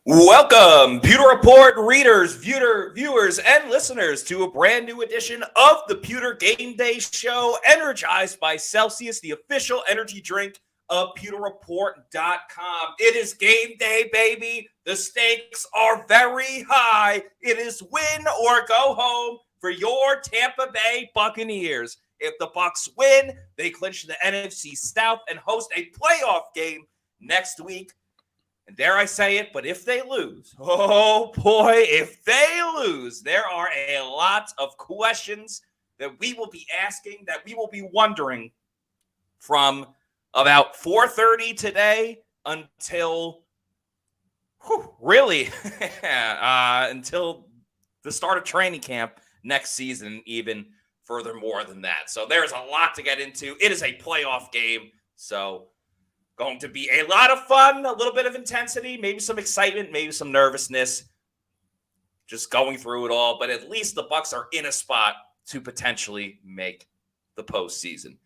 Welcome, Pewter Report readers, viewers, and listeners to a brand new edition of the Pewter GameDay Show, energized by Celsius, the official energy drink of PewterReport.com. It is game day, baby. The stakes are very high. It is win or go home for your Tampa Bay Buccaneers. If the Bucs win, they clinch the NFC South and host a playoff game next week. And dare I say it, but if they lose, oh boy, if they lose, there are a lot of questions that we will be asking, that we will be wondering from about 4:30 today until, really, until the start of training camp next season, even furthermore than that. So there's a lot to get into. It is a playoff game, so going to be a lot of fun, a little bit of intensity, maybe some excitement, maybe some nervousness, just going through it all. But at least the Bucs are in a spot to potentially make the postseason.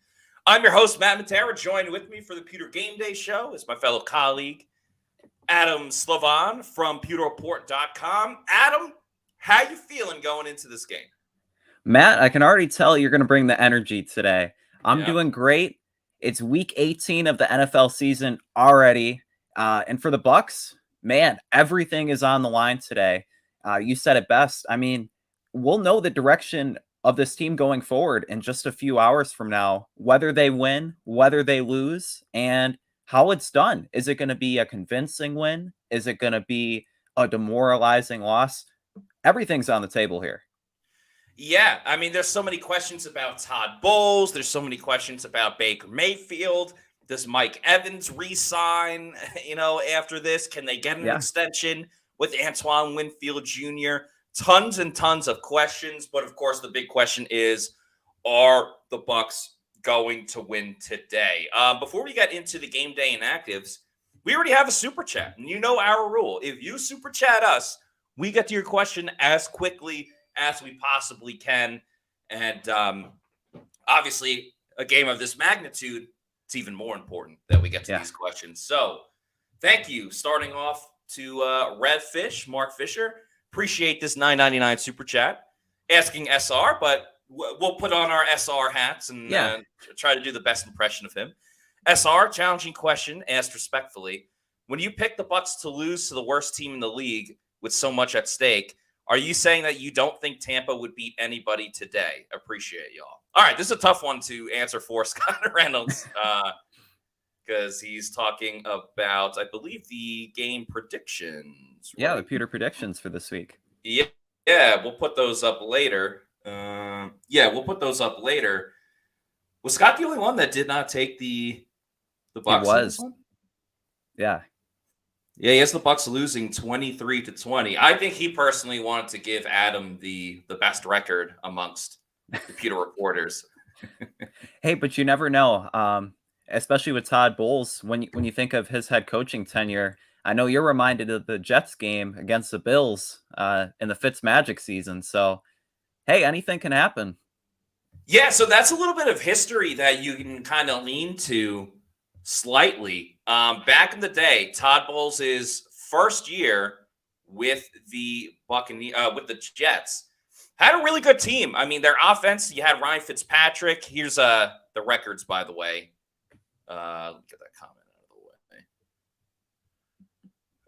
I'm your host, Matt Matera. Joined with me for the Pewter GameDay Show is my fellow colleague, Adam Slovan from PewterReport.com. Adam, how you feeling going into this game? Matt, I can already tell you're going to bring the energy today. I'm doing great. It's week 18 of the NFL season already. And for the Bucs, man, everything is on the line today. You said it best. I mean, we'll know the direction of this team going forward in just a few hours from now, whether they win, whether they lose, and how it's done. Is it going to be a convincing win? Is it going to be a demoralizing loss? Everything's on the table here. Yeah, I mean, there's so many questions about Todd Bowles. There's so many questions about Baker Mayfield. Does Mike Evans re-sign, after this? Can they get an extension with Antoine Winfield Jr.? Tons and tons of questions. But, of course, the big question is, are the Bucs going to win today? Before we get into the game day inactives, we already have a super chat. And you know our rule. If you super chat us, we get to your question as quickly as we possibly can. And obviously, a game of this magnitude, it's even more important that we get to these questions. So thank you. Starting off to Redfish, Mark Fisher. Appreciate this $9.99 super chat. Asking SR, but we'll put on our SR hats and try to do the best impression of him. SR, challenging question, asked respectfully. When you pick the Bucs to lose to the worst team in the league with so much at stake, are you saying that you don't think Tampa would beat anybody today? Appreciate y'all. All right, this is a tough one to answer for Scott Reynolds because he's talking about, I believe, the game predictions. Right? Yeah, the Pewter predictions for this week. Yeah, we'll put those up later. We'll put those up later. Was Scott the only one that did not take the Bucs? He was. Yeah. Yeah, he has the Bucs losing 23-20. I think he personally wanted to give Adam the best record amongst the Pewter reporters. Hey, but you never know, especially with Todd Bowles. When you think of his head coaching tenure, I know you're reminded of the Jets game against the Bills in the Fitzmagic season. So, hey, anything can happen. Yeah, so that's a little bit of history that you can kind of lean to slightly. Back in the day, Todd Bowles' first year with the Buccaneers, with the Jets, had a really good team. I mean, their offense, you had Ryan Fitzpatrick. Here's the records, by the way. Get that comment out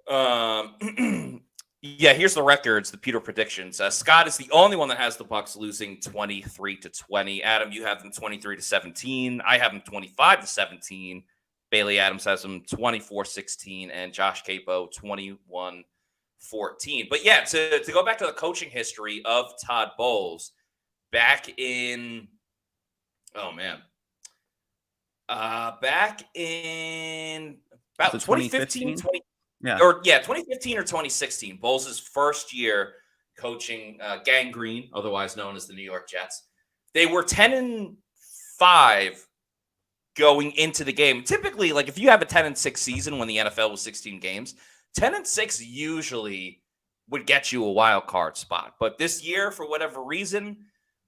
of the way. Here's the records, the Pewter predictions. Scott is the only one that has the Bucs losing 23-20. Adam, you have them 23-17. I have them 25-17. Bailey Adams has them 24-16, and Josh Capo 21-14. But yeah, to go back to the coaching history of Todd Bowles, back in about 2015, 2015 or 2016, Bowles' first year coaching Gang Green, otherwise known as the New York Jets. They were 10-5 going into the game. Typically, like if you have a 10-6 season when the NFL was 16 games, 10-6 usually would get you a wild card spot. But this year, for whatever reason,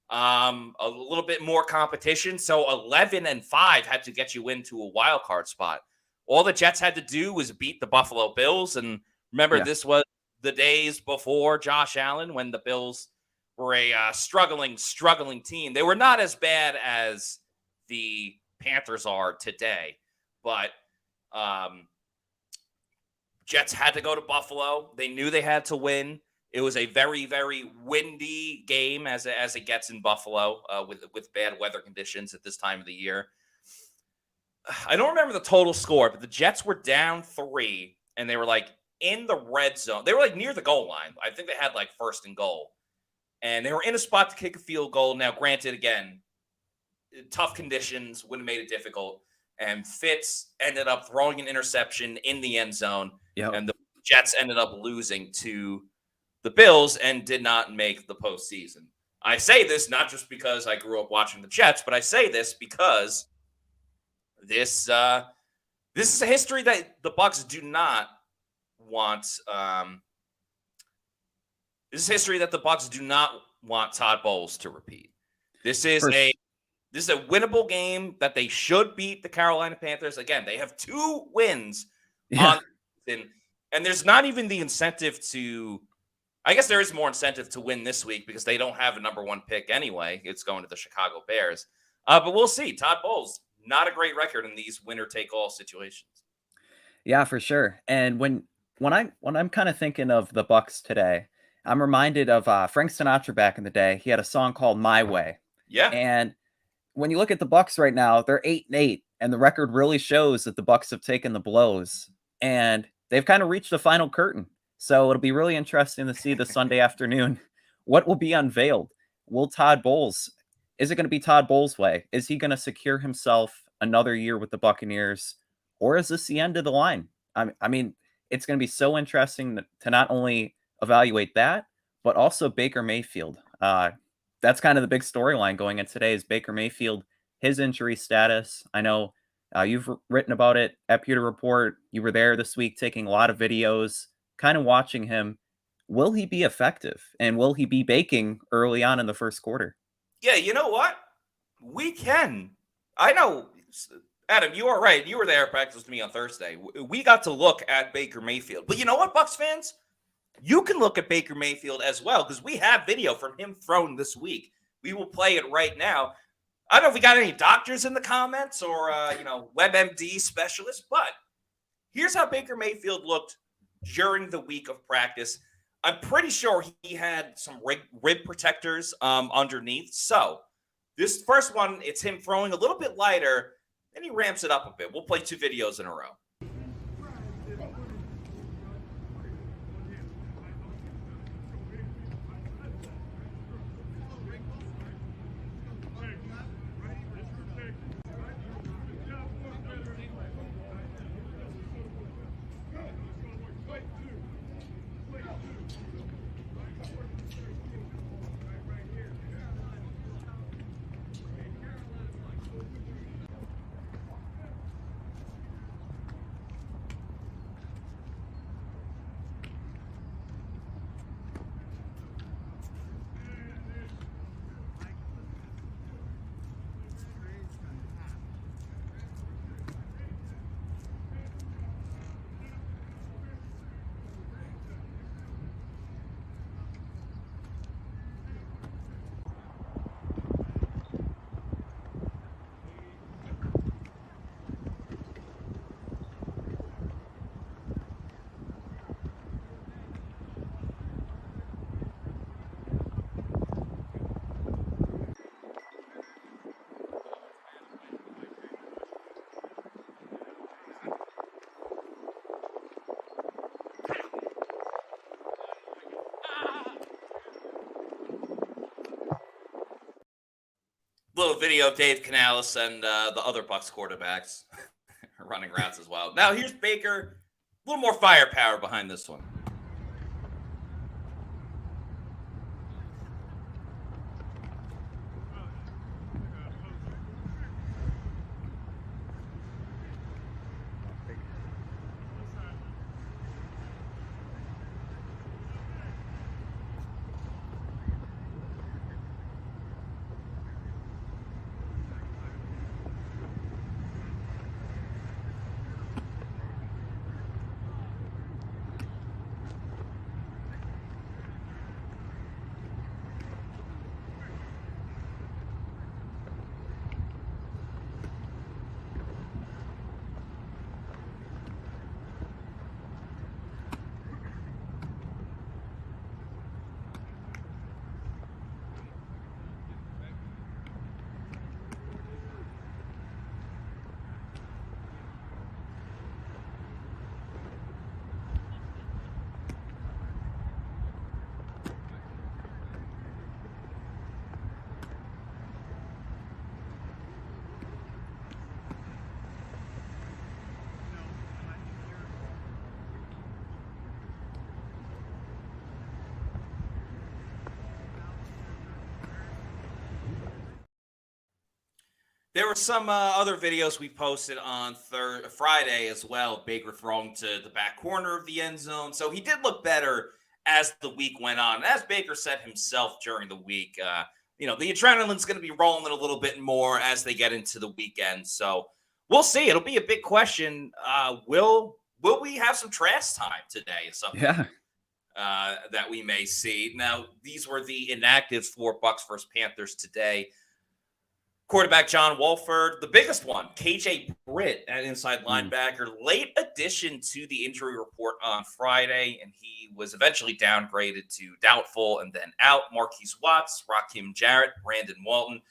a little bit more competition. So 11-5 had to get you into a wild card spot. All the Jets had to do was beat the Buffalo Bills, and Remember, this was the days before Josh Allen when the Bills were a struggling team. They were not as bad as the Panthers are today, but Jets had to go to Buffalo. They knew they had to win. It was a very, very windy game as it gets in Buffalo with bad weather conditions at this time of the year. I don't remember the total score, but the Jets were down 3, and they were like in the red zone. They were like near the goal line. I think they had like 1st and goal, and they were in a spot to kick a field goal. Now, granted, again, tough conditions would have made it difficult, and Fitz ended up throwing an interception in the end zone, and the Jets ended up losing to the Bills and did not make the postseason. I say this not just because I grew up watching the Jets, but I say this because this is a history that the Bucs do not want. This is history that the Bucs do not want Todd Bowles to repeat. This is a winnable game that they should beat the Carolina Panthers. Again, they have 2 wins on the season, and there's not even the incentive to. I guess there is more incentive to win this week because they don't have a number 1 pick anyway. It's going to the Chicago Bears. But we'll see. Todd Bowles, not a great record in these winner-take-all situations. Yeah, for sure. And when I'm kind of thinking of the Bucs today, I'm reminded of Frank Sinatra back in the day. He had a song called My Way. Yeah. And when you look at the Bucs right now, they're 8-8, and the record really shows that the Bucs have taken the blows, and they've kind of reached the final curtain. So it'll be really interesting to see this Sunday afternoon what will be unveiled. Is it going to be Todd Bowles' way? Is he going to secure himself another year with the Buccaneers, or is this the end of the line? I mean, it's going to be so interesting to not only evaluate that, but also Baker Mayfield. That's kind of the big storyline going in today is Baker Mayfield, his injury status. I know you've written about it at Pewter Report. You were there this week taking a lot of videos, kind of watching him. Will he be effective? And will he be baking early on in the first quarter? Yeah, you know what? We can. I know, Adam, you are right. You were there at practice with me on Thursday. We got to look at Baker Mayfield. But you know what, Bucs fans? You can look at Baker Mayfield as well because we have video from him thrown this week. We will play it right now. I don't know if we got any doctors in the comments or, WebMD specialists, but here's how Baker Mayfield looked during the week of practice. I'm pretty sure he had some rib protectors underneath. So this first one, it's him throwing a little bit lighter, and he ramps it up a bit. We'll play 2 videos in a row. Little video of Dave Canales and the other Bucs quarterbacks running routes as well. Now here's Baker. A little more firepower behind this one. There were some other videos we posted on Friday as well. Baker throwing to the back corner of the end zone. So he did look better as the week went on. As Baker said himself during the week, the adrenaline's going to be rolling a little bit more as they get into the weekend. So we'll see. It'll be a big question. Will we have some trash time today? Something that we may see. Now, these were the inactives for Bucs versus Panthers today. Quarterback John Wolford, the biggest one, KJ Britt, an inside linebacker, late addition to the injury report on Friday, and he was eventually downgraded to doubtful and then out. Marquise Watts, Rakim Jarrett, Brandon Walton.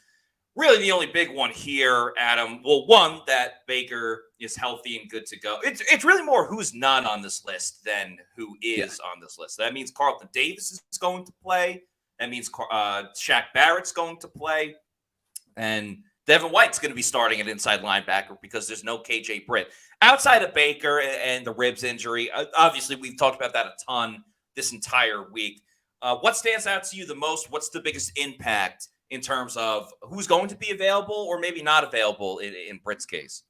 Really the only big one here, Adam. Well, one, that Baker is healthy and good to go. It's really more who's not on this list than who is on this list. That means Carlton Davis is going to play. That means Shaq Barrett's going to play. And Devin White's going to be starting at inside linebacker because there's no KJ Britt. Outside of Baker and the ribs injury, obviously we've talked about that a ton this entire week. What stands out to you the most? What's the biggest impact in terms of who's going to be available or maybe not available in Britt's case?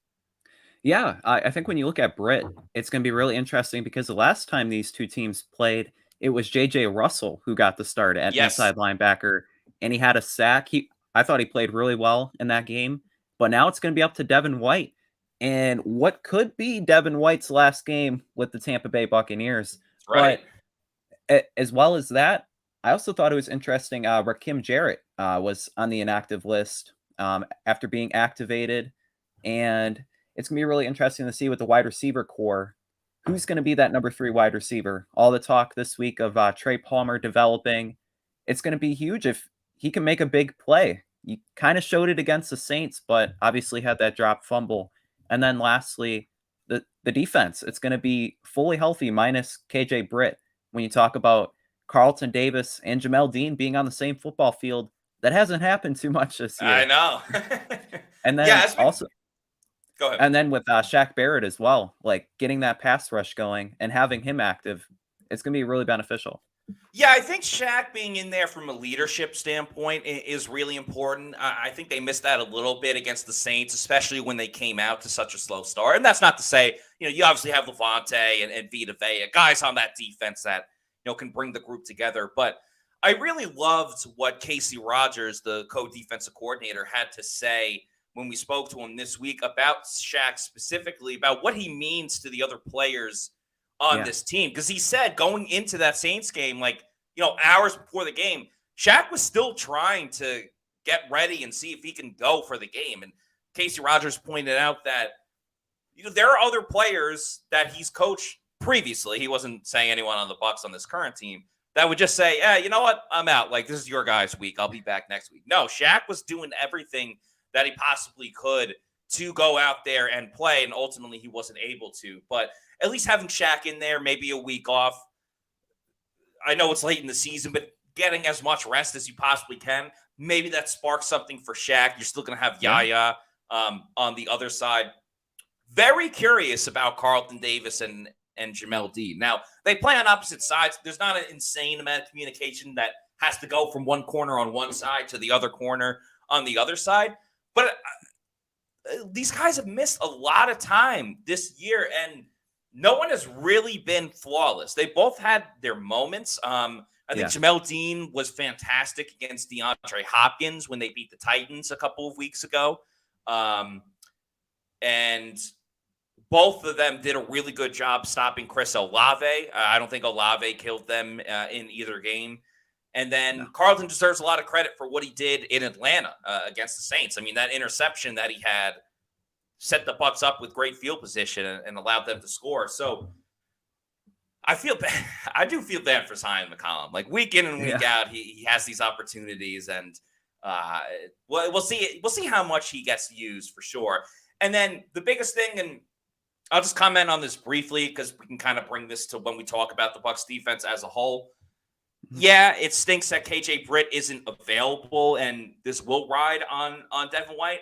Yeah, I think when you look at Britt, it's going to be really interesting because the last time these two teams played, it was J.J. Russell who got the start at inside linebacker, and he had a sack. I thought he played really well in that game, but now it's going to be up to Devin White. And what could be Devin White's last game with the Tampa Bay Buccaneers. Right. But as well as that, I also thought it was interesting. Rakim Jarrett was on the inactive list after being activated. And it's going to be really interesting to see with the wide receiver core, who's going to be that number 3 wide receiver. All the talk this week of Trey Palmer developing. It's going to be huge if he can make a big play. You kind of showed it against the Saints, but obviously had that drop fumble. And then lastly, the defense. It's going to be fully healthy minus KJ Britt. When you talk about Carlton Davis and Jamel Dean being on the same football field, that hasn't happened too much this year. I know. And then also, go ahead. And then with Shaq Barrett as well, like getting that pass rush going and having him active, it's going to be really beneficial. Yeah, I think Shaq being in there from a leadership standpoint is really important. I think they missed that a little bit against the Saints, especially when they came out to such a slow start. And that's not to say, you obviously have Levante and Vita Vea, guys on that defense that, can bring the group together. But I really loved what Casey Rogers, the co-defensive coordinator, had to say when we spoke to him this week about Shaq specifically, about what he means to the other players on this team. Because he said going into that Saints game, hours before the game, Shaq was still trying to get ready and see if he can go for the game. And Casey Rogers pointed out that there are other players that he's coached previously. He wasn't saying anyone on the Bucs on this current team that would just say, you know what, I'm out. Like, this is your guys' week. I'll be back next week. No, Shaq was doing everything that he possibly could to go out there and play, and ultimately he wasn't able to. But at least having Shaq in there, maybe a week off. I know it's late in the season, but getting as much rest as you possibly can, maybe that sparks something for Shaq. You're still going to have Yaya on the other side. Very curious about Carlton Davis and Jamel Dean. Now, they play on opposite sides. There's not an insane amount of communication that has to go from one corner on one side to the other corner on the other side. But these guys have missed a lot of time this year, and no one has really been flawless. They both had their moments. I think Jamel Dean was fantastic against DeAndre Hopkins when they beat the Titans a couple of weeks ago. And both of them did a really good job stopping Chris Olave. I don't think Olave killed them in either game. And then Carlton deserves a lot of credit for what he did in Atlanta against the Saints. I mean, that interception that he had set the Bucs up with great field position and allowed them to score. So I feel bad. I do feel bad for Zion McCollum. Like week in and week out, he has these opportunities, and we'll see. We'll see how much he gets used for sure. And then the biggest thing, and I'll just comment on this briefly because we can kind of bring this to when we talk about the Bucs defense as a whole. Yeah, it stinks that KJ Britt isn't available, and this will ride on Devin White.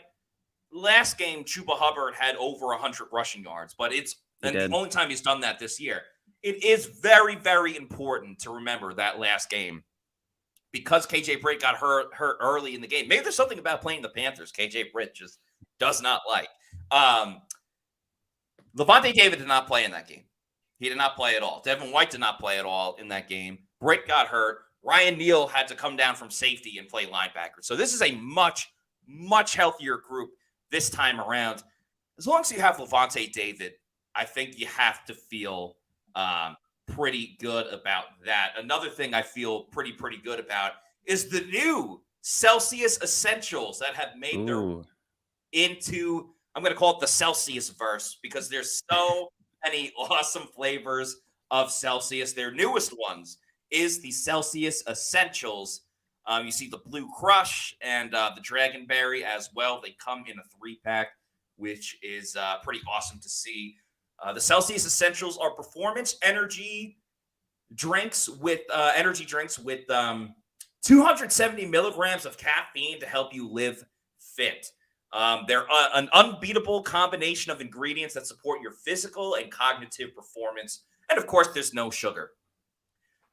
Last game, Chuba Hubbard had over 100 rushing yards, but the only time he's done that this year. It is very, very important to remember that last game. because KJ Britt got hurt early in the game. Maybe there's something about playing the Panthers KJ Britt just does not like. Levante David did not play in that game. He did not play at all. Devin White did not play at all in that game. Britt got hurt. Ryan Neal had to come down from safety and play linebacker. So this is a much, much healthier group this time around. As long as you have Levante David, I think you have to feel pretty good about that. Another thing I feel pretty good about is the new Celsius Essentials that have made their into, I'm going to call it the Celsius verse, because there's so many awesome flavors of Celsius. Their newest ones is the Celsius Essentials. You see the Blue Crush and the Dragonberry as well. They come in a 3-pack, which is pretty awesome to see. The Celsius Essentials are performance energy drinks with 270 milligrams of caffeine to help you live fit. They're an unbeatable combination of ingredients that support your physical and cognitive performance. And of course, there's no sugar.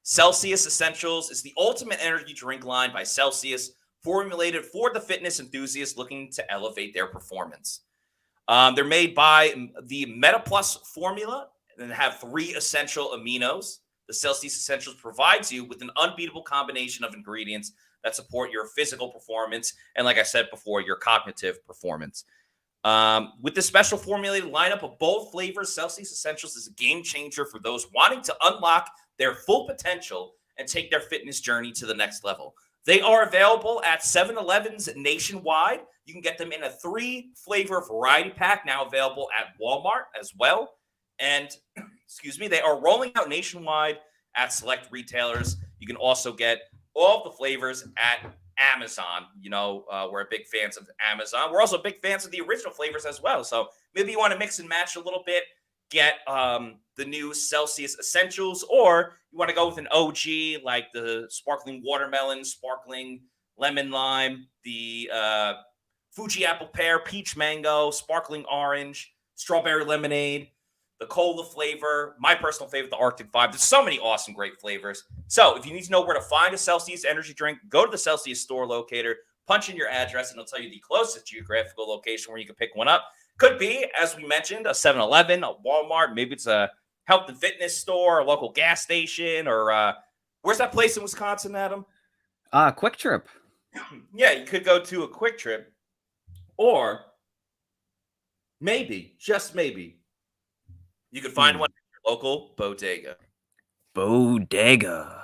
Celsius Essentials is the ultimate energy drink line by Celsius, formulated for the fitness enthusiast looking to elevate their performance. They're made by the MetaPlus formula and have 3 essential aminos. The Celsius Essentials provides you with an unbeatable combination of ingredients that support your physical performance and, like I said before, your cognitive performance. With this special formulated lineup of bold flavors, Celsius Essentials is a game changer for those wanting to unlock their full potential and take their fitness journey to the next level. They are available at 7-Elevens nationwide. You can get them in a 3-flavor variety pack, now available at Walmart as well. And, they are rolling out nationwide at select retailers. You can also get all the flavors at Amazon. We're big fans of Amazon. We're also big fans of the original flavors as well. So maybe you want to mix and match a little bit, get the new Celsius Essentials, or you want to go with an OG like the sparkling watermelon, sparkling lemon lime, the Fuji apple pear, peach mango, sparkling orange, strawberry lemonade, the cola flavor, my personal favorite, the Arctic 5. There's so many awesome, great flavors. So if you need to know where to find a Celsius energy drink, go to the Celsius store locator, punch in your address, and it'll tell you the closest geographical location where you can pick one up. Could be, as we mentioned, a 7-Eleven, a Walmart, maybe it's a health and fitness store, a local gas station, or where's that place in Wisconsin, Adam? Quick Trip. Yeah, you could go to a Quick Trip, or maybe, just maybe, you could find one at your local bodega. Bodega.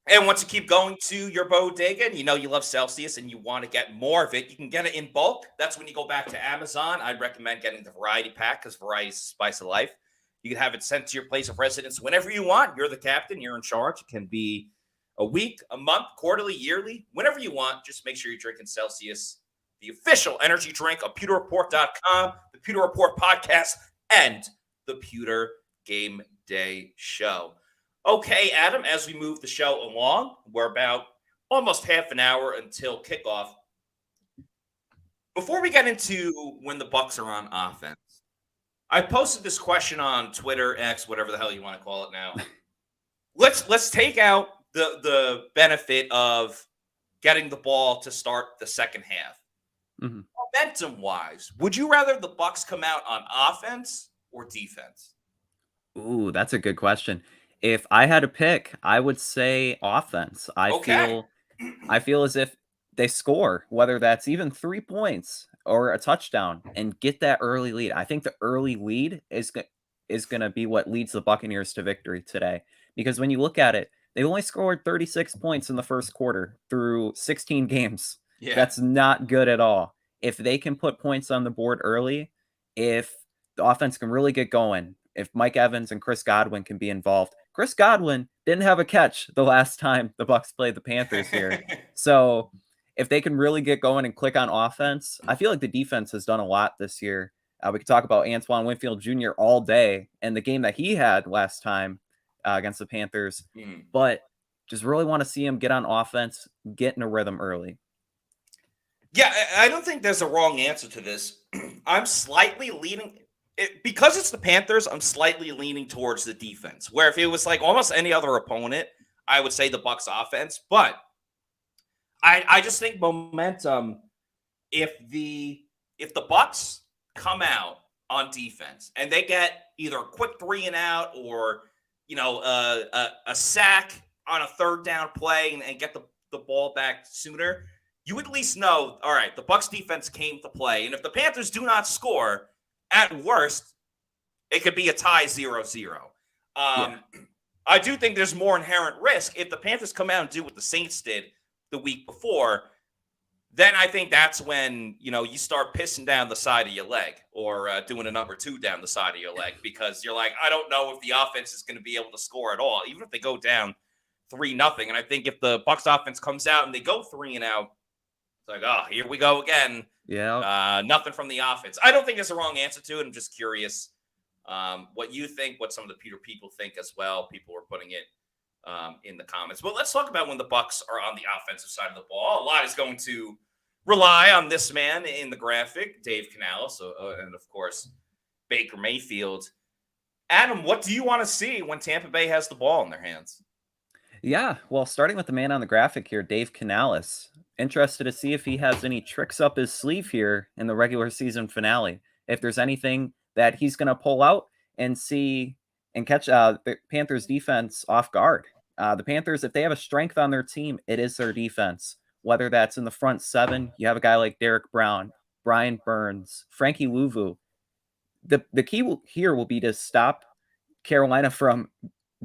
And once you keep going to your bodega and you know you love Celsius and you want to get more of it, you can get it in bulk. That's when you go back to Amazon. I'd recommend getting the variety pack because variety is the spice of life. You can have it sent to your place of residence whenever you want. You're the captain. You're in charge. It can be a week, a month, quarterly, yearly, whenever you want. Just make sure you're drinking Celsius, the official energy drink of PewterReport.com, the Pewter Report podcast, and the Pewter Game Day Show. Okay, Adam, as we move the show along, we're about almost half an hour until kickoff. Before we get into when the Bucs are on offense, I posted this question on Twitter, X, whatever the hell you want to call it now. Let's take out the benefit of getting the ball to start the second half. Mm-hmm. Momentum-wise, would you rather the Bucs come out on offense or defense? Ooh, that's a good question. If I had to pick, I would say offense. I feel as if they score, whether that's even 3 points or a touchdown, and get that early lead. I think the early lead is going to be what leads the Buccaneers to victory today. Because when you look at it, they only scored 36 points in the first quarter through 16 games. Yeah. That's not good at all. If they can put points on the board early, if the offense can really get going, if Mike Evans and Chris Godwin can be involved. Chris Godwin didn't have a catch the last time the Bucs played the Panthers here. So if they can really get going and click on offense, I feel like the defense has done a lot this year. We could talk about Antoine Winfield Jr. all day and the game that he had last time against the Panthers. But just really want to see him get on offense, get in a rhythm early. Yeah, I don't think there's a wrong answer to this. I'm slightly leaning... because it's the Panthers, I'm slightly leaning towards the defense. Where if it was like almost any other opponent, I would say the Bucs offense, but I just think momentum. If the Bucs come out on defense and they get either a quick 3 and out or a sack on a third down play and get the ball back sooner, you would at least know, all right, the Bucs defense came to play. And if the Panthers do not score, at worst, it could be a tie 0-0. I do think there's more inherent risk. If the Panthers come out and do what the Saints did the week before, then I think that's when, you start pissing down the side of your leg or doing a number 2 down the side of your leg, because you're like, I don't know if the offense is going to be able to score at all, even if they go down 3-0. And I think if the Bucs offense comes out and they go 3 and out, it's like, oh, here we go again. Yeah. Nothing from the offense. I don't think there's a wrong answer to it. I'm just curious what you think, what some of the Pewter people think as well. People were putting it in the comments. But let's talk about when the Bucs are on the offensive side of the ball. A lot is going to rely on this man in the graphic, Dave Canales, and of course Baker Mayfield. Adam, what do you want to see when Tampa Bay has the ball in their hands? Yeah, well, starting with the man on the graphic here, Dave Canales. Interested to see if he has any tricks up his sleeve here in the regular season finale. If there's anything that he's going to pull out and see and catch the Panthers defense off guard. The Panthers, if they have a strength on their team, it is their defense. Whether that's in the front 7, you have a guy like Derek Brown, Brian Burns, Frankie Louvu. The key here will be to stop Carolina from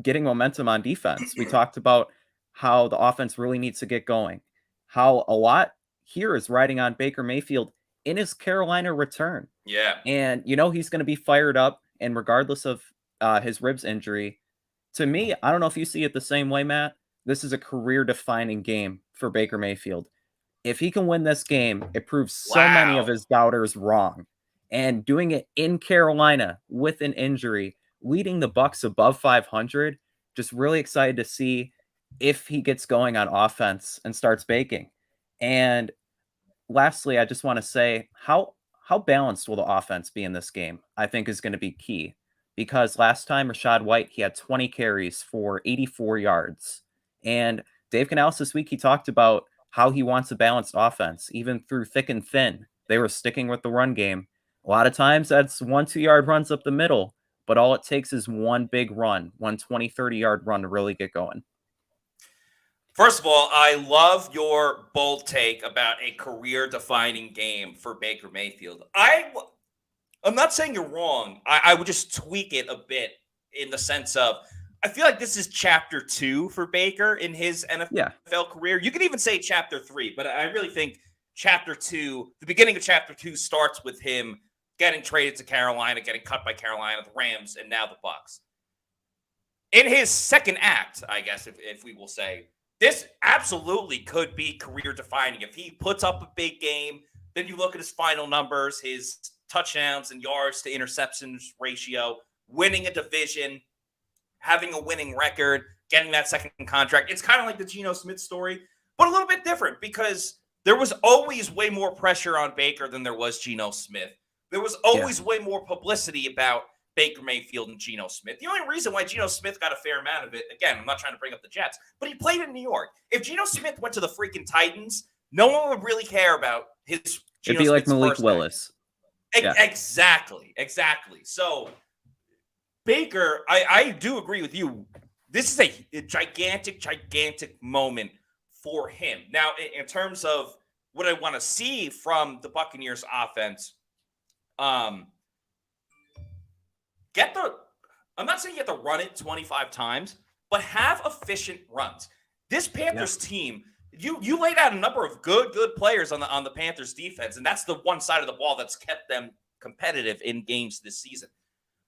getting momentum on defense. We talked about how the offense really needs to get going, how a lot here is riding on Baker Mayfield in his Carolina return. Yeah. And, he's going to be fired up, and regardless of his ribs injury, to me, I don't know if you see it the same way, Matt. This is a career-defining game for Baker Mayfield. If he can win this game, it proves so many of his doubters wrong. And doing it in Carolina with an injury, leading the Bucs above 500, just really excited to see if he gets going on offense and starts baking. And lastly, I just want to say how balanced will the offense be in this game, I think is going to be key. Because last time, Rachaad White, he had 20 carries for 84 yards. And Dave Canales this week, he talked about how he wants a balanced offense, even through thick and thin. They were sticking with the run game. A lot of times that's 1-2 yard runs up the middle, but all it takes is one big run, 20, 30-yard run to really get going. First of all, I love your bold take about a career-defining game for Baker Mayfield. I'm not saying you're wrong. I would just tweak it a bit in the sense of, I feel like this is chapter 2 for Baker in his NFL career. You could even say chapter 3, but I really think chapter 2, the beginning of chapter 2 starts with him getting traded to Carolina, getting cut by Carolina, the Rams, and now the Bucs. In his second act, I guess, if we will say, this absolutely could be career-defining. If he puts up a big game, then you look at his final numbers, his touchdowns and yards to interceptions ratio, winning a division, having a winning record, getting that second contract. It's kind of like the Geno Smith story, but a little bit different because there was always way more pressure on Baker than there was Geno Smith. There was always way more publicity about Baker Mayfield and Geno Smith. The only reason why Geno Smith got a fair amount of it, again, I'm not trying to bring up the Jets, but he played in New York. If Geno Smith went to the freaking Titans, no one would really care about his It'd be like Malik Willis. Exactly. So Baker, I do agree with you. This is a gigantic moment for him. Now, in terms of what I want to see from the Buccaneers offense, I'm not saying you have to run it 25 times, but have efficient runs. This Panthers team, you laid out a number of good players on the Panthers defense, and that's the one side of the ball that's kept them competitive in games this season.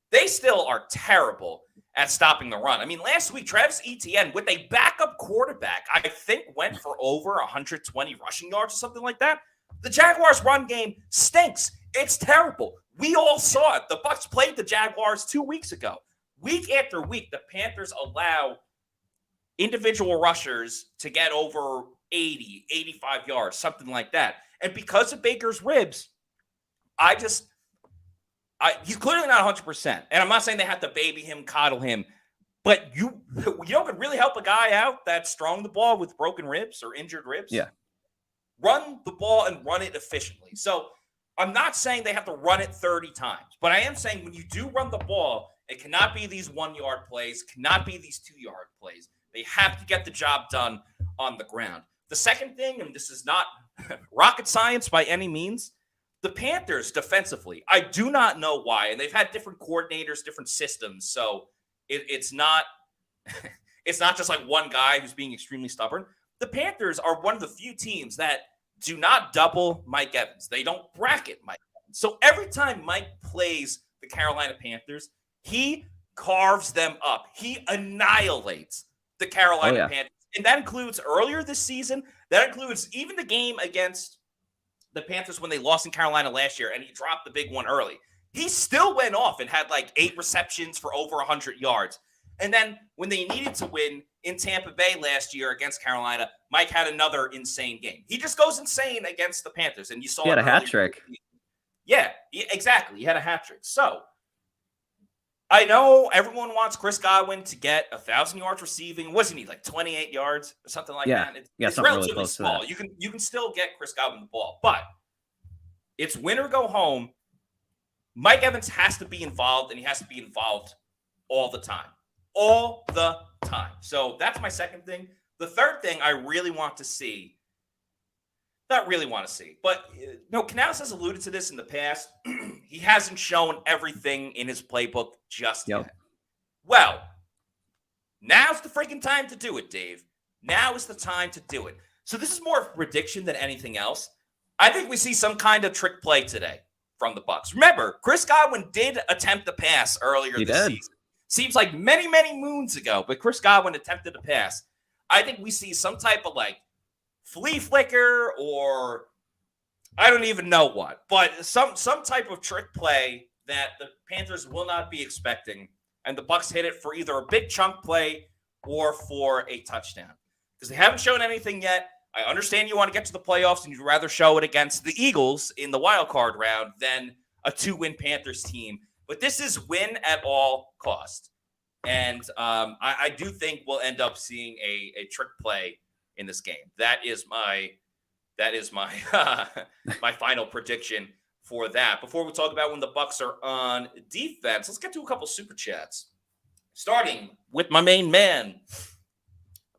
They still are terrible at stopping the run. I mean, last week, Travis Etienne, with a backup quarterback, I think went for over 120 rushing yards or something like that. The Jaguars' run game stinks. It's terrible. We all saw it. The Bucs played the Jaguars 2 weeks ago. Week after week, the Panthers allow individual rushers to get over 80, 85 yards, something like that. And because of Baker's ribs, he's clearly not 100%. And I'm not saying they have to baby him, coddle him, But you know what could really help a guy out that's throwing the ball with broken ribs or injured ribs? Yeah. Run the ball and run it efficiently. So I'm not saying they have to run it 30 times, but I am saying when you do run the ball, it cannot be these 1-yard plays, cannot be these 2-yard plays. They have to get the job done on the ground. The second thing, and this is not rocket science by any means, the Panthers defensively, I do not know why, and they've had different coordinators, different systems, so it's not it's not just like one guy who's being extremely stubborn. The Panthers are one of the few teams that do not double Mike Evans. They don't bracket Mike Evans. So every time Mike plays the Carolina Panthers, he carves them up. He annihilates the Carolina Panthers. And that includes earlier this season. That includes even the game against the Panthers when they lost in Carolina last year, and he dropped the big one early. He still went off and had like 8 receptions for over 100 yards. And then when they needed to win in Tampa Bay last year against Carolina, Mike had another insane game. He just goes insane against the Panthers. And you saw he had a hat trick. Yeah, exactly. He had a hat trick. So I know everyone wants Chris Godwin to get 1,000 yards receiving. What does he need? Like 28 yards or something like that? It's relatively really small. You can still get Chris Godwin the ball, but it's win or go home. Mike Evans has to be involved, and he has to be involved all the time. All the time. So that's my second thing. The third thing I really want to see, not really want to see, but Canales has alluded to this in the past. He hasn't shown everything in his playbook just yet. Well, now's the freaking time to do it, Dave. Now is the time to do it. So this is more of a prediction than anything else. I think we see some kind of trick play today from the Bucs. Remember, Chris Godwin did attempt a pass earlier this season. Seems like many, many moons ago, but Chris Godwin attempted a pass. I think we see some type of like flea flicker or I don't even know what, but some type of trick play that the Panthers will not be expecting, and the Bucs hit it for either a big chunk play or for a touchdown. Because they haven't shown anything yet. I understand you want to get to the playoffs and you'd rather show it against the Eagles in the wild card round than a 2-win Panthers team. But this is win at all cost. And I do think we'll end up seeing a trick play in this game. That is my my final prediction for that. Before we talk about when the Bucs are on defense, let's get to a couple super chats. Starting with my main man,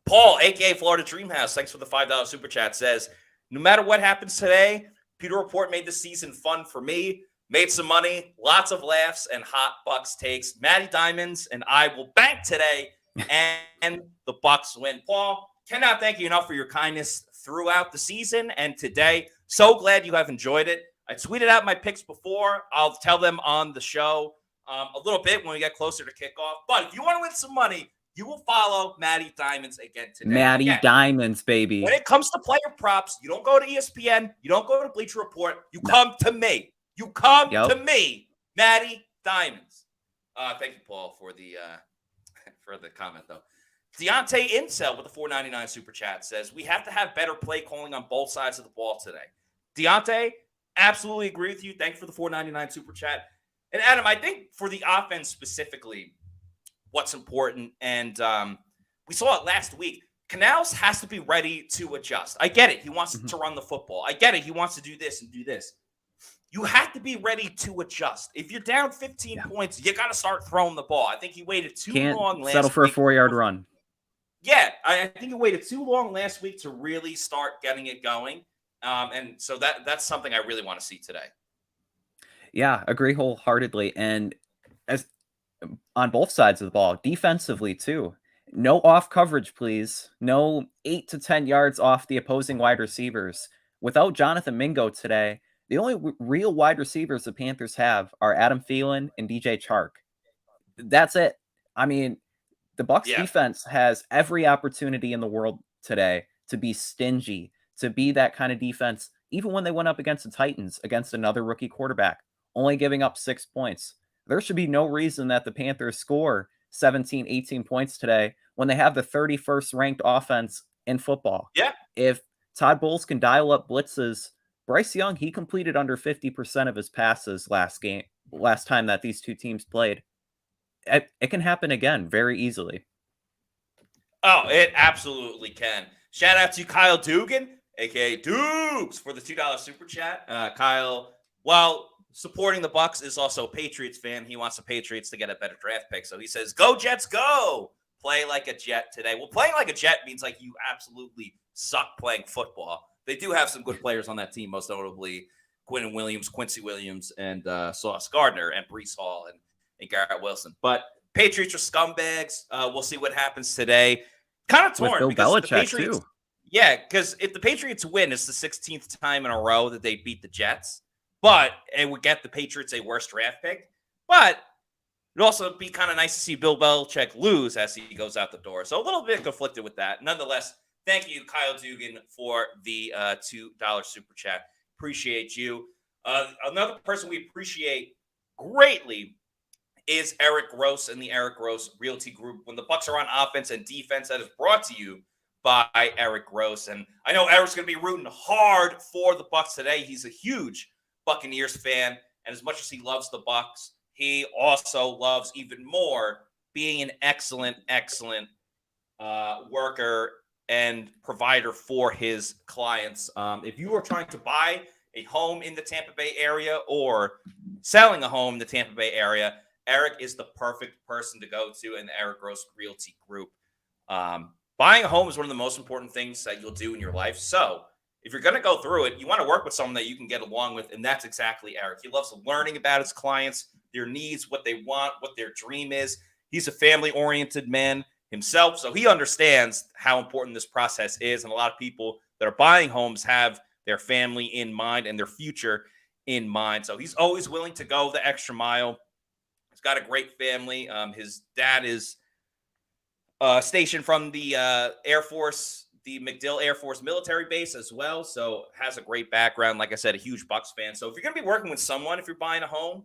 Paul, a.k.a. Florida Dreamhouse. Thanks for the $5 super chat. Says, no matter what happens today, Pewter Report made the season fun for me. Made some money, lots of laughs, and hot Bucs takes. Matty Diamonds and I will bank today, and the Bucs win. Paul, cannot thank you enough for your kindness throughout the season and today. So glad you have enjoyed it. I tweeted out my picks before. I'll tell them on the show a little bit when we get closer to kickoff. But if you want to win some money, you will follow Matty Diamonds again today. Matty Diamonds, baby. When it comes to player props, you don't go to ESPN. You don't go to Bleacher Report. You come to me. You come to me, Matty Diamonds. Thank you, Paul, for the comment, though. Deontay Incel with the $4.99 super chat says, we have to have better play calling on both sides of the ball today. Deontay, absolutely agree with you. Thanks for the $4.99 super chat. And Adam, I think for the offense specifically, what's important, and we saw it last week, Canales has to be ready to adjust. I get it. He wants to run the football. I get it. He wants to do this and do this. You have to be ready to adjust. If you're down 15 points, you got to start throwing the ball. I think he waited too long last week. Settle for a 4-yard run. Yeah, I think he waited too long last week to really start getting it going. And so that's something I really want to see today. Yeah, agree wholeheartedly. And as on both sides of the ball, defensively too. No off coverage, please. No 8 to 10 yards off the opposing wide receivers. Without Jonathan Mingo today, the only real wide receivers the Panthers have are Adam Thielen and DJ Chark. That's it. I mean, the Bucs defense has every opportunity in the world today to be stingy, to be that kind of defense, even when they went up against the Titans, against another rookie quarterback, only giving up 6 points. There should be no reason that the Panthers score 17, 18 points today when they have the 31st ranked offense in football. Yeah. If Todd Bowles can dial up blitzes, Bryce Young, he completed under 50% of his passes last time that these two teams played. it can happen again very easily. Oh, it absolutely can. Shout out to Kyle Dugan, aka Dukes, for the $2 super chat. Kyle, while supporting the Bucs, is also a Patriots fan. He wants the Patriots to get a better draft pick. So he says, "Go Jets, go! Play like a Jet today." Well, playing like a Jet means like you absolutely suck playing football. They do have some good players on that team, most notably Quincy Williams, and Sauce Gardner, and Breece Hall, and Garrett Wilson. But Patriots are scumbags. We'll see what happens today. Kind of torn with Bill because Belichick, the Patriots, too. Yeah, because if the Patriots win, it's the 16th time in a row that they beat the Jets. But it would get the Patriots a worse draft pick. But it'd also be kind of nice to see Bill Belichick lose as he goes out the door. So a little bit conflicted with that. Nonetheless, thank you, Kyle Dugan, for the $2 super chat. Appreciate you. Another person we appreciate greatly is Eric Gross and the Eric Gross Realty Group. When the Bucs are on offense and defense, that is brought to you by Eric Gross. And I know Eric's going to be rooting hard for the Bucs today. He's a huge Buccaneers fan, and as much as he loves the Bucs, he also loves even more being an excellent worker and provider for his clients. If you are trying to buy a home in the Tampa Bay area or selling a home in the Tampa Bay area, Eric is the perfect person to go to in the Eric Gross Realty Group. Buying a home is one of the most important things that you'll do in your life. So if you're going to go through it, you want to work with someone that you can get along with, and that's exactly Eric. He loves learning about his clients, their needs, what they want, what their dream is. He's a family-oriented man himself, so he understands how important this process is, and a lot of people that are buying homes have their family in mind and their future in mind. So he's always willing to go the extra mile. He's got a great family. His dad is stationed from the Air Force, the MacDill Air Force military base as well. So has a great background. Like I said, a huge Bucs fan. So if you're going to be working with someone, if you're buying a home,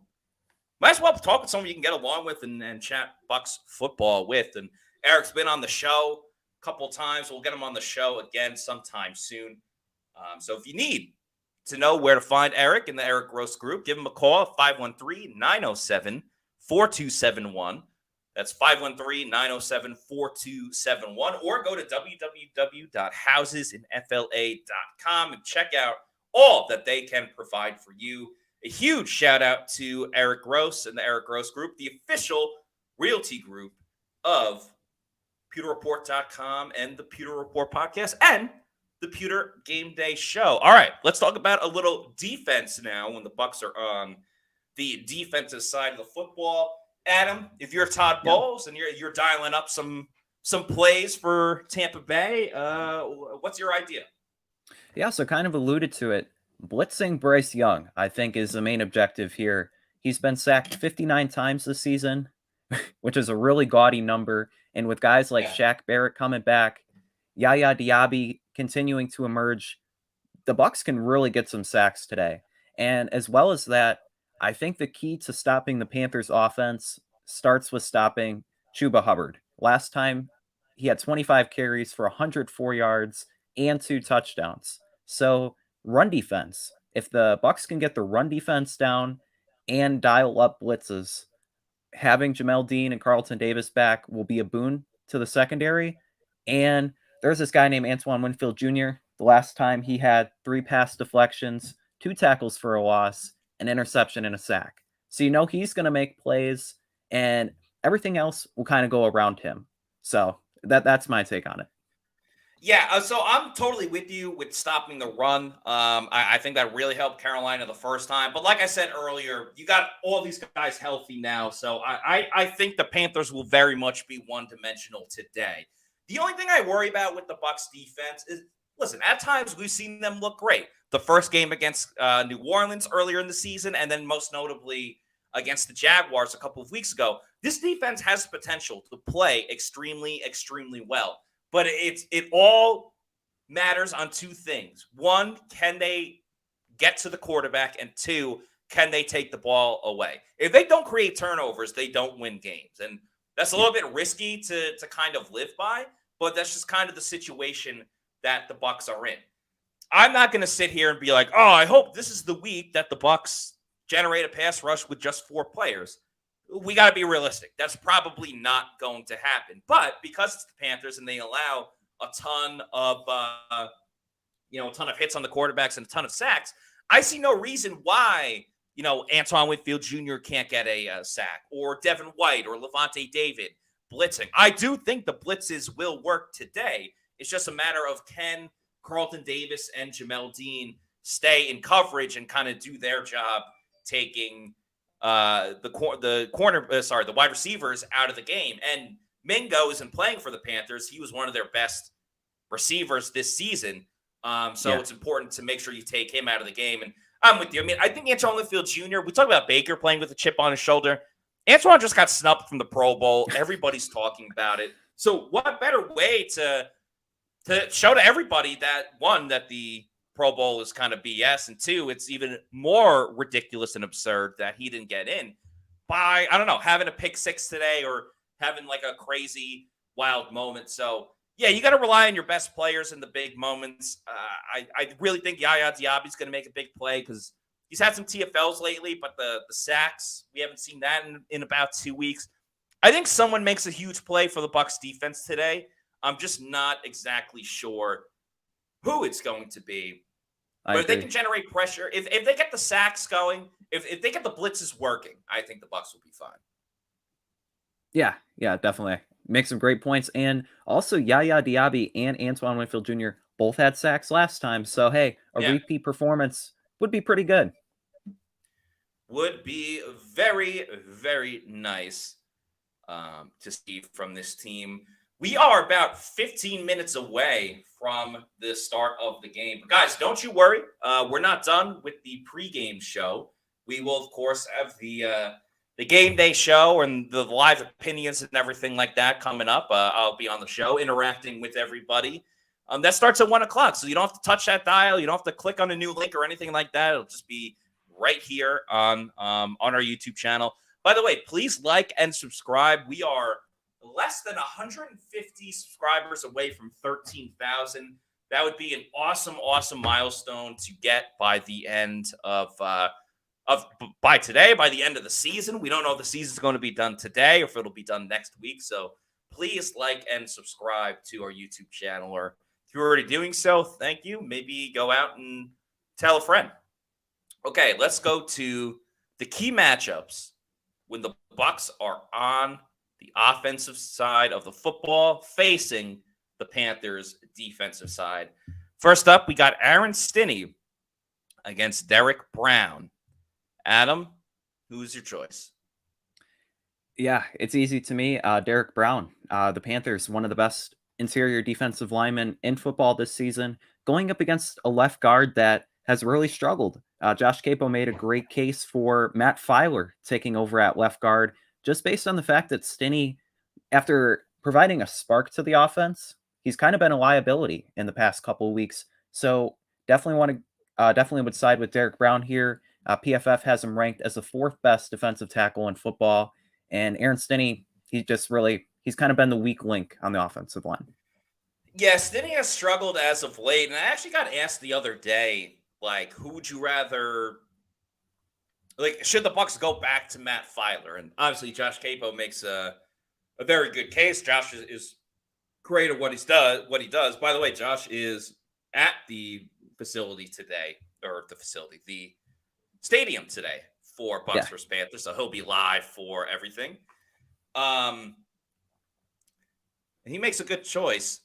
might as well talk with someone you can get along with and chat Bucs football with. And Eric's been on the show a couple times. We'll get him on the show again sometime soon. So if you need to know where to find Eric in the Eric Gross Group, give him a call at 513-907-4271. That's 513-907-4271. Or go to www.housesinfla.com and check out all that they can provide for you. A huge shout out to Eric Gross and the Eric Gross Group, the official realty group of PewterReport.com and the Pewter Report podcast and the Pewter GameDay Show. All right, let's talk about a little defense now when the Bucs are on the defensive side of the football. Adam, if you're Todd Bowles and you're dialing up some plays for Tampa Bay, what's your idea? Yeah, so kind of alluded to it. Blitzing Bryce Young, I think, is the main objective here. He's been sacked 59 times this season, which is a really gaudy number. And with guys like Shaq Barrett coming back, Yaya Diaby continuing to emerge, the Bucs can really get some sacks today. And as well as that, I think the key to stopping the Panthers offense starts with stopping Chuba Hubbard. Last time, he had 25 carries for 104 yards and 2 touchdowns. So run defense. If the Bucs can get the run defense down and dial up blitzes, having Jamel Dean and Carlton Davis back will be a boon to the secondary. And there's this guy named Antoine Winfield Jr. The last time he had 3 pass deflections, 2 tackles for a loss, an interception, and a sack. So you know he's going to make plays, and everything else will kind of go around him. So that's my take on it. Yeah, so I'm totally with you with stopping the run. I think that really helped Carolina the first time. But like I said earlier, you got all these guys healthy now. So I think the Panthers will very much be one-dimensional today. The only thing I worry about with the Bucs defense is, listen, at times we've seen them look great. The first game against New Orleans earlier in the season, and then most notably against the Jaguars a couple of weeks ago. This defense has potential to play extremely, extremely well. But it all matters on 2 things. 1, can they get to the quarterback? And 2, can they take the ball away? If they don't create turnovers, they don't win games. And that's a little bit risky to kind of live by, but that's just kind of the situation that the Bucs are in. I'm not going to sit here and be like, oh, I hope this is the week that the Bucs generate a pass rush with just 4 players. we got to be realistic. That's probably not going to happen. But because it's the Panthers and they allow a ton of a ton of hits on the quarterbacks and a ton of sacks, I see no reason why Antoine Winfield Jr. can't get a sack, or Devin White or Levante David blitzing. I do think the blitzes will work today. It's just a matter of can Carlton Davis and Jamel Dean stay in coverage and kind of do their job taking the wide receivers out of the game. And Mingo isn't playing for the Panthers. He was one of their best receivers this season. It's important to make sure you take him out of the game. And I'm with you. I mean, I think Antoine Winfield Jr., we talk about Baker playing with a chip on his shoulder. Antoine just got snubbed from the Pro Bowl. Everybody's talking about it. So what better way to show to everybody that, one, that the Pro Bowl is kind of BS, and two, it's even more ridiculous and absurd that he didn't get in by, I don't know, having a pick six today or having like a crazy wild moment. So yeah, you got to rely on your best players in the big moments. I really think Yaya Diaby's going to make a big play because he's had some TFLs lately, but the sacks, we haven't seen that in about 2 weeks. I think someone makes a huge play for the Bucs defense today. I'm just not exactly sure who it's going to be. But if they can generate pressure, if they get the sacks going, if they get the blitzes working, I think the Bucs will be fine. Yeah, definitely. Make some great points. And also, Yaya Diaby and Antoine Winfield Jr. both had sacks last time. So, hey, a repeat performance would be pretty good. Would be very, very nice to see from this team. We are about 15 minutes away from the start of the game. But guys, don't you worry. We're not done with the pregame show. We will, of course, have the game day show and the live opinions and everything like that coming up. I'll be on the show interacting with everybody. That starts at 1 o'clock. So you don't have to touch that dial. You don't have to click on a new link or anything like that. It'll just be right here on our YouTube channel. By the way, please like and subscribe. We are less than 150 subscribers away from 13,000. That would be an awesome, awesome milestone to get by the end by today, by the end of the season. We don't know if the season's going to be done today or if it'll be done next week. So please like and subscribe to our YouTube channel, or if you're already doing so, thank you. Maybe go out and tell a friend. Okay, let's go to the key matchups when the Bucs are on the offensive side of the football facing the Panthers defensive side. First up, we got Aaron Stinney against Derek Brown. Adam, who's your choice? Yeah, it's easy to me. Derek Brown, the Panthers, one of the best interior defensive linemen in football this season, going up against a left guard that has really struggled. Josh Capo made a great case for Matt Filer taking over at left guard, just based on the fact that Stinney, after providing a spark to the offense, he's kind of been a liability in the past couple of weeks. So definitely would side with Derek Brown here. PFF has him ranked as the 4th best defensive tackle in football. And Aaron Stinney, he's kind of been the weak link on the offensive line. Yeah, Stinney has struggled as of late. And I actually got asked the other day, like, who would you rather, like, should the Bucs go back to Matt Filer? And obviously Josh Capo makes a very good case. Josh is great at what he does. By the way, Josh is at the facility today, the stadium today for Bucs versus Panthers. So he'll be live for everything. And he makes a good choice.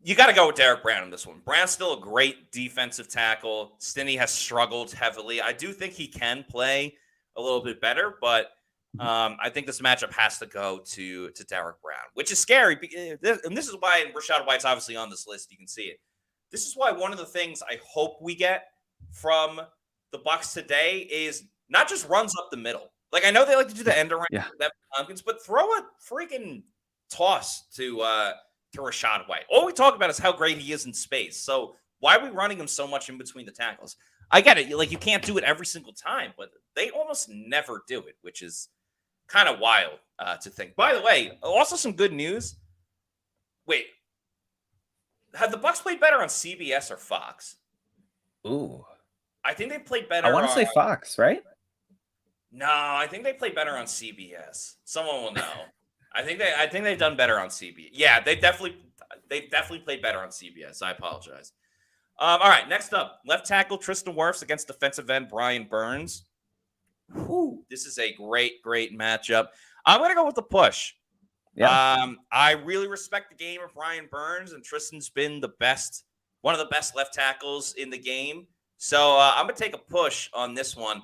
You got to go with Derek Brown in this one. Brown's still a great defensive tackle. Stinney has struggled heavily. I do think he can play a little bit better, but I think this matchup has to go to Derek Brown, which is scary. And this is why Rachaad White's obviously on this list. You can see it. This is why one of the things I hope we get from the Bucs today is not just runs up the middle. Like, I know they like to do the end around that Tompkins, but throw a freaking toss to Rachaad White. All we talk about is how great he is in space. So why are we running him so much in between the tackles? I get it. Like, you can't do it every single time, but they almost never do it, which is kind of wild to think. By the way, also some good news. Wait, have the Bucs played better on CBS or Fox? Ooh, I think they played better. I want to say Fox, right? No, I think they play better on CBS. Someone will know. I think they've done better on CBS. Yeah, they definitely played better on CBS. I apologize. All right, next up, left tackle Tristan Wirfs against defensive end Brian Burns. Whew, this is a great matchup. I'm going to go with the push. Yeah. I really respect the game of Brian Burns, and Tristan's been one of the best left tackles in the game. So I'm going to take a push on this one.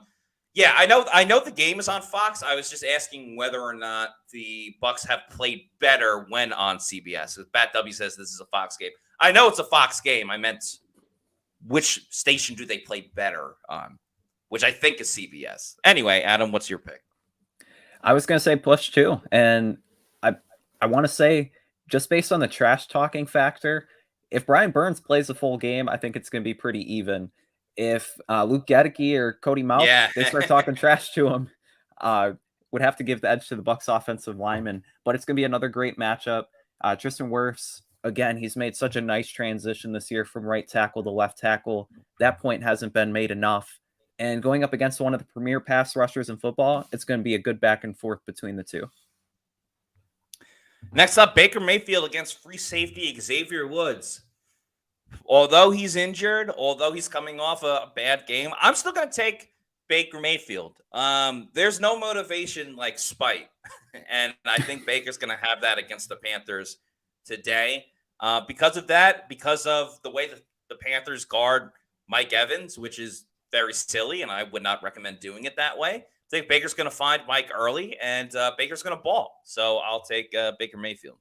Yeah, I know the game is on Fox. I was just asking whether or not the Bucs have played better when on CBS. Bat W says this is a Fox game. I know it's a Fox game. I meant which station do they play better on, which I think is CBS. Anyway, Adam, what's your pick? I was going to say push too. And I want to say, just based on the trash talking factor, if Brian Burns plays a full game, I think it's going to be pretty even. If Luke Gedeke or Cody Mauch, they start talking trash to him, would have to give the edge to the Bucs offensive lineman. But it's going to be another great matchup. Tristan Wirfs, again, he's made such a nice transition this year from right tackle to left tackle. That point hasn't been made enough. And going up against one of the premier pass rushers in football, it's going to be a good back and forth between the two. Next up, Baker Mayfield against free safety Xavier Woods. Although he's injured, although he's coming off a bad game, I'm still going to take Baker Mayfield. There's no motivation like spite. And I think Baker's going to have that against the Panthers today. Because of that, because of the way that the Panthers guard Mike Evans, which is very silly, and I would not recommend doing it that way. I think Baker's going to find Mike early, and Baker's going to ball. So I'll take Baker Mayfield.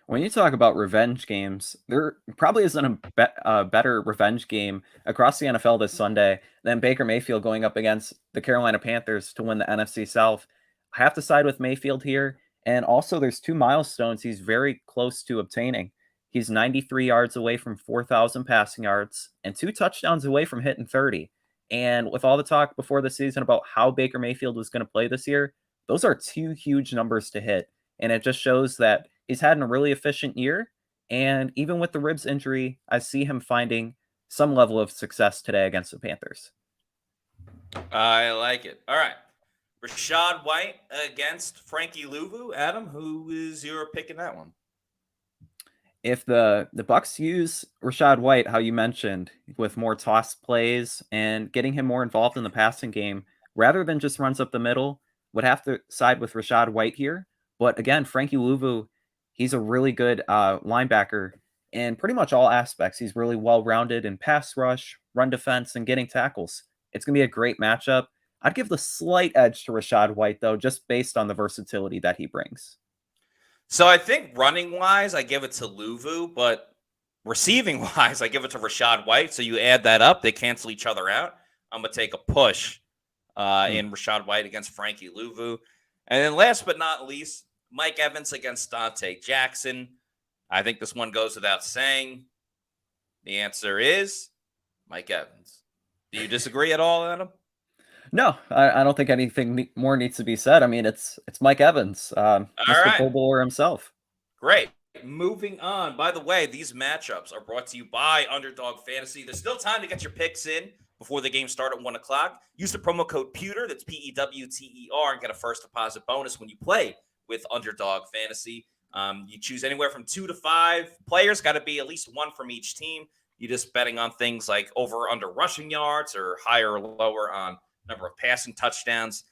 When you talk about revenge games, there probably isn't a better revenge game across the NFL this Sunday than Baker Mayfield going up against the Carolina Panthers to win the NFC South. I have to side with Mayfield here. And also, there's two milestones he's very close to obtaining. He's 93 yards away from 4,000 passing yards and 2 touchdowns away from hitting 30. And with all the talk before the season about how Baker Mayfield was going to play this year, those are 2 huge numbers to hit. And it just shows that he's had a really efficient year. And even with the ribs injury, I see him finding some level of success today against the Panthers. I like it. All right. Rachaad White against Frankie Louvu. Adam, who is your pick in that one? If the Bucs use Rachaad White, how you mentioned, with more toss plays and getting him more involved in the passing game, rather than just runs up the middle, would have to side with Rachaad White here. But again, Frankie Louvu, he's a really good linebacker in pretty much all aspects. He's really well-rounded in pass rush, run defense, and getting tackles. It's going to be a great matchup. I'd give the slight edge to Rachaad White, though, just based on the versatility that he brings. So I think running-wise, I give it to Louvu, but receiving-wise, I give it to Rachaad White. So you add that up, they cancel each other out. I'm going to take a push in Rachaad White against Frankie Louvu. And then last but not least, Mike Evans against Dante Jackson. I think this one goes without saying. The answer is Mike Evans. Do you disagree at all, Adam? No, I don't think anything more needs to be said. I mean, it's Mike Evans, Mr. Right. Pro Bowler himself. Great. Moving on. By the way, these matchups are brought to you by Underdog Fantasy. There's still time to get your picks in before the game starts at 1 o'clock. Use the promo code Pewter, that's PEWTER, and get a first deposit bonus when you play with Underdog Fantasy. You choose anywhere from 2 to 5 players. Got to be at least one from each team. You're just betting on things like over or under rushing yards or higher or lower on number of passing touchdowns.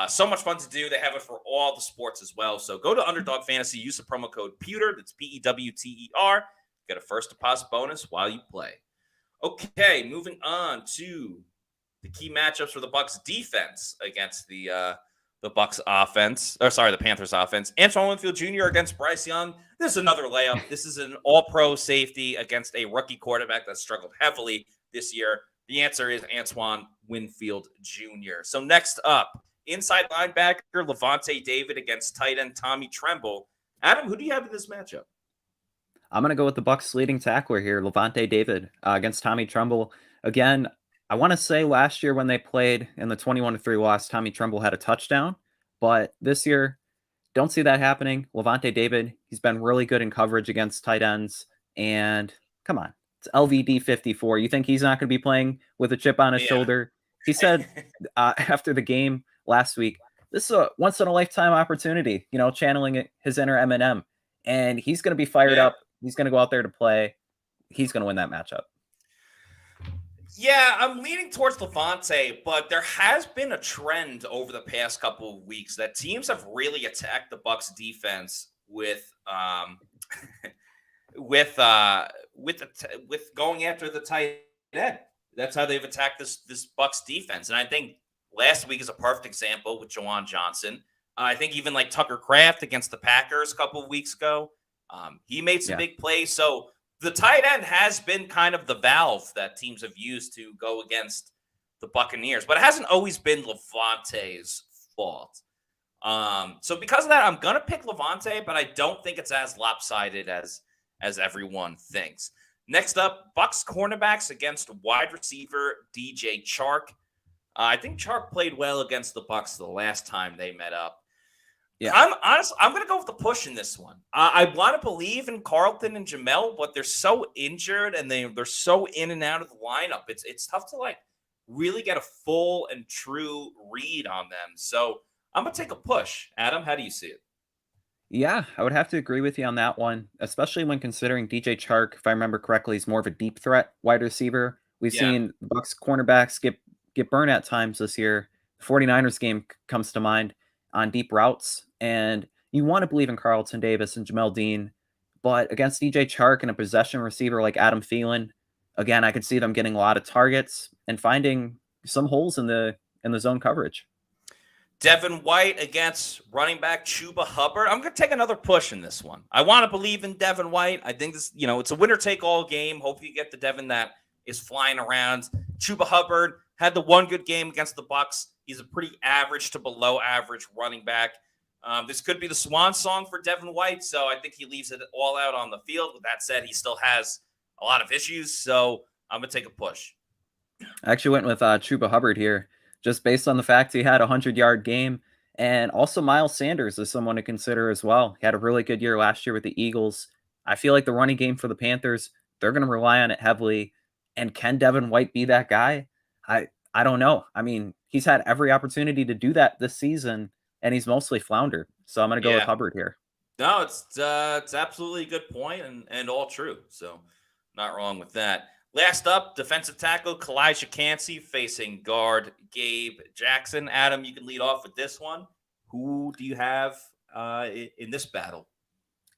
So much fun to do. They have it for all the sports as well. So go to Underdog Fantasy, use the promo code Pewter, that's PEWTER, get a first deposit bonus while you play. Okay, moving on to the key matchups for the Bucs defense against the Bucs offense, the Panthers offense. Antoine Winfield Jr. against Bryce Young. This is another layup. This is an all-pro safety against a rookie quarterback that struggled heavily this year. The answer is Antoine Winfield Jr. So next up, inside linebacker Levante David against tight end Tommy Tremble. Adam, who do you have in this matchup? I'm going to go with the Bucs leading tackler here, Levante David, against Tommy Tremble. Again, I want to say last year when they played in the 21-3 loss, Tommy Tremble had a touchdown. But this year, don't see that happening. Levante David, he's been really good in coverage against tight ends. And come on, it's LVD 54. You think he's not going to be playing with a chip on his shoulder? He said after the game, last week. This is a once in a lifetime opportunity, channeling his inner Eminem, and he's going to be fired up. He's going to go out there to play. He's going to win that matchup. Yeah, I'm leaning towards Levante, but there has been a trend over the past couple of weeks that teams have really attacked the Bucs defense with with going after the tight end. That's how they've attacked this Bucs defense, and I think last week is a perfect example with Jawan Johnson. I think even like Tucker Kraft against the Packers a couple of weeks ago, he made some big plays. So the tight end has been kind of the valve that teams have used to go against the Buccaneers, but it hasn't always been Levante's fault. So because of that, I'm going to pick Levante, but I don't think it's as lopsided as everyone thinks. Next up, Bucs cornerbacks against wide receiver DJ Chark. I think Chark played well against the Bucs the last time they met up. Yeah, I'm going to go with the push in this one. I want to believe in Carlton and Jamel, but they're so injured and they're so in and out of the lineup. It's tough to like really get a full and true read on them. So I'm going to take a push. Adam, how do you see it? Yeah, I would have to agree with you on that one, especially when considering DJ Chark, if I remember correctly, is more of a deep threat wide receiver. We've seen the Bucs cornerbacks get burned at times this year. The 49ers game comes to mind on deep routes, and you want to believe in Carlton Davis and Jamel Dean, but against DJ Chark and a possession receiver like Adam Thielen, again, I could see them getting a lot of targets and finding some holes in the zone coverage. Devin White against running back Chuba Hubbard. I'm going to take another push in this one. I want to believe in Devin White. I think this, it's a winner-take-all game. Hopefully you get the Devin that is flying around. Chuba Hubbard had the one good game against the Bucs. He's a pretty average to below average running back. This could be the swan song for Devin White, so I think he leaves it all out on the field. With that said, he still has a lot of issues, so I'm going to take a push. I actually went with Chuba Hubbard here, just based on the fact he had a 100-yard game. And also Miles Sanders is someone to consider as well. He had a really good year last year with the Eagles. I feel like the running game for the Panthers, they're going to rely on it heavily. And can Devin White be that guy? I don't know. I mean, he's had every opportunity to do that this season, and he's mostly floundered. So I'm going to go with Hubbard here. No, it's absolutely a good point and all true. So not wrong with that. Last up, defensive tackle Kalijah Cansey facing guard Gabe Jackson. Adam, you can lead off with this one. Who do you have in this battle?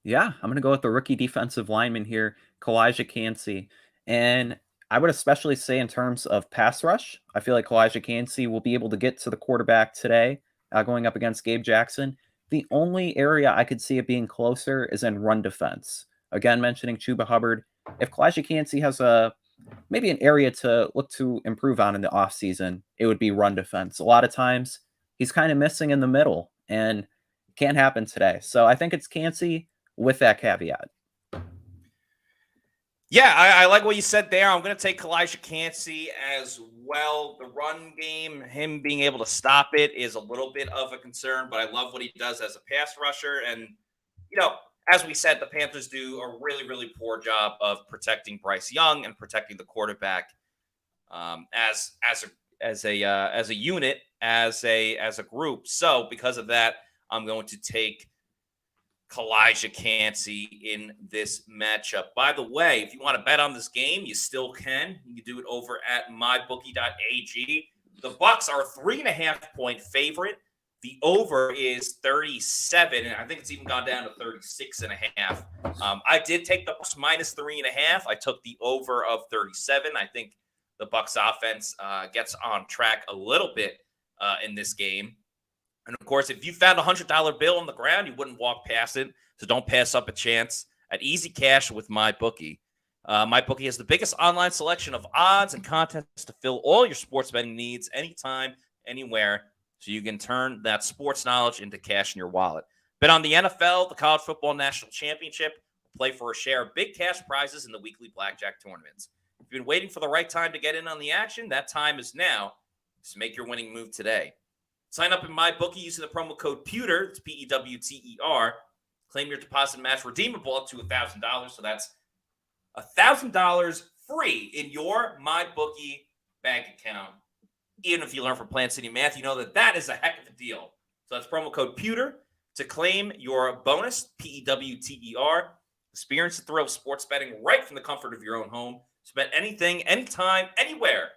Yeah, I'm going to go with the rookie defensive lineman here, Kalijah Cansey. And I would especially say in terms of pass rush, I feel like Kalijah Cansey will be able to get to the quarterback today going up against Gabe Jackson. The only area I could see it being closer is in run defense. Again, mentioning Chuba Hubbard. If Kalijah Cansey has maybe an area to look to improve on in the offseason, it would be run defense. A lot of times he's kind of missing in the middle, and it can't happen today. So I think it's Cansey with that caveat. Yeah, I like what you said there. I'm going to take Kalijah Cansey as well. The run game, him being able to stop it is a little bit of a concern, but I love what he does as a pass rusher. And, as we said, the Panthers do a really, really poor job of protecting Bryce Young and protecting the quarterback as a unit, as a group. So because of that, I'm going to take Kalijah Cansey in this matchup. By the way, if you want to bet on this game, you still can. You can do it over at mybookie.ag. The Bucs are a 3.5-point favorite. The over is 37, and I think it's even gone down to 36.5. I did take the Bucs minus 3.5. I took the over of 37. I think the Bucs offense gets on track a little bit in this game. And, of course, if you found a $100 bill on the ground, you wouldn't walk past it. So don't pass up a chance at easy cash with MyBookie. MyBookie has the biggest online selection of odds and contests to fill all your sports betting needs anytime, anywhere, so you can turn that sports knowledge into cash in your wallet. Bet on the NFL, the College Football National Championship, play for a share of big cash prizes in the weekly blackjack tournaments. If you've been waiting for the right time to get in on the action, that time is now. So make your winning move today. Sign up in MyBookie using the promo code Pewter, it's P-E-W-T-E-R. Claim your deposit match redeemable up to $1,000. So that's $1,000 free in your MyBookie bank account. Even if you learn from Plant City Math, you know that is a heck of a deal. So that's promo code Pewter to claim your bonus, PEWTER. Experience the thrill of sports betting right from the comfort of your own home. So bet anything, anytime, anywhere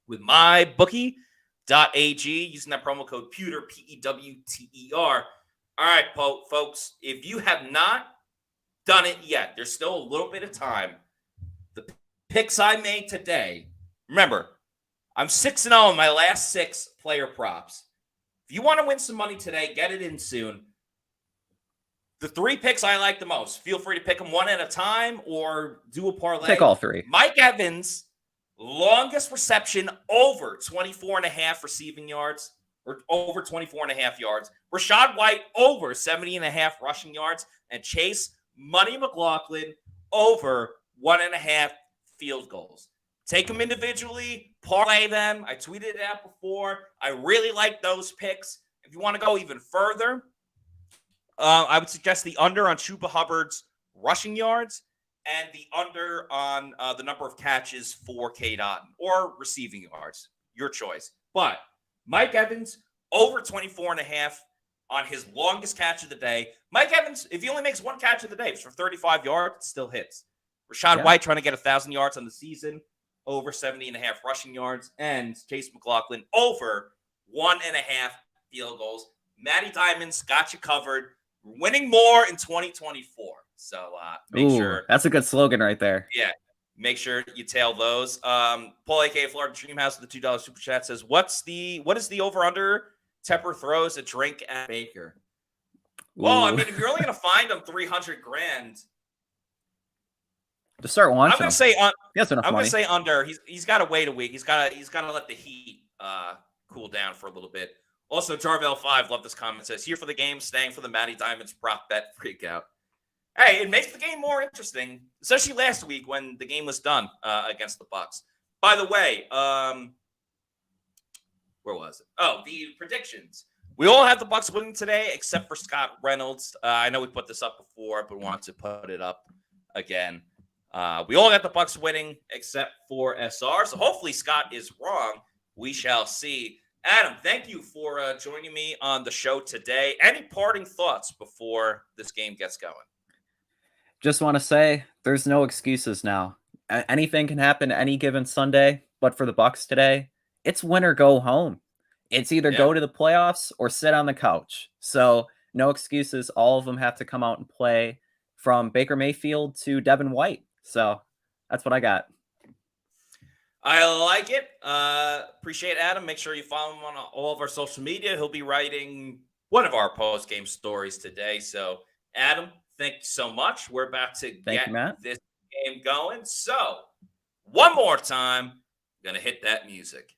with MyBookie.ag using that promo code Pewter, PEWTER. All right, folks, if you have not done it yet, there's still a little bit of time. The picks I made today, remember, I'm 6-0 in my last 6 player props. If you want to win some money today, get it in soon. The 3 picks I like the most, feel free to pick them one at a time or do a parlay. Pick all 3. Mike Evans, longest reception over 24.5 receiving yards or over 24.5 yards. Rachaad White over 70.5 rushing yards. And Chase Money McLaughlin over 1.5 field goals. Take them individually, parlay them. I tweeted it out before. I really like those picks. If you want to go even further, I would suggest the under on Chuba Hubbard's rushing yards and the under on the number of catches for Cade Otton or receiving yards. Your choice. But Mike Evans, over 24.5 on his longest catch of the day. Mike Evans, if he only makes 1 catch of the day, it's for 35 yards, it still hits. Rachaad White trying to get 1,000 yards on the season, over 70.5 rushing yards, and Chase McLaughlin over 1.5 field goals. Matty Diamonds got you covered. We're winning more in 2024. So make sure. That's a good slogan right there. Yeah. Make sure you tail those. Paul, a.k.a. Florida Dreamhouse with the $2 super chat says, what is the over-under Tepper throws a drink at Baker? Well, I mean, if you're only going to find him $300,000, to start watching, I'm going to say I'm going to say under. He's got to wait a week. He's got to let the heat cool down for a little bit. Also, Jarvel5, love this comment, says, here for the game, staying for the Matty Diamonds prop bet freak out. Hey, it makes the game more interesting, especially last week when the game was done against the Bucs. By the way, where was it? Oh, the predictions. We all have the Bucs winning today, except for Scott Reynolds. I know we put this up before, but want to put it up again. We all got the Bucs winning, except for SR. So hopefully Scott is wrong. We shall see. Adam, thank you for joining me on the show today. Any parting thoughts before this game gets going? Just want to say there's no excuses now. Anything can happen any given Sunday, but for the Bucs today, it's win or go home. It's either go to the playoffs or sit on the couch. So no excuses. All of them have to come out and play, from Baker Mayfield to Devin White. So that's what I got. I like it. Appreciate Adam. Make sure you follow him on all of our social media. He'll be writing one of our post-game stories today. So, Adam, thank you so much. We're about to get this game going. So, one more time, I'm going to hit that music.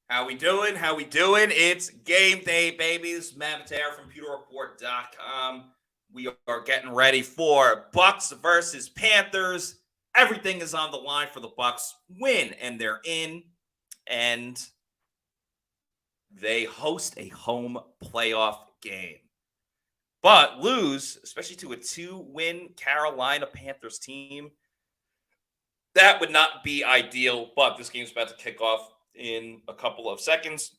How we doing? It's game day, baby. This is Matt Matera from PewterReport.com. We are getting ready for Bucs versus Panthers. Everything is on the line for the Bucs. Win, and they're in. And they host a home playoff game. But lose, especially to a 2-win Carolina Panthers team, that would not be ideal. But this game's about to kick off in a couple of seconds.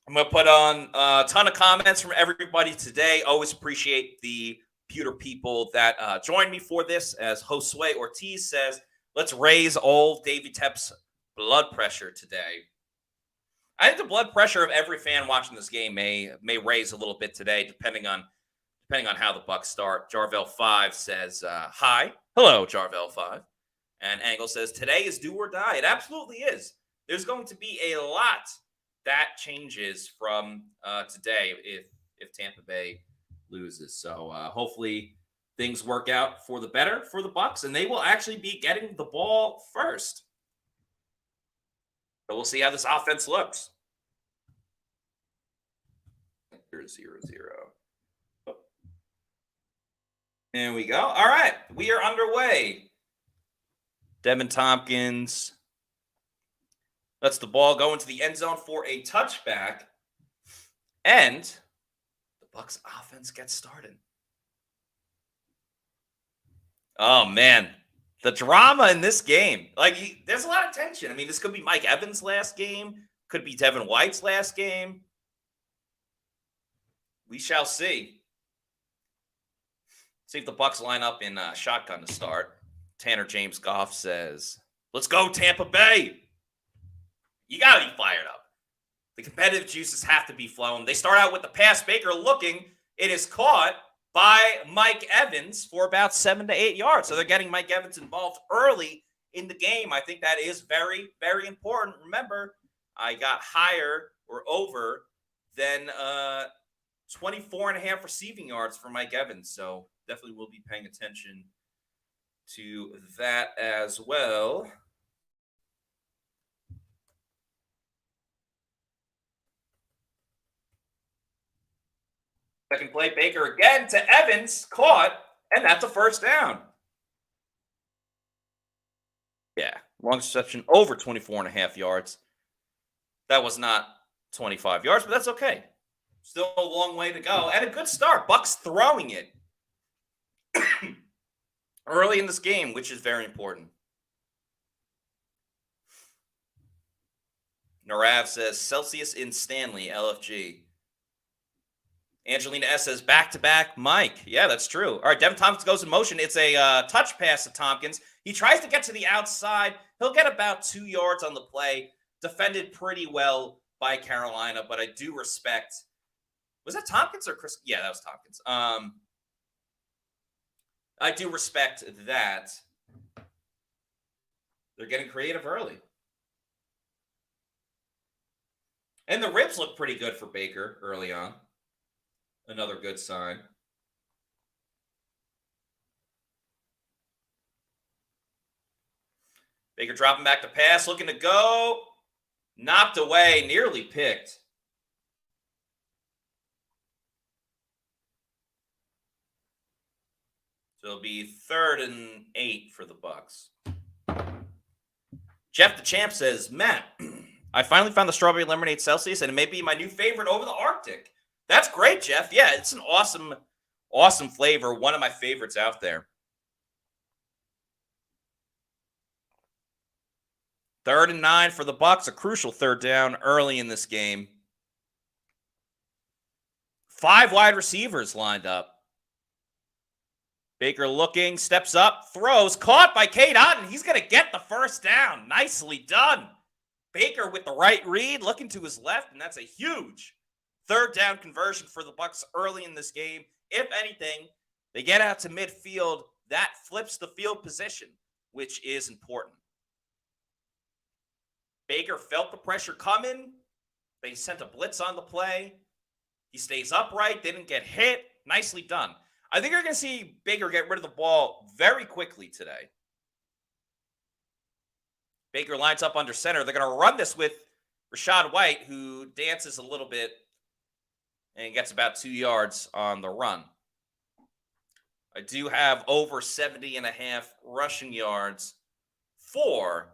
I'm going to put on a ton of comments from everybody today. Always appreciate the Pewter people that joined me for this. As Josue Ortiz says, let's raise old Davey Tep's blood pressure today. I think the blood pressure of every fan watching this game may raise a little bit today, depending on how the Bucs start. Jarvel5 says, hi. Hello, Jarvel5. And Angle says, today is do or die. It absolutely is. There's going to be a lot that changes from today if Tampa Bay loses. So hopefully things work out for the better for the Bucs, and they will actually be getting the ball first. So we'll see how this offense looks. 0-0. There we go. All right, we are underway. Devin Tompkins, Lets the ball go into the end zone for a touchback. And the Bucs offense gets started. Oh, man. The drama in this game. Like, there's a lot of tension. I mean, this could be Mike Evans' last game. Could be Devin White's last game. We shall see. See if the Bucs line up in shotgun to start. Tanner James Goff says, "Let's go, Tampa Bay." You got to be fired up. The competitive juices have to be flowing. They start out with the pass. Baker looking. It is caught by Mike Evans for about 7 to 8 yards. So they're getting Mike Evans involved early in the game. I think that is very, very important. Remember, I got higher or over than 24.5 receiving yards for Mike Evans. So definitely will be paying attention to that as well. Second play, Baker again to Evans, caught, and that's a first down. Yeah, long reception over 24.5 yards. That was not 25 yards, but that's okay. Still a long way to go, and a good start. Bucs throwing it early in this game, which is very important. Narav says, Celsius in Stanley, LFG. Angelina S says, back-to-back Mike. Yeah, that's true. All right, Devin Tompkins goes in motion. It's a touch pass to Tompkins. He tries to get to the outside. He'll get about 2 yards on the play. Defended pretty well by Carolina, but I do respect. Was that Tompkins or Chris? Yeah, that was Tompkins. I do respect that. They're getting creative early. And the ribs look pretty good for Baker early on. Another good sign. Baker dropping back to pass, looking to go. Knocked away, nearly picked. So it'll be 3rd and 8 for the Bucs. Jeff the Champ says, Matt, I finally found the strawberry lemonade Celsius, and it may be my new favorite over the Arctic. That's great, Jeff. Yeah, it's an awesome, awesome flavor. One of my favorites out there. 3rd and 9 for the Bucs. A crucial third down early in this game. 5 wide receivers lined up. Baker looking, steps up, throws, caught by Cade Otton. He's going to get the first down. Nicely done. Baker with the right read, looking to his left, and that's a huge 3rd down conversion for the Bucs early in this game. If anything, they get out to midfield. That flips the field position, which is important. Baker felt the pressure coming. They sent a blitz on the play. He stays upright, didn't get hit. Nicely done. I think you're going to see Baker get rid of the ball very quickly today. Baker lines up under center. They're going to run this with Rachaad White, who dances a little bit and gets about 2 yards on the run. I do have over 70.5 rushing yards for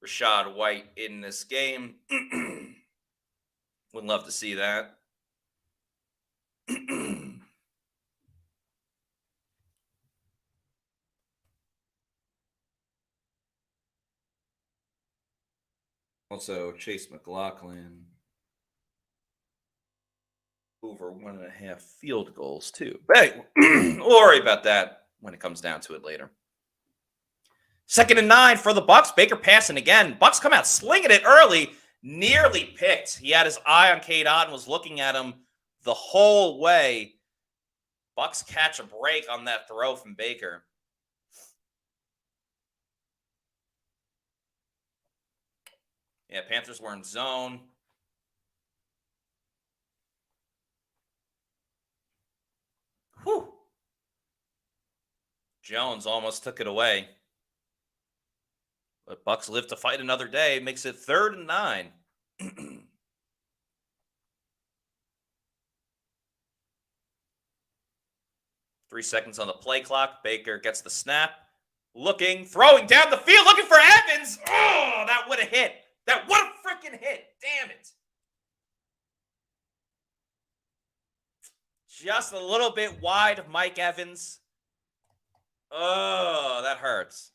Rachaad White in this game. Would love to see that. Also, Chase McLaughlin over 1.5 field goals, too. But hey, we'll worry about that when it comes down to it later. 2nd and 9 for the Bucs. Baker passing again. Bucs come out slinging it early. Nearly picked. He had his eye on Cade Otton, was looking at him the whole way. Bucs catch a break on that throw from Baker. Yeah, Panthers were in zone. Whew. Jones almost took it away. But Bucs live to fight another day. Makes it 3rd and 9. 3 seconds on the play clock. Baker gets the snap. Looking, throwing down the field, looking for Evans. Oh, that would have hit. What a freaking hit. Damn it. Just a little bit wide of Mike Evans. Oh, that hurts.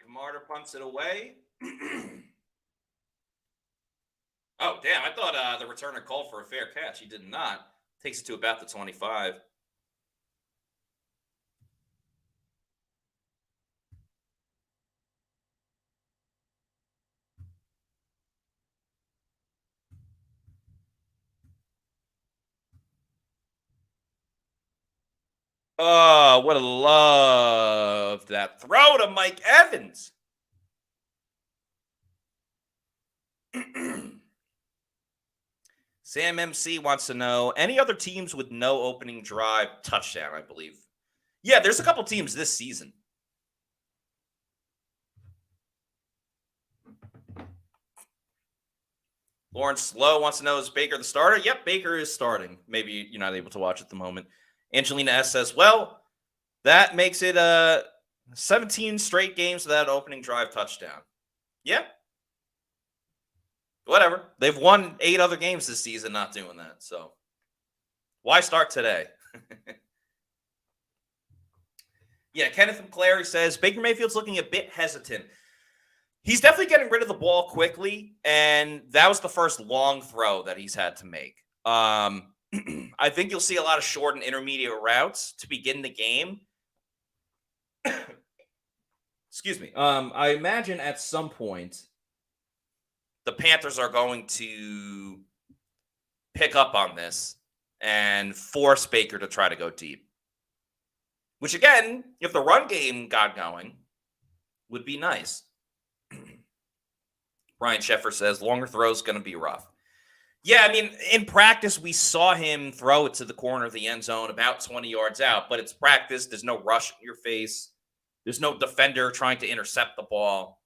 Camarda punts it away. Oh, damn. I thought the returner called for a fair catch. He did not. Takes it to about the 25. Oh, would have loved that throw to Mike Evans. Sam MC wants to know, any other teams with no opening drive touchdown, I believe. Yeah, there's a couple teams this season. Lawrence Lowe wants to know, is Baker the starter? Yep, Baker is starting. Maybe you're not able to watch at the moment. Angelina S says, well, that makes it 17 straight games without opening drive touchdown. Yeah. Whatever. They've won 8 other games this season not doing that. So why start today? Yeah, Kenneth McClary says, Baker Mayfield's looking a bit hesitant. He's definitely getting rid of the ball quickly, and that was the first long throw that he's had to make. I think you'll see a lot of short and intermediate routes to begin the game. Excuse me. I imagine at some point the Panthers are going to pick up on this and force Baker to try to go deep. Which, again, if the run game got going, would be nice. Ryan Sheffer says, longer throws going to be rough. Yeah, I mean, in practice, we saw him throw it to the corner of the end zone about 20 yards out, but it's practice. There's no rush in your face. There's no defender trying to intercept the ball.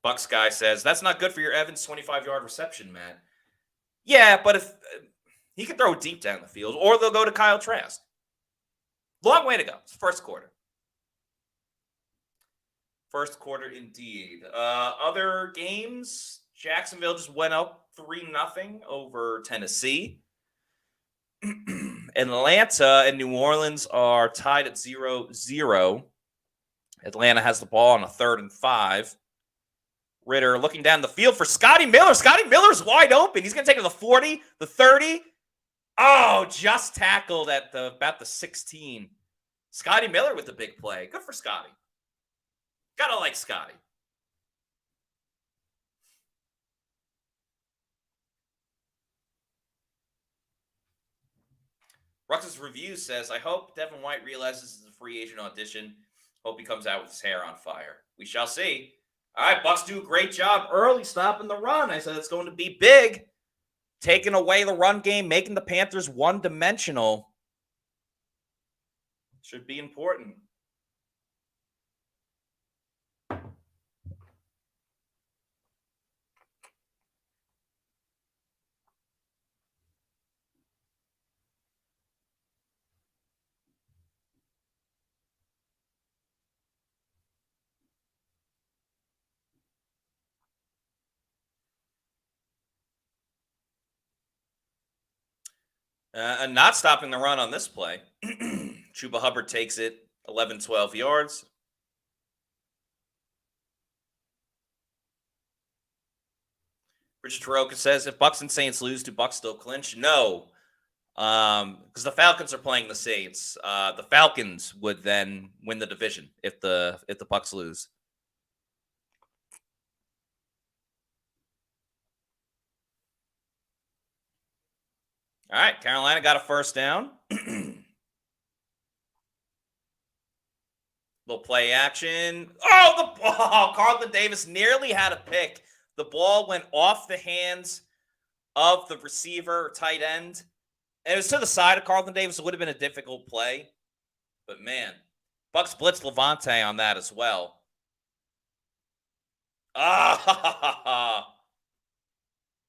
Bucs guy says, that's not good for your Evans 25-yard reception, Matt. Yeah, but if he can throw it deep down the field, or they'll go to Kyle Trask. Long way to go. It's first quarter. First quarter indeed. Other games, Jacksonville just went up 3-0 over Tennessee. Atlanta and New Orleans are tied at 0-0. Atlanta has the ball on a 3rd and 5. Ritter looking down the field for Scotty Miller. Scotty Miller's wide open. He's going to take it to the 40, the 30. Oh, just tackled at about the 16. Scotty Miller with the big play. Good for Scotty. Gotta like Scotty. Rux's review says, I hope Devin White realizes this is a free agent audition. Hope he comes out with his hair on fire. We shall see. All right, Bucs do a great job early stopping the run. I said it's going to be big. Taking away the run game, making the Panthers one-dimensional. Should be important. And not stopping the run on this play. Chuba Hubbard takes it 11, 12 yards. Richard Taroka says, if Bucs and Saints lose, do Bucs still clinch? No. Because the Falcons are playing the Saints. The Falcons would then win the division if the Bucs lose. All right, Carolina got a first down. Little play action. Oh, Carlton Davis nearly had a pick. The ball went off the hands of the receiver or tight end. And it was to the side of Carlton Davis. It would have been a difficult play. But, man, Bucs blitzed Levante on that as well.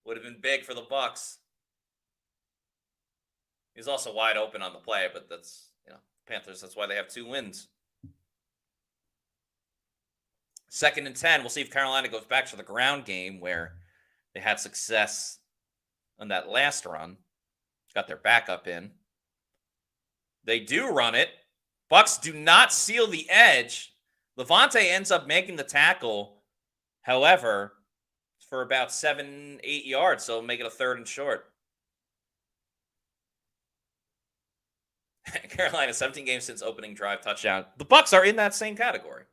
Would have been big for the Bucs. He's also wide open on the play, but that's, Panthers, that's why they have 2 wins. 2nd and 10. We'll see if Carolina goes back to the ground game where they had success on that last run. Got their backup in. They do run it. Bucs do not seal the edge. Levante ends up making the tackle. However, for about 7-8 yards, so make it a 3rd and short. Carolina, 17 games since opening drive touchdown. The Bucs are in that same category.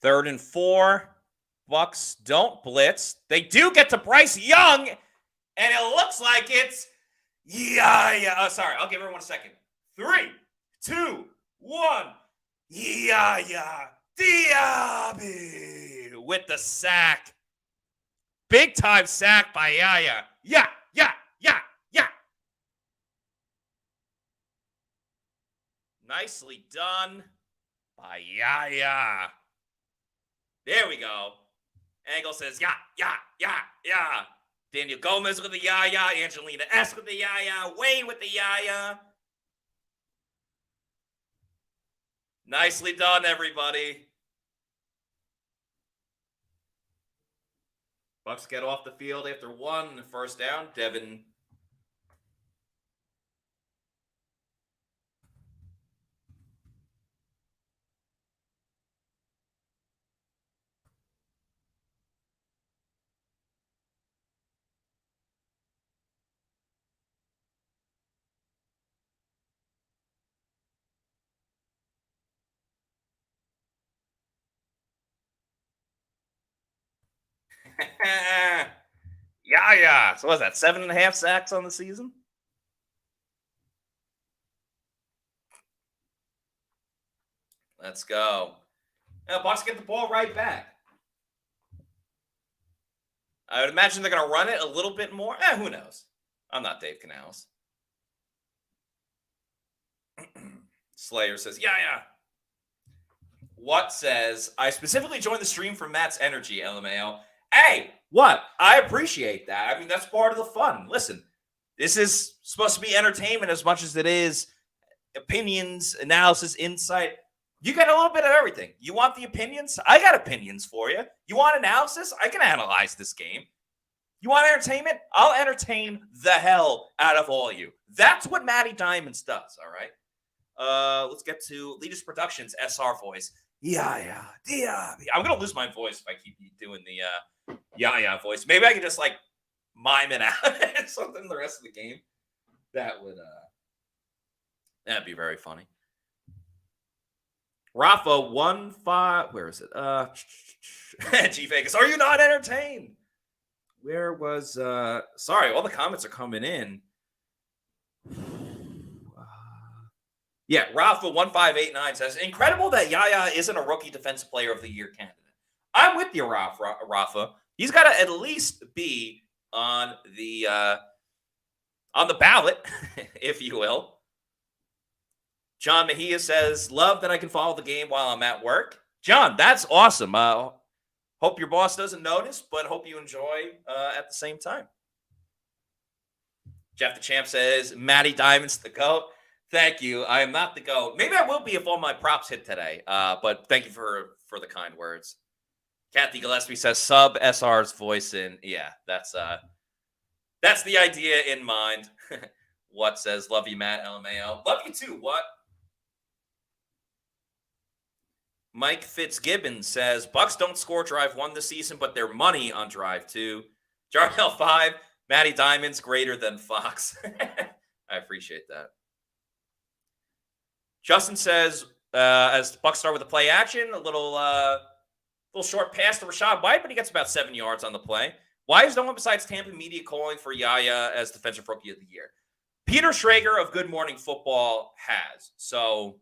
Third and 4. Bucs don't blitz. They do get to Bryce Young, and it looks like it's Oh, sorry, I'll give everyone a second. 3, 2, 1. Yaya Diaby with the sack. Big time sack by Yaya. Yeah. Nicely done by Yaya. There we go. Angle says, yeah. Daniel Gomez with the yaya. Angelina S with the yaya. Wayne with the yaya. Nicely done, everybody. Bucs get off the field after 1 first down. Devin. Yeah. So what's that, 7.5 sacks on the season? Let's go. Now, Bucs get the ball right back. I would imagine they're going to run it a little bit more. Who knows? I'm not Dave Canales. Slayer says, yeah. What says, I specifically joined the stream for Matt's energy, LMAO. Hey, what? I appreciate that. I mean, that's part of the fun. Listen, this is supposed to be entertainment as much as it is opinions, analysis, insight. You get a little bit of everything. You want the opinions? I got opinions for you. You want analysis? I can analyze this game. You want entertainment? I'll entertain the hell out of all you. That's what Matty Diamonds does, all right? Let's get to Leaders Productions SR voice. Yeah. I'm going to lose my voice if I keep doing the yeah voice. Maybe I could just like mime it out or something the rest of the game. That would that'd be very funny. Rafa 1-5. Where is it? G Vegas. Are you not entertained? Where was sorry, all the comments are coming in. Yeah, Rafa 1589 says, incredible that Yaya isn't a rookie defensive player of the year candidate. I'm with you, Rafa. He's got to at least be on the ballot, if you will. John Mejia says, love that I can follow the game while I'm at work. John, that's awesome. Hope your boss doesn't notice, but hope you enjoy at the same time. Jeff the Champ says, Matty Diamond's the GOAT. Thank you. I am not the GOAT. Maybe I will be if all my props hit today. But thank you for the kind words. Kathy Gillespie says sub SR's voice in. Yeah, that's the idea in mind. What says love you, Matt LMAO. Love you too. What? Mike Fitzgibbon says Bucs don't score drive 1 this season, but they're money on drive 2. Jarnell 5. Matty Diamond's greater than Fox. I appreciate that. Justin says, as the Bucs start with the play action. A little short pass to Rachaad White, but he gets about 7 yards on the play. Why is no one besides Tampa media calling for Yaya as Defensive Rookie of the Year? Peter Schrager of Good Morning Football has. So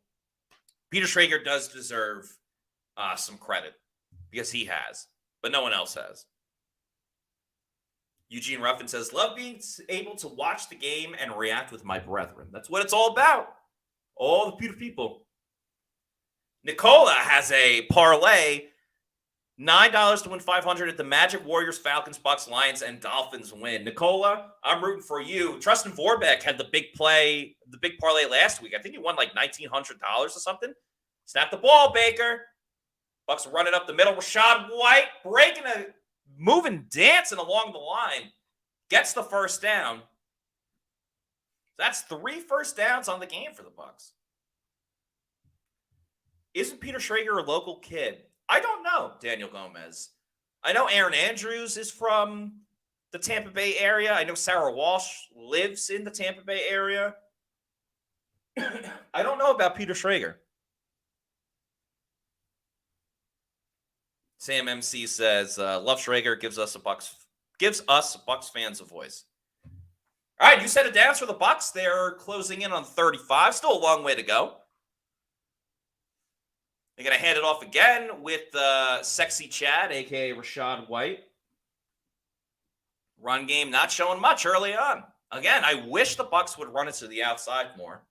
Peter Schrager does deserve some credit because he has, but no one else has. Eugene Ruffin says, love being able to watch the game and react with my brethren. That's what it's all about. All the Pewter people. Nicola has a parlay. $9 to win $500 at the Magic, Warriors, Falcons, Bucs, Lions, and Dolphins win. Nicola, I'm rooting for you. Trustin Vorbeck had the big parlay last week. I think he won like $1,900 or something. Snap the ball, Baker. Bucs running up the middle. Rachaad White moving, dancing along the line. Gets the first down. That's 3 first downs on the game for the Bucs. Isn't Peter Schrager a local kid? I don't know, Daniel Gomez. I know Aaron Andrews is from the Tampa Bay area. I know Sarah Walsh lives in the Tampa Bay area. I don't know about Peter Schrager. Sam MC says, love Schrager, gives us Bucs fans a voice. All right, you set it down for the Bucs. They're closing in on 35. Still a long way to go. They're going to hand it off again with Sexy Chad, a.k.a. Rachaad White. Run game not showing much early on. Again, I wish the Bucs would run it to the outside more.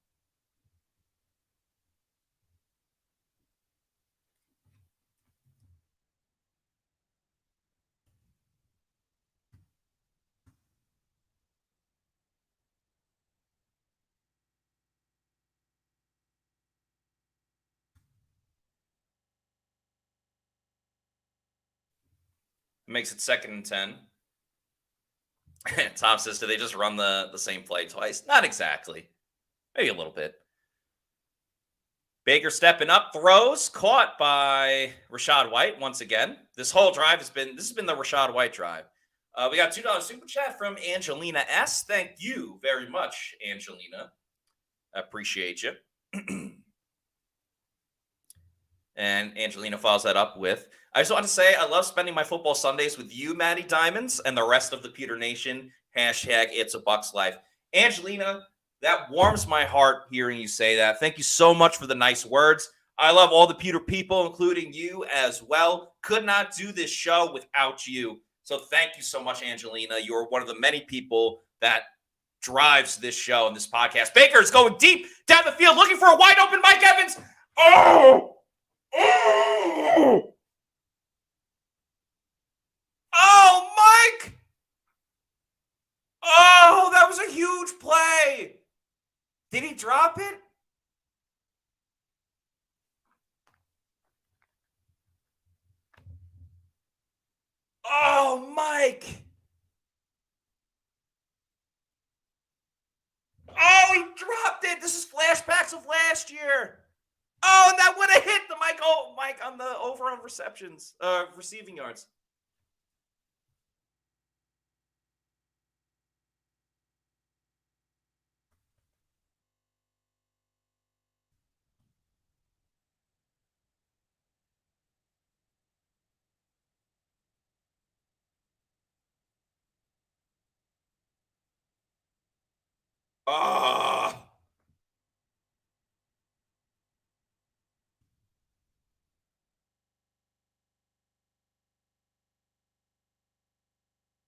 Makes it 2nd and 10. Tom says, do they just run the same play twice? Not exactly. Maybe a little bit. Baker stepping up, throws, caught by Rachaad White once again. This whole drive has been the Rachaad White drive. We got $2 super chat from Angelina S. Thank you very much, Angelina. I appreciate you. And Angelina follows that up with, I just want to say I love spending my football Sundays with you, Matty Diamonds, and the rest of the Pewter Nation. Hashtag It's a Bucs Life. Angelina, that warms my heart hearing you say that. Thank you so much for the nice words. I love all the Pewter people, including you as well. Could not do this show without you. So thank you so much, Angelina. You are one of the many people that drives this show and this podcast. Baker is going deep down the field looking for a wide open Mike Evans. Oh! Oh, Mike! Oh, that was a huge play. Did he drop it? Oh, Mike. Oh, he dropped it. This is flashbacks of last year. Oh, and that would have hit the Mike on the over on receptions, receiving yards. Oh.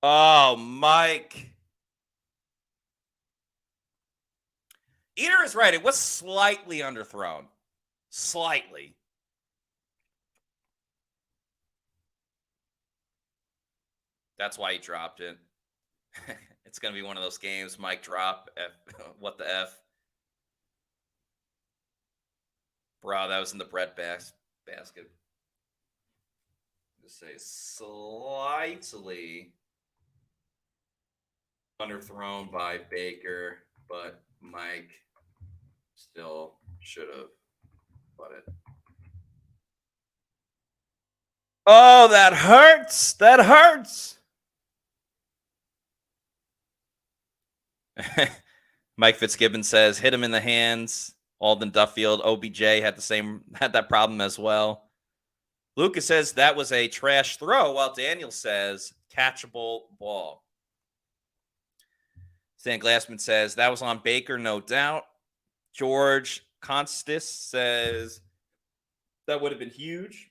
Oh, Mike. Eater is right. It was slightly underthrown. Slightly. That's why he dropped it. It's going to be one of those games. Mike drop. What the F? Bro, that was in the bread basket. Just say slightly underthrown by Baker, but Mike still should have put it. Oh, that hurts. That hurts. Mike Fitzgibbon says, hit him in the hands. Alden Duffield, OBJ had that problem as well. Lucas says that was a trash throw, while Daniel says catchable ball. Stan Glassman says that was on Baker, no doubt. George Constis says that would have been huge.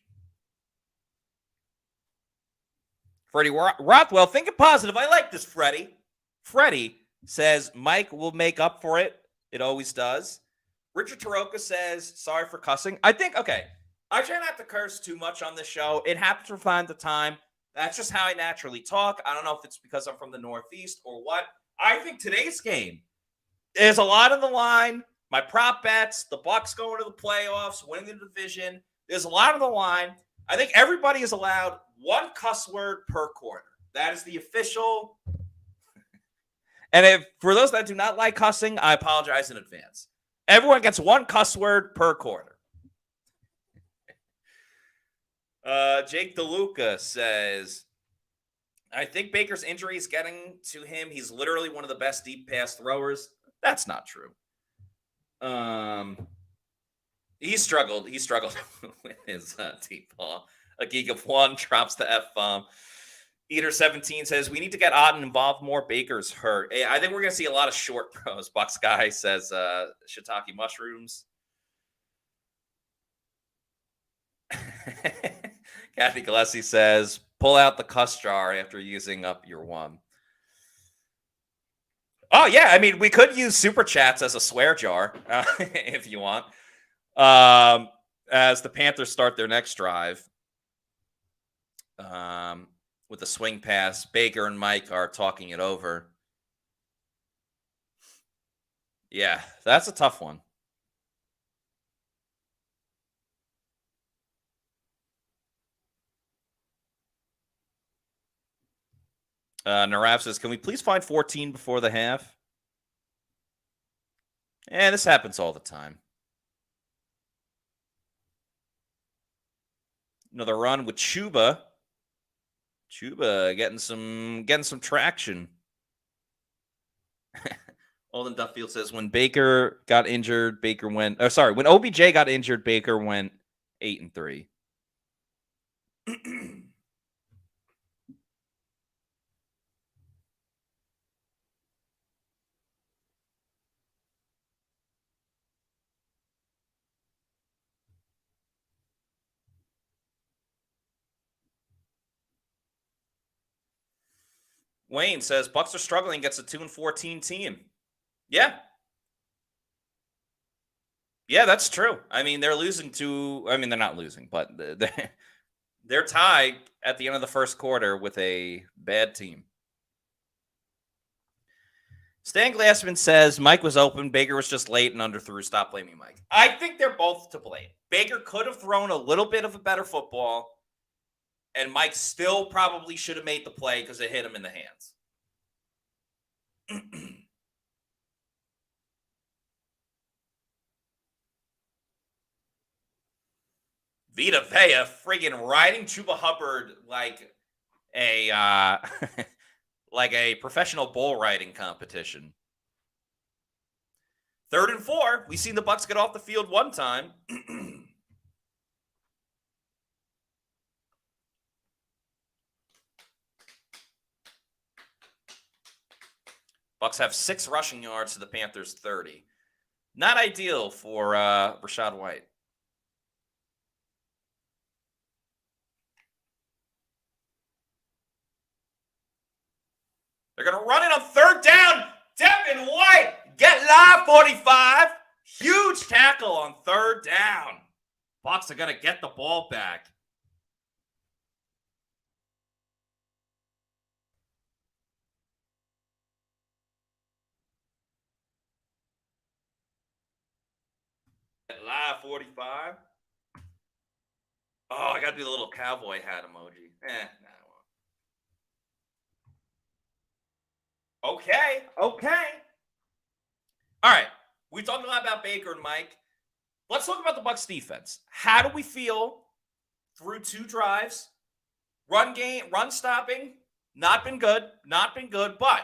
Freddie Rothwell, thinking positive. I like this, Freddie. Freddie says Mike will make up for it. It always does. Richard Taroka says, sorry for cussing. I try not to curse too much on this show. It happens from time to time. That's just how I naturally talk. I don't know if it's because I'm from the Northeast or what. I think today's game is a lot on the line. My prop bets, the Bucs going to the playoffs, winning the division. There's a lot on the line. I think everybody is allowed one cuss word per quarter. That is the official. And for those that do not like cussing, I apologize in advance. Everyone gets one cuss word per quarter. Jake DeLuca says, I think Baker's injury is getting to him. He's literally one of the best deep pass throwers. That's not true. He struggled with his deep ball. A geek of one drops the F-bomb. Eater 17 says, we need to get Otten involved more. Baker's hurt. Hey, I think we're going to see a lot of short throws. Bucs guy says shiitake mushrooms. Kathy Gillespie says, pull out the cuss jar after using up your one. Oh, yeah. I mean, we could use super chats as a swear jar if you want. As the Panthers start their next drive. With the swing pass, Baker and Mike are talking it over. Yeah, that's a tough one. Narav says, can we please find 14 before the half? Yeah, this happens all the time. Another run with Chuba. Chuba getting some traction. Olden Duffield says, when Baker got injured, Baker went. Oh, sorry, when OBJ got injured, Baker went 8-3. Wayne says Bucs are struggling against a 2-14 team. Yeah. Yeah, that's true. I mean, they're losing to. I mean, they're not losing, but they're tied at the end of the first quarter with a bad team. Stan Glassman says Mike was open. Baker was just late and underthrew. Stop blaming Mike. I think they're both to blame. Baker could have thrown a little bit of a better football. And Mike still probably should have made the play because it hit him in the hands. Vita Vea friggin' riding Chuba Hubbard like a like a professional bull riding competition. 3rd and 4. We've seen the Bucs get off the field one time. Bucs have 6 rushing yards to the Panthers' 30. Not ideal for Rachaad White. They're going to run it on 3rd down. Devin White, get live 45. Huge tackle on 3rd down. Bucs are going to get the ball back. Live 45. Oh, I got to do the little cowboy hat emoji. Okay. All right. We talked a lot about Baker and Mike. Let's talk about the Bucs defense. How do we feel through 2 drives? Run stopping, not been good, but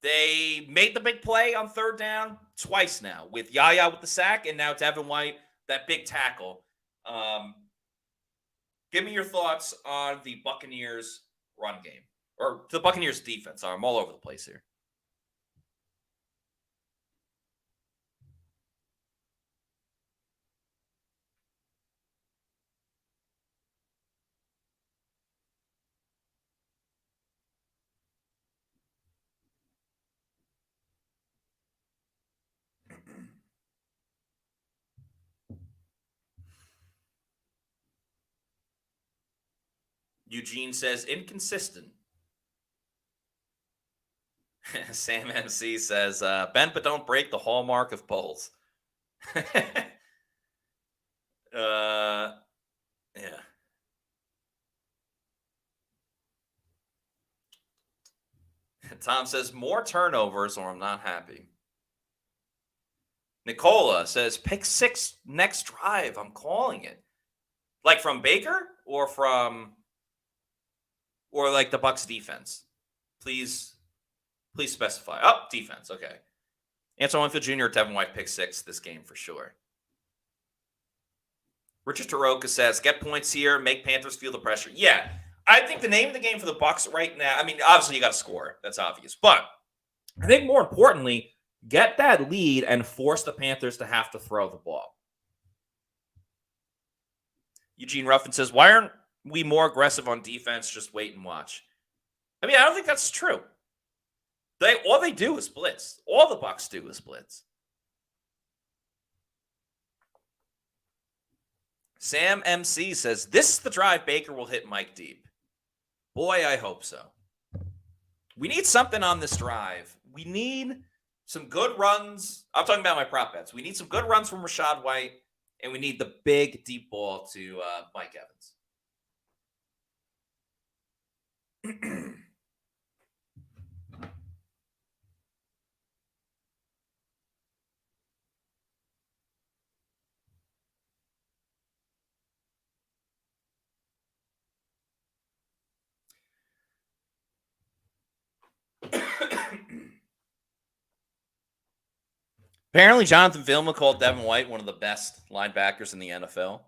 They made the big play on third down twice now with Yaya with the sack and now Devin White, that big tackle. Give me your thoughts on the Buccaneers run game or the Buccaneers defense. I'm all over the place here. Eugene says inconsistent. Sam MC says, bend but don't break, the hallmark of polls. Yeah. Tom says, more turnovers or I'm not happy. Nicola says, pick 6 next drive. I'm calling it. Like from Baker or like the Bucs defense? Please specify. Oh, defense. Okay. Antoine Winfield Jr. or Devin White pick 6 this game for sure. Richard Taroka says, get points here, make Panthers feel the pressure. Yeah, I think the name of the game for the Bucs right now, I mean, obviously you got to score. That's obvious. But I think more importantly, get that lead and force the Panthers to have to throw the ball. Eugene Ruffin says, why aren't we more aggressive on defense? Just wait and watch. I mean, I don't think that's true. All they do is blitz. All the Bucs do is blitz. Sam MC says, this is the drive Baker will hit Mike deep. Boy, I hope so. We need something on this drive. We need some good runs. I'm talking about my prop bets. We need some good runs from Rachaad White, and we need the big deep ball to Mike Evans. Apparently, Jonathan Vilma called Devin White one of the best linebackers in the NFL.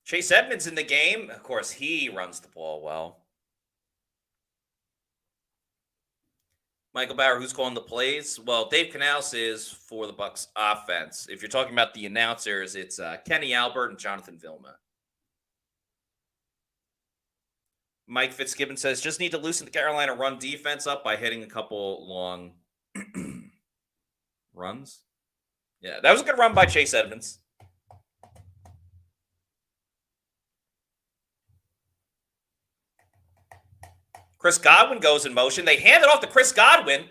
Chase Edmonds in the game. Of course, he runs the ball well. Michael Bauer, who's calling the plays? Well, Dave Canals is for the Bucs offense. If you're talking about the announcers, it's Kenny Albert and Jonathan Vilma. Mike Fitzgibbon says, just need to loosen the Carolina run defense up by hitting a couple long runs. Yeah, that was a good run by Chase Edmonds. Chris Godwin goes in motion. They hand it off to Chris Godwin.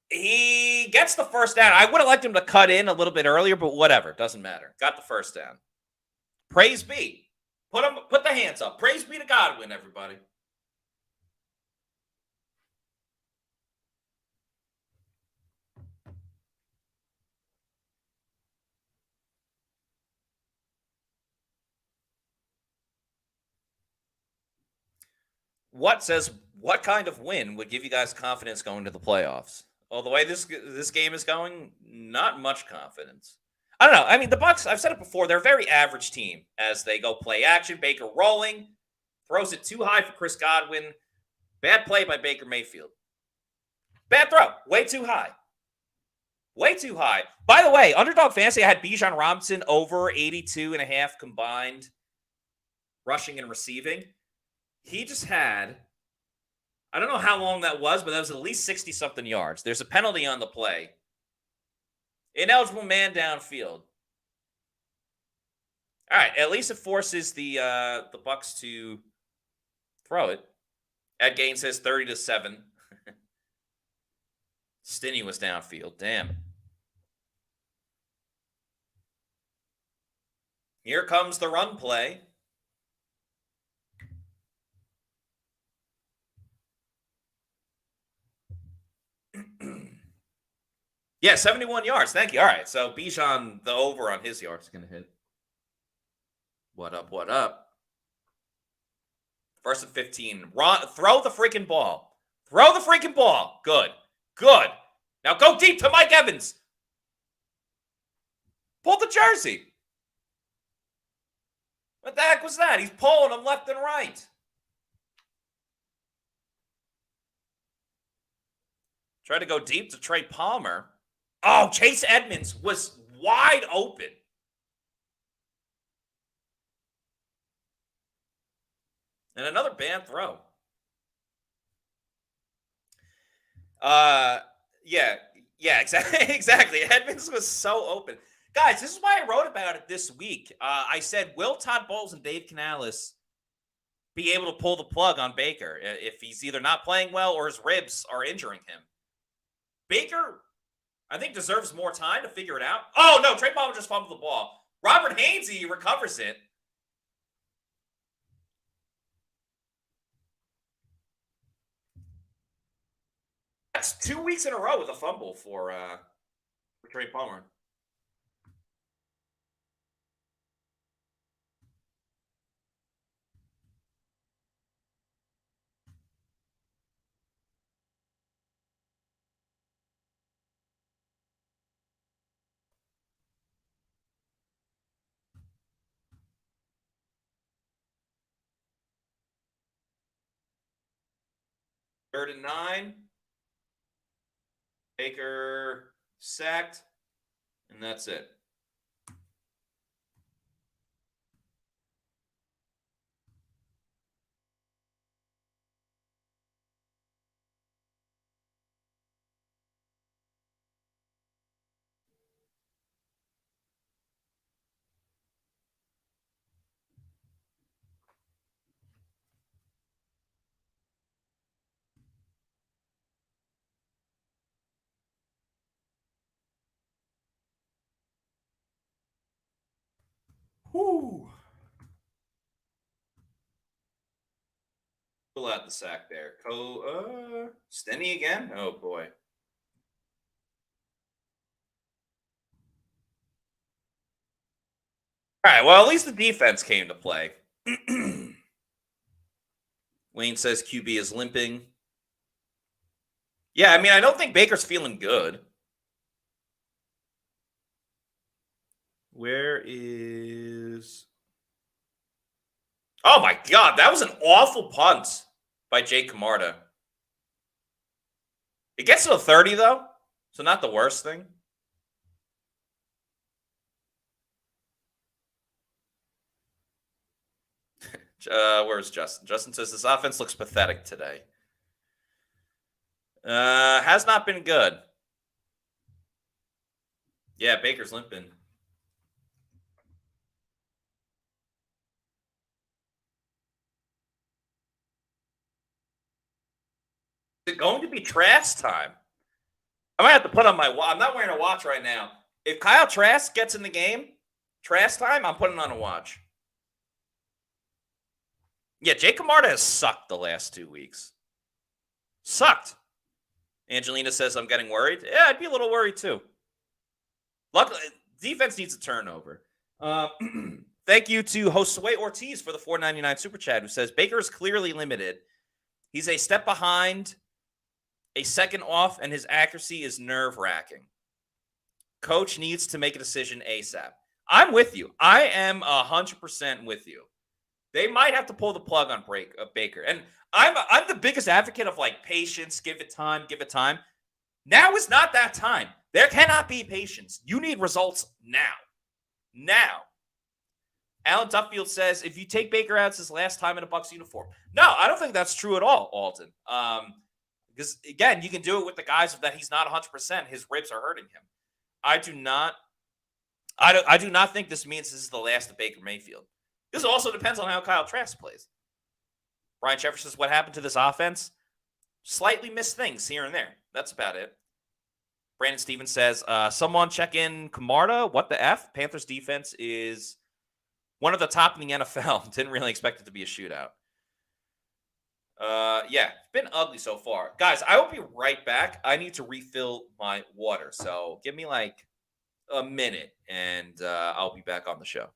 He gets the first down. I would have liked him to cut in a little bit earlier, but whatever. Doesn't matter. Got the first down. Praise be. Put the hands up. Praise be to Godwin, everybody. What kind of win would give you guys confidence going to the playoffs? Well, the way this game is going, not much confidence. I don't know. I mean, the Bucs, I've said it before, they're a very average team as they go play action. Baker rolling, throws it too high for Chris Godwin. Bad play by Baker Mayfield. Bad throw. Way too high. Way too high. By the way, Underdog Fantasy, I had Bijan Robinson over 82.5 combined rushing and receiving. He just had, I don't know how long that was, but that was at least 60-something yards. There's a penalty on the play. Ineligible man downfield. All right, at least it forces the Bucs to throw it. Ed Gain says 30-7. Stinney was downfield. Damn. Here comes the run play. Yeah, 71 yards. Thank you. All right, so Bijan, the over on his yards is going to hit. What up? What up? First and 15. Throw the freaking ball. Throw the freaking ball. Good. Good. Now go deep to Mike Evans. Pull the jersey. What the heck was that? He's pulling him left and right. Try to go deep to Trey Palmer. Oh, Chase Edmonds was wide open. And another bad throw. Yeah, exactly. Edmonds was so open. Guys, this is why I wrote about it this week. I said, will Todd Bowles and Dave Canales be able to pull the plug on Baker if he's either not playing well or his ribs are injuring him? Baker, I think, deserves more time to figure it out. Oh, no, Trey Palmer just fumbled the ball. Robert Hainsey recovers it. That's 2 weeks in a row with a fumble for Trey Palmer. Third and 9. Baker sacked, and that's it. Whoo. Pull out the sack there. Stenny again? Oh, boy. All right, well, at least the defense came to play. Wayne says QB is limping. Yeah, I mean, I don't think Baker's feeling good. Where is... Oh, my God. That was an awful punt by Jake Camarda. It gets to a 30, though, so not the worst thing. Where's Justin? Justin says this offense looks pathetic today. Has not been good. Yeah, Baker's limping. Is it going to be Trask time? I might have to put on my watch. I'm not wearing a watch right now. If Kyle Trask gets in the game, Trask time, I'm putting on a watch. Yeah, Jake Camarda has sucked the last 2 weeks. Sucked. Angelina says, I'm getting worried. Yeah, I'd be a little worried too. Luckily, defense needs a turnover. Thank you to Josue Ortiz for the $4.99 super chat, who says, Baker is clearly limited. He's a step behind, a second off, and his accuracy is nerve-wracking. Coach needs to make a decision ASAP. I'm with you. I am 100% with you. They might have to pull the plug on Baker. And I'm the biggest advocate of, like, patience, give it time, give it time. Now is not that time. There cannot be patience. You need results now. Now. Alan Duffield says, if you take Baker out, it's his last time in a Bucs uniform. No, I don't think that's true at all, Alton. Because, again, you can do it with the guise of that he's not 100%. His ribs are hurting him. I do not think this means this is the last of Baker Mayfield. This also depends on how Kyle Trask plays. Brian Sheffer says, what happened to this offense? Slightly missed things here and there. That's about it. Brandon Stevens says, someone check in Camarda. What the F? Panthers defense is one of the top in the NFL. Didn't really expect it to be a shootout. Yeah, it's been ugly so far. Guys, I will be right back. I need to refill my water. So give me like a minute and I'll be back on the show.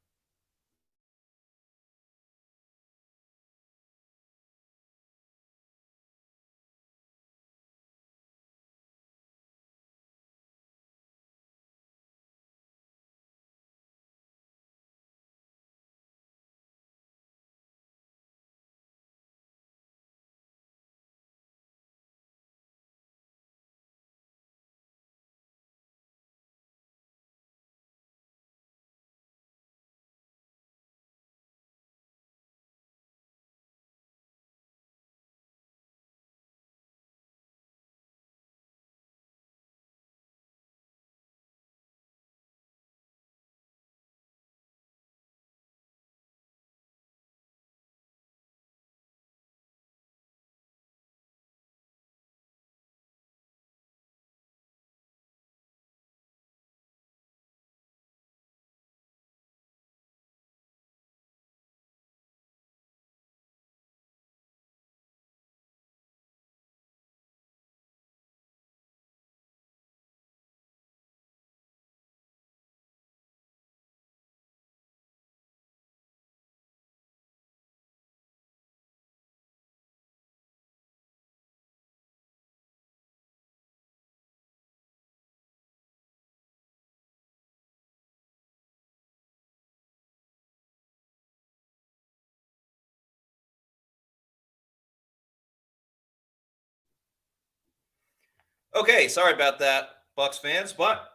Okay, sorry about that, Bucs fans, but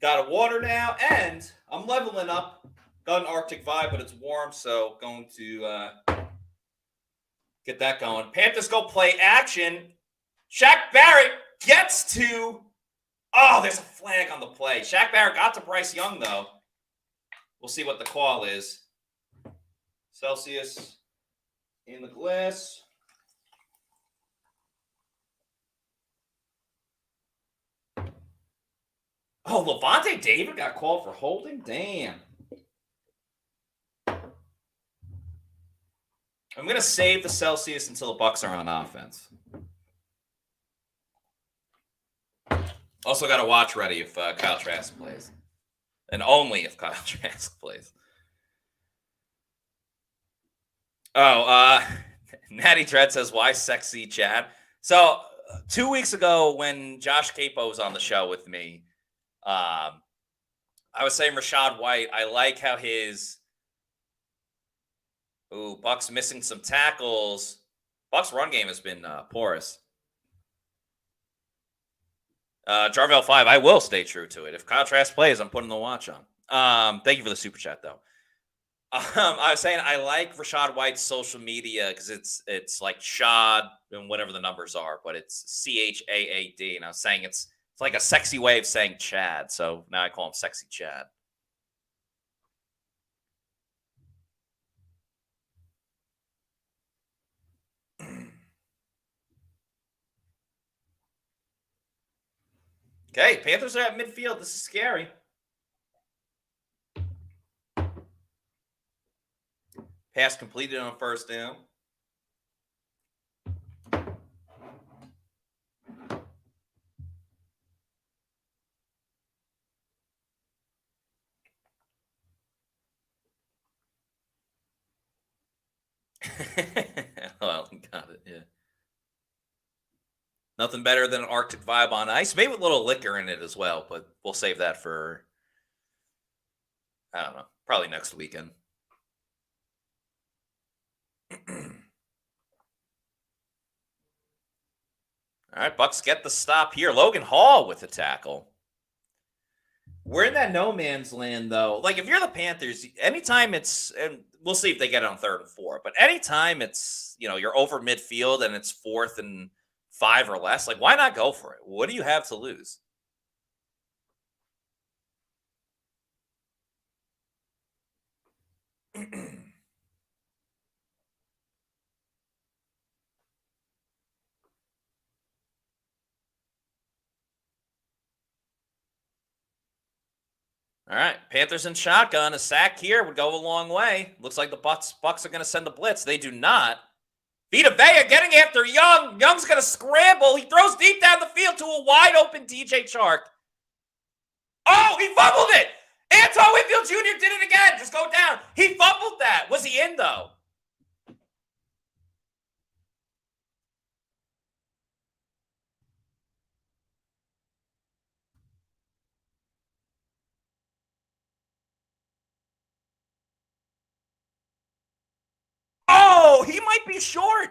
got a water now, and I'm leveling up. Got an Arctic vibe, but it's warm, so going to get that going. Panthers go play action. Shaq Barrett gets to. Oh, there's a flag on the play. Shaq Barrett got to Bryce Young, though. We'll see what the call is. Celsius in the glass. Oh, Levante David got called for holding? Damn. I'm going to save the Celsius until the Bucs are on offense. Also got a watch ready if Kyle Trask plays. And only if Kyle Trask plays. Oh, Natty Dread says, why sexy Chad? So 2 weeks ago when Josh Capo was on the show with me, I was saying Rachaad White, I like how his Bucs missing some tackles. Bucs run game has been porous. Jarvel 5, I will stay true to it. If Kyle Trask plays, I'm putting the watch on. Thank you for the super chat, though. I was saying I like Rachaad White's social media because it's like Shad and whatever the numbers are, but it's CHAAD. And I was saying it's like a sexy way of saying Chad. So now I call him Sexy Chad. Okay, Panthers are at midfield. This is scary. Pass completed on first down. Well, got it, yeah. Nothing better than an Arctic vibe on ice. Maybe with a little liquor in it as well, but we'll save that for, I don't know, probably next weekend. All right, Bucs get the stop here. Logan Hall with the tackle. We're in that no man's land, though. Like, if you're the Panthers, anytime it's, and we'll see if they get it on 3rd and 4, but anytime it's, you're over midfield and it's 4th and 5 or less, like, why not go for it? What do you have to lose? All right, Panthers in shotgun. A sack here would go a long way. Looks like the Bucs are going to send the blitz. They do not. Vita Vea getting after Young. Young's going to scramble. He throws deep down the field to a wide open DJ Chark. Oh, he fumbled it. Anton Whitfield Jr. did it again. Just go down. He fumbled that. Was he in, though? Oh, he might be short.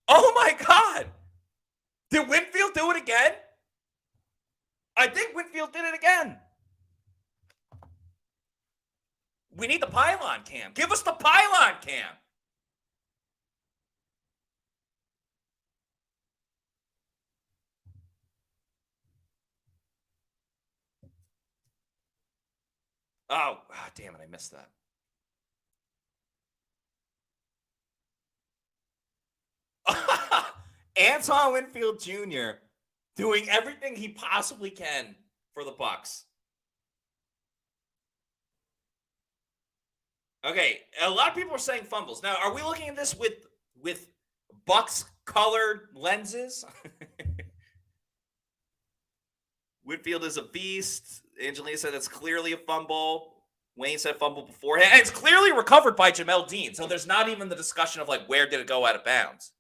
Oh, my God. Did Whitfield do it again? I think Whitfield did it again. We need the pylon cam. Give us the pylon cam. Oh, damn it. I missed that. Anton Winfield Jr. doing everything he possibly can for the Bucs. Okay, a lot of people are saying fumbles. Now, are we looking at this with Bucs colored lenses? Whitfield is a beast. Angelina said it's clearly a fumble. Wayne said fumble beforehand. And it's clearly recovered by Jamel Dean. So there's not even the discussion of, like, where did it go out of bounds?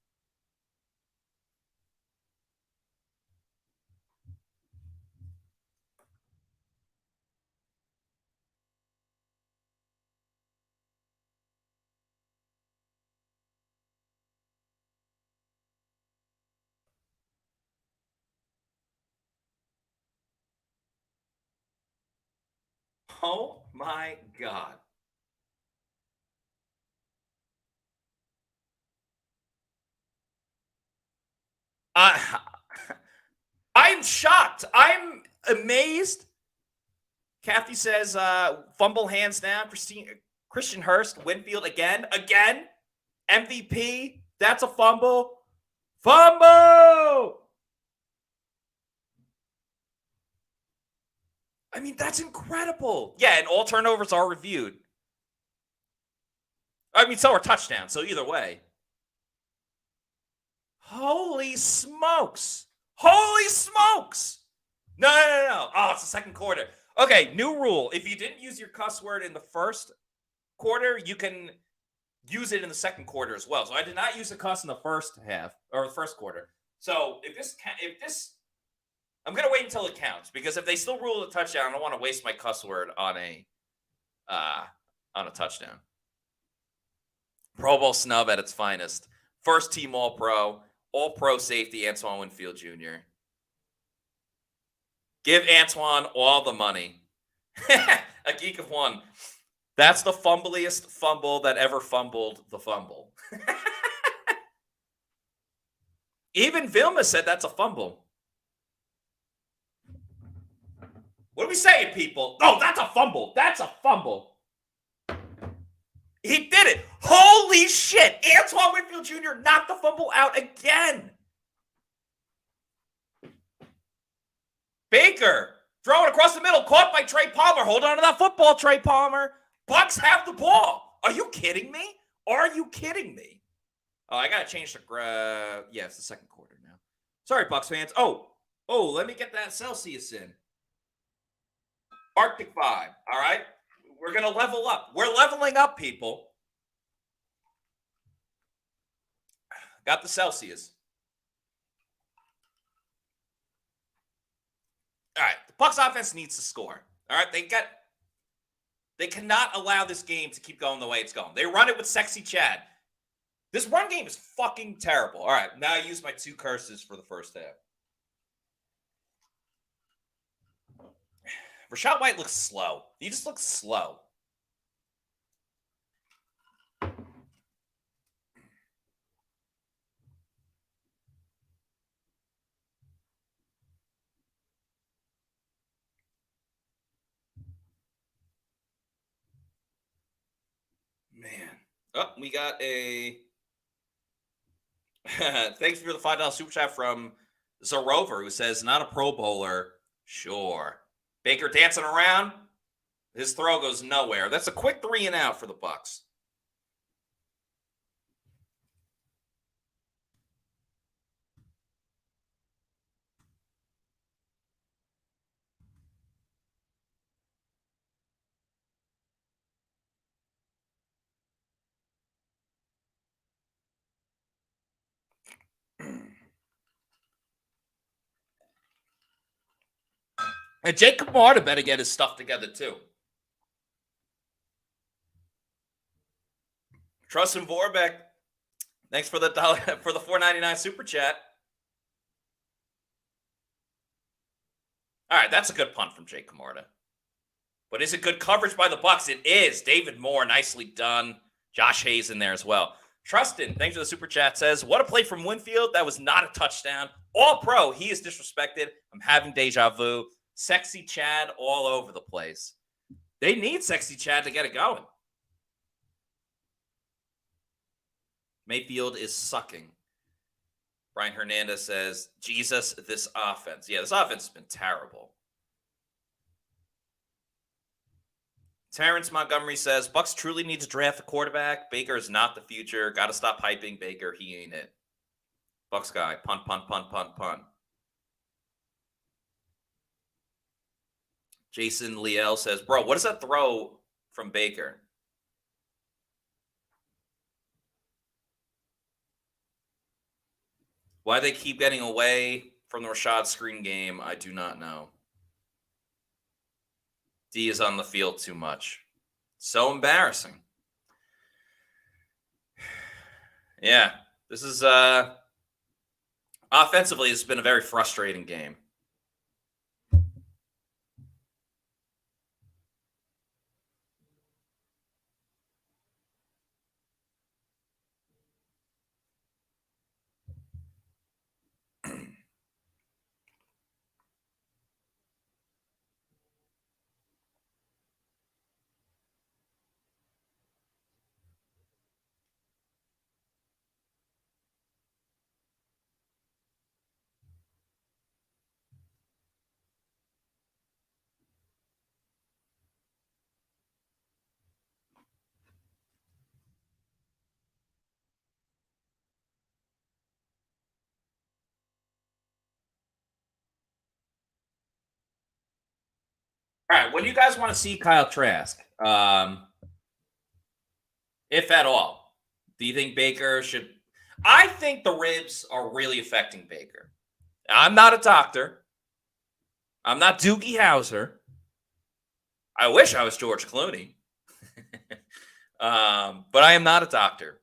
Oh, my God. I'm shocked. I'm amazed. Kathy says, fumble hands down. Christian Hurst, Winfield again. MVP. That's a fumble. Fumble! I mean, that's incredible. Yeah, and all turnovers are reviewed. I mean, so are touchdowns. So either way. Holy smokes. Holy smokes. No. Oh, it's the second quarter. Okay, new rule. If you didn't use your cuss word in the first quarter, you can use it in the second quarter as well. So I did not use a cuss in the first half or the first quarter. So if this, I'm gonna wait until it counts, because if they still rule a touchdown, I don't want to waste my cuss word on a touchdown. Pro Bowl snub at its finest. First team All Pro safety Antoine Winfield Jr. Give Antoine all the money. A geek of one. That's the fumbliest fumble that ever fumbled the fumble. Even Vilma said that's a fumble. What are we saying, people? Oh, that's a fumble. That's a fumble. He did it. Holy shit. Antoine Winfield Jr. knocked the fumble out again. Baker throwing across the middle, caught by Trey Palmer. Hold on to that football, Trey Palmer. Bucs have the ball. Are you kidding me? Are you kidding me? Oh, I got to change the yeah, it's the second quarter now. Sorry, Bucs fans. Oh, let me get that Celsius in. Arctic vibe, all right? We're going to level up. We're leveling up, people. Got the Celsius. All right, the Bucs offense needs to score. All right, they cannot allow this game to keep going the way it's going. They run it with Sexy Chad. This run game is fucking terrible. All right, now I use my 2 curses for the first half. Rashad White looks slow. He just looks slow. Man. Oh, we got a... Thanks for the $5 super chat from Zarover, who says, not a Pro Bowler. Sure. Baker dancing around. His throw goes nowhere. That's a quick 3 and out for the Bucs. And Jake Camarda better get his stuff together, too. Trustin Vorbeck, thanks for the $4.99 super chat. All right, that's a good punt from Jake Camarda. But is it good coverage by the Bucs? It is. David Moore, nicely done. Josh Hayes in there as well. Trustin, thanks for the super chat, says, what a play from Winfield. That was not a touchdown. All pro. He is disrespected. I'm having deja vu. Sexy Chad all over the place. They need Sexy Chad to get it going. Mayfield is sucking. Brian Hernandez says, Jesus, this offense. Yeah, this offense has been terrible. Terrence Montgomery says, Bucs truly need to draft a quarterback. Baker is not the future. Got to stop hyping Baker. He ain't it. Bucs guy. Punt, punt, punt, punt, punt. Jason Liel says, bro, what is that throw from Baker? Why they keep getting away from the Rashad screen game, I do not know. D is on the field too much. So embarrassing. Yeah, this is offensively, it's been a very frustrating game. All right, what do you guys want to see Kyle Trask? If at all, do you think Baker should? I think the ribs are really affecting Baker. I'm not a doctor. I'm not Doogie Howser. I wish I was George Clooney. But I am not a doctor.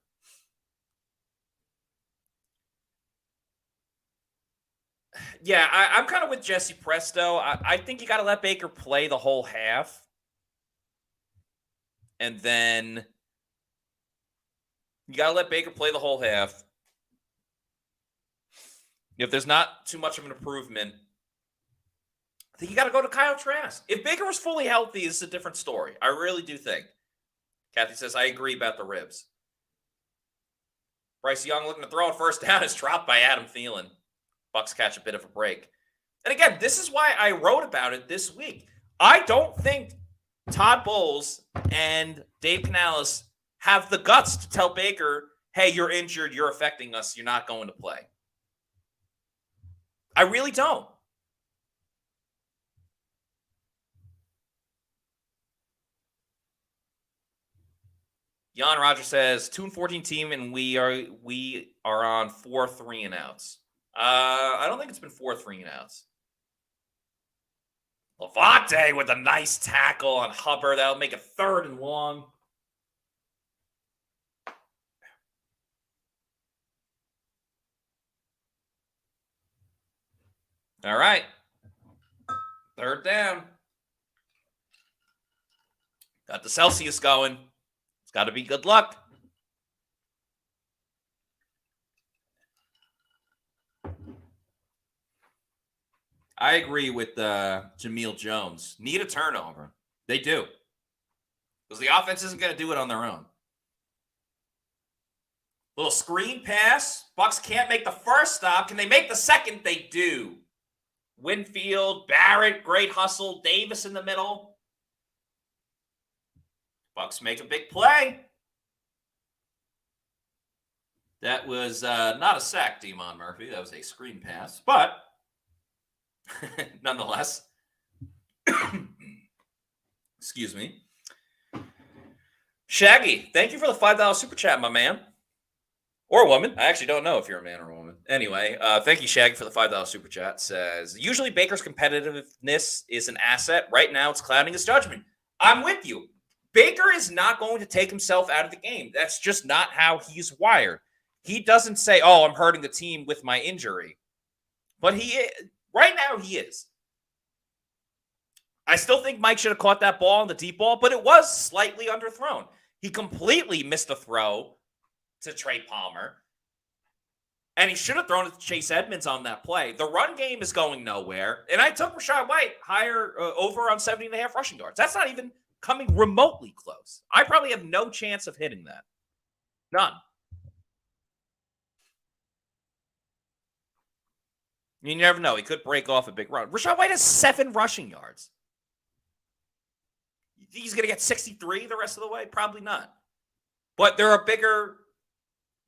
Yeah, I'm kind of with Jesse Presto. I think you got to let Baker play the whole half. And then you got to let Baker play the whole half. If there's not too much of an improvement, I think you got to go to Kyle Trask. If Baker was fully healthy, it's a different story. I really do think. Kathy says, I agree about the ribs. Bryce Young looking to throw a first down is dropped by Adam Thielen. Bucs catch a bit of a break. And again, this is why I wrote about it this week. I don't think Todd Bowles and Dave Canales have the guts to tell Baker, hey, you're injured, you're affecting us, you're not going to play. I really don't. Jan Roger says 2-14 team, and we are on 4 3-and-outs. I don't think it's been 4 3-and-outs. Levante with a nice tackle on Hubbard. That'll make it 3rd and long. All right. 3rd down. Got the Celsius going. It's got to be good luck. I agree with Jameel Jones. Need a turnover. They do. Because the offense isn't going to do it on their own. Little screen pass. Bucs can't make the first stop. Can they make the second? They do. Winfield, Barrett, great hustle. Davis in the middle. Bucs make a big play. That was not a sack, Demon Murphy. That was a screen pass. But nonetheless, excuse me. Shaggy, thank you for the $5 super chat, my man. Or woman. I actually don't know if you're a man or a woman. Anyway, thank you, Shaggy, for the $5 super chat. Says, usually Baker's competitiveness is an asset. Right now, it's clouding his judgment. I'm with you. Baker is not going to take himself out of the game. That's just not how he's wired. He doesn't say, oh, I'm hurting the team with my injury. But right now, he is. I still think Mike should have caught that ball on the deep ball, but it was slightly underthrown. He completely missed a throw to Trey Palmer. And he should have thrown it to Chase Edmonds on that play. The run game is going nowhere. And I took Rachaad White higher over on 70.5 rushing yards. That's not even coming remotely close. I probably have no chance of hitting that. None. You never know. He could break off a big run. Rachaad White has 7 rushing yards. You think he's going to get 63 the rest of the way? Probably not. But there are bigger,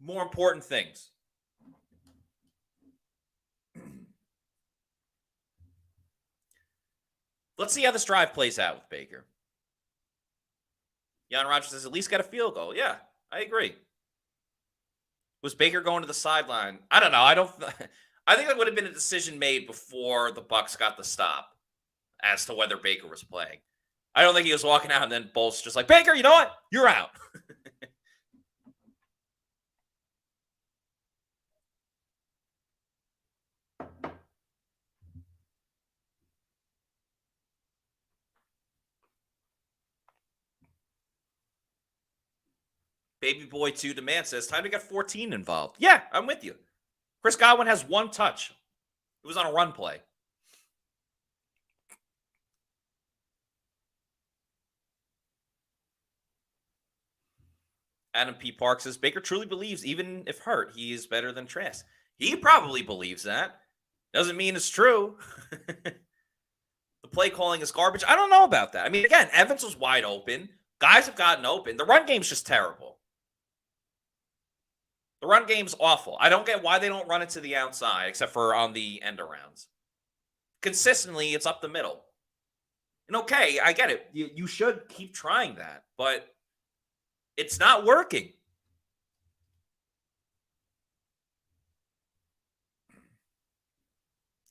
more important things. Let's see how this drive plays out with Baker. Jan Rogers says, at least got a field goal. Yeah, I agree. Was Baker going to the sideline? I don't know. I think that would have been a decision made before the Bucs got the stop as to whether Baker was playing. I don't think he was walking out and then Bowles just like, Baker, you know what? You're out. Baby Boy 2 Demand says, time to get 14 involved. Yeah, I'm with you. Chris Godwin has 1 touch. It was on a run play. Adam P. Park says, Baker truly believes, even if hurt, he is better than Trask. He probably believes that. Doesn't mean it's true. The play calling is garbage. I don't know about that. I mean, again, Evans was wide open. Guys have gotten open. The run game's just terrible. The run game's awful. I don't get why they don't run it to the outside, except for on the end arounds. Consistently, it's up the middle. And okay, I get it. You should keep trying that, but it's not working.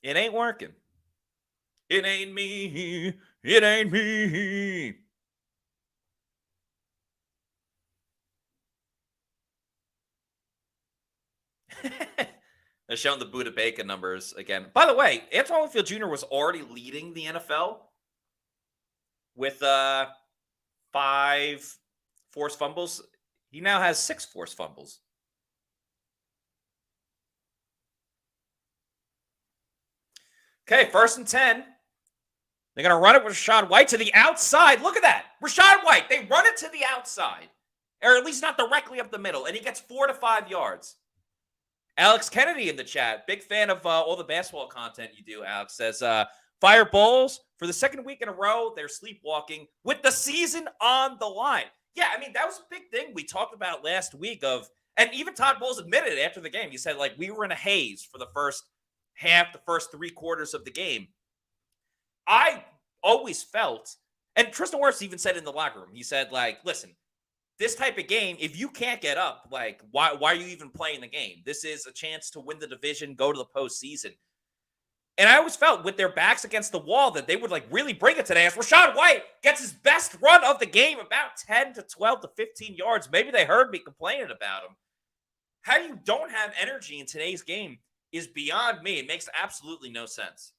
It ain't working. It ain't me. It ain't me. They're showing the Buda Bacon numbers again. By the way, Antoine Winfield Jr. was already leading the NFL with 5 forced fumbles. He now has 6 forced fumbles. Okay, 1st and 10. They're going to run it with Rachaad White to the outside. Look at that. Rachaad White, they run it to the outside. Or at least not directly up the middle. And he gets 4 to 5 yards. Alex Kennedy in the chat. Big fan of all the basketball content you do, Alex. Says, Fire Bulls, for the 2nd week in a row, they're sleepwalking with the season on the line. Yeah, I mean, that was a big thing we talked about last week of, and even Todd Bowles admitted it after the game. He said, like, we were in a haze for the first half, the first 3 quarters of the game. I always felt, and Tristan Wirfs even said in the locker room, he said, like, listen, this type of game, if you can't get up, like, why are you even playing the game? This is a chance to win the division, go to the postseason. And I always felt with their backs against the wall that they would, like, really bring it today. As Rachaad White gets his best run of the game, about 10 to 12 to 15 yards. Maybe they heard me complaining about him. How you don't have energy in today's game is beyond me. It makes absolutely no sense.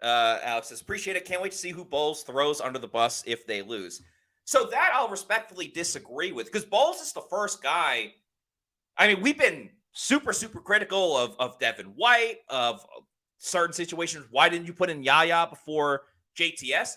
Alex says, appreciate it. Can't wait to see who Bowles throws under the bus if they lose. So that I'll respectfully disagree with, because Bowles is the first guy. I mean, we've been super, super critical of Devin White, of certain situations. Why didn't you put in Yaya before JTS?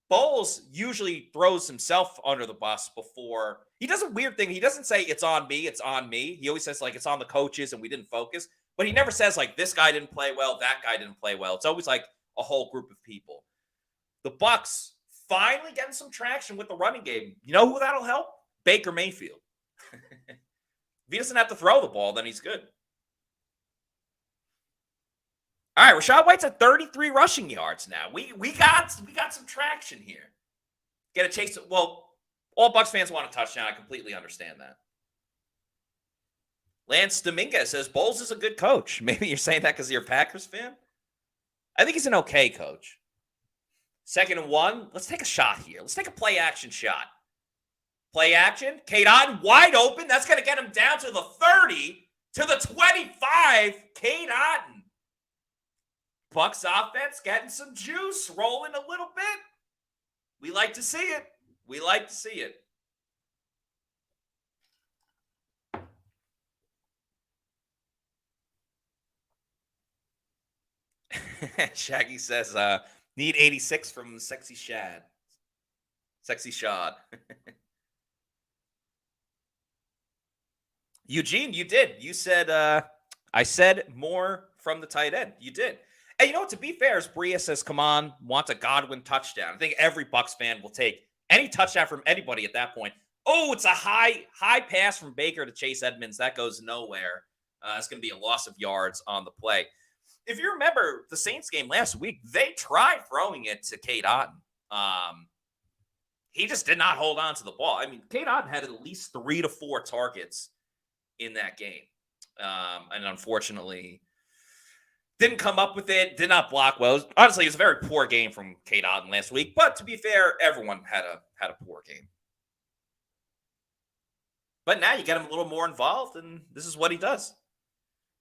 Bowles usually throws himself under the bus before. He does a weird thing. He doesn't say it's on me, it's on me. He always says, like, it's on the coaches and we didn't focus. But he never says, like, this guy didn't play well, that guy didn't play well. It's always like a whole group of people. The Bucs finally getting some traction with the running game. You know who that'll help? Baker Mayfield. If he doesn't have to throw the ball, then he's good. All right, Rachaad White's at 33 rushing yards now. We got some traction here. Get a chase. Well, all Bucs fans want a touchdown. I completely understand that. Lance Dominguez says Bowles is a good coach. Maybe you're saying that because you're a Packers fan. I think he's an okay coach. 2nd and 1. Let's take a shot here. Let's take a play action shot. Play action. Cade Otton wide open. That's going to get him down to the 30, to the 25. Cade Otton. Bucs offense getting some juice, rolling a little bit. We like to see it. We like to see it. Shaggy says, need 86 from Sexy Shad. Sexy Shad. Eugene, you did. You said, I said more from the tight end. You did. And you know what? To be fair, as Bria says, come on, wants a Godwin touchdown. I think every Bucs fan will take any touchdown from anybody at that point. Oh, it's a high pass from Baker to Chase Edmonds. That goes nowhere. It's going to be a loss of yards on the play. If you remember the Saints game last week, they tried throwing it to Cade Otton. He just did not hold on to the ball. I mean, Cade Otton had at least 3 to 4 targets in that game. And unfortunately, didn't come up with it, did not block well. Honestly, it was a very poor game from Cade Otton last week. But to be fair, everyone had a poor game. But now you get him a little more involved, and this is what he does.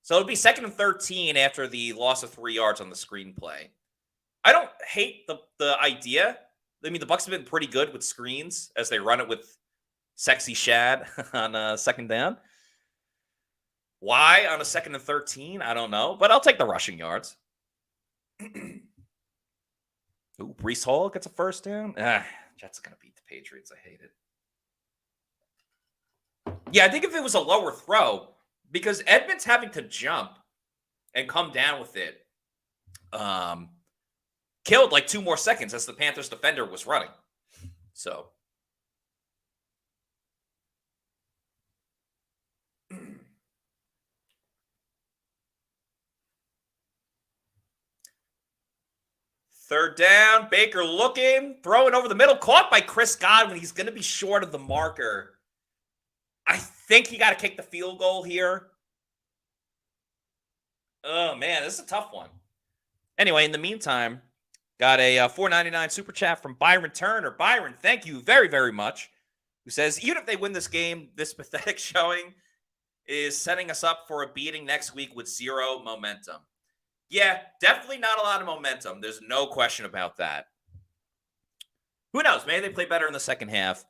So it'll be 2nd and 13 after the loss of 3 yards on the screenplay. I don't hate the idea. I mean, the Bucs have been pretty good with screens as they run it with Sexy Shad on 2nd down. Why on a 2nd and 13? I don't know, but I'll take the rushing yards. Ooh, Breece Hall gets a 1st down. Jets are going to beat the Patriots. I hate it. Yeah, I think if it was a lower throw, because Edmonds having to jump and come down with it killed like 2 more seconds as the Panthers defender was running. So Third down, Baker looking, throwing over the middle, caught by Chris Godwin. He's going to be short of the marker. I think you got to kick the field goal here. Oh, man, this is a tough one. Anyway, in the meantime, got a $4.99 super chat from Byron Turner. Byron, thank you very, very much. Who says, even if they win this game, this pathetic showing is setting us up for a beating next week with zero momentum. Yeah, definitely not a lot of momentum. There's no question about that. Who knows? Maybe they play better in the second half.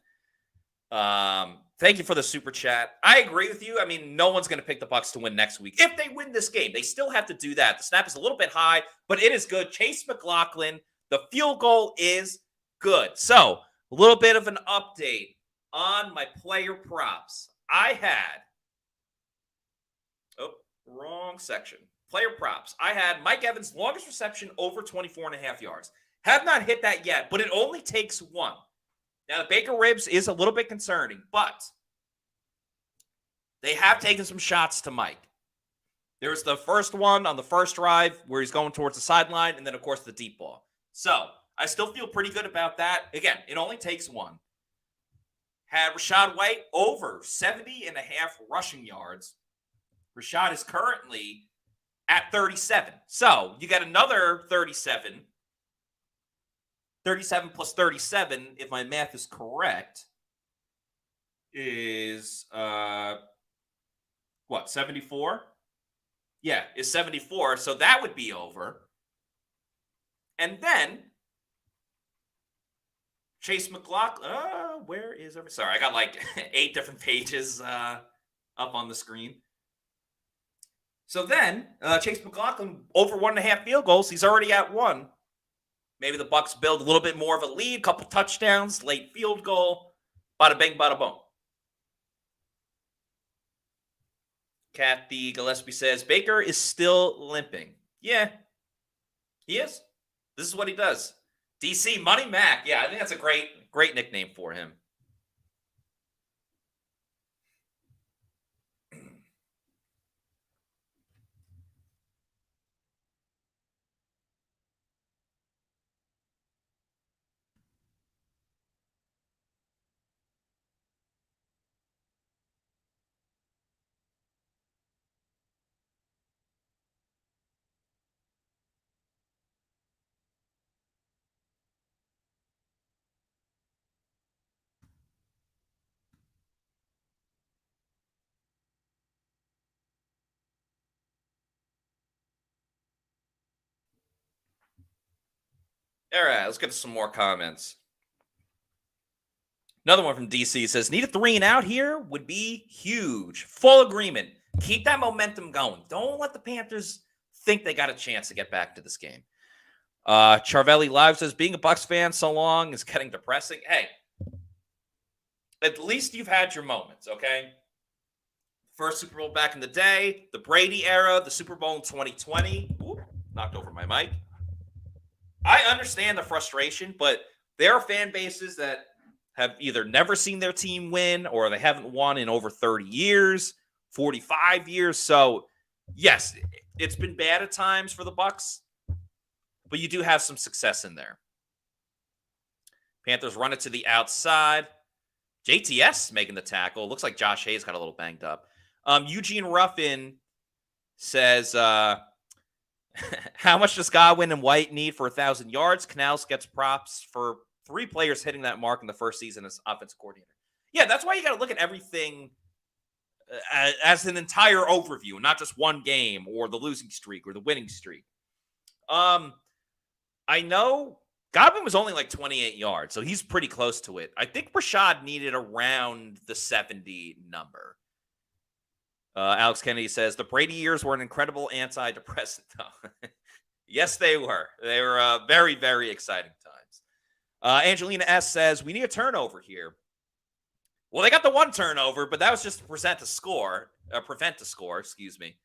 Thank you for the super chat. I agree with you. I mean, no one's going to pick the Bucs to win next week. If they win this game, they still have to do that. The snap is a little bit high, but it is good. Chase McLaughlin, the field goal is good. So, a little bit of an update on my player props. I had, wrong section. Player props. I had Mike Evans' longest reception over 24.5 yards. Have not hit that yet, but it only takes one. Now, the Baker ribs is a little bit concerning, but they have taken some shots to Mike. There's the first one on the first drive where he's going towards the sideline, and then, of course, the deep ball. So, I still feel pretty good about that. Again, it only takes one. Had Rachaad White over 70.5 rushing yards. Rachaad is currently at 37. So, you got another 37. 37 plus 37, if my math is correct, is, 74? Yeah, is 74. So, that would be over. And then, Chase McLaughlin, where is every? Sorry, I got like 8 different pages up on the screen. So then, Chase McLaughlin over 1.5 field goals. He's already at 1. Maybe the Bucs build a little bit more of a lead, couple touchdowns, late field goal. Bada bing, bada boom. Kathy Gillespie says, Baker is still limping. Yeah, he is. This is what he does. DC Money Mac. Yeah, I think that's a great nickname for him. All right, let's get to some more comments. Another one from DC says, need a 3 and out here would be huge. Full agreement. Keep that momentum going. Don't let the Panthers think they got a chance to get back to this game. Charvelli Live says, being a Bucs fan so long is getting depressing. Hey, at least you've had your moments, okay? First Super Bowl back in the day, the Brady era, the Super Bowl in 2020. Ooh, knocked over my mic. I understand the frustration, but there are fan bases that have either never seen their team win or they haven't won in over 30 years, 45 years. So, yes, it's been bad at times for the Bucs, but you do have some success in there. Panthers run it to the outside. JTS making the tackle. Looks like Josh Hayes got a little banged up. Eugene Ruffin says, how much does Godwin and White need for 1,000 yards? Canals gets props for 3 players hitting that mark in the first season as offensive coordinator. Yeah, that's why you got to look at everything as an entire overview, not just one game or the losing streak or the winning streak. I know Godwin was only like 28 yards, so he's pretty close to it. I think Rachaad needed around the 70 number. Alex Kennedy says, the Brady years were an incredible antidepressant. Yes, they were. They were very, very exciting times. Angelina S. says, we need a turnover here. Well, they got the 1 turnover, but that was just to prevent a score, excuse me.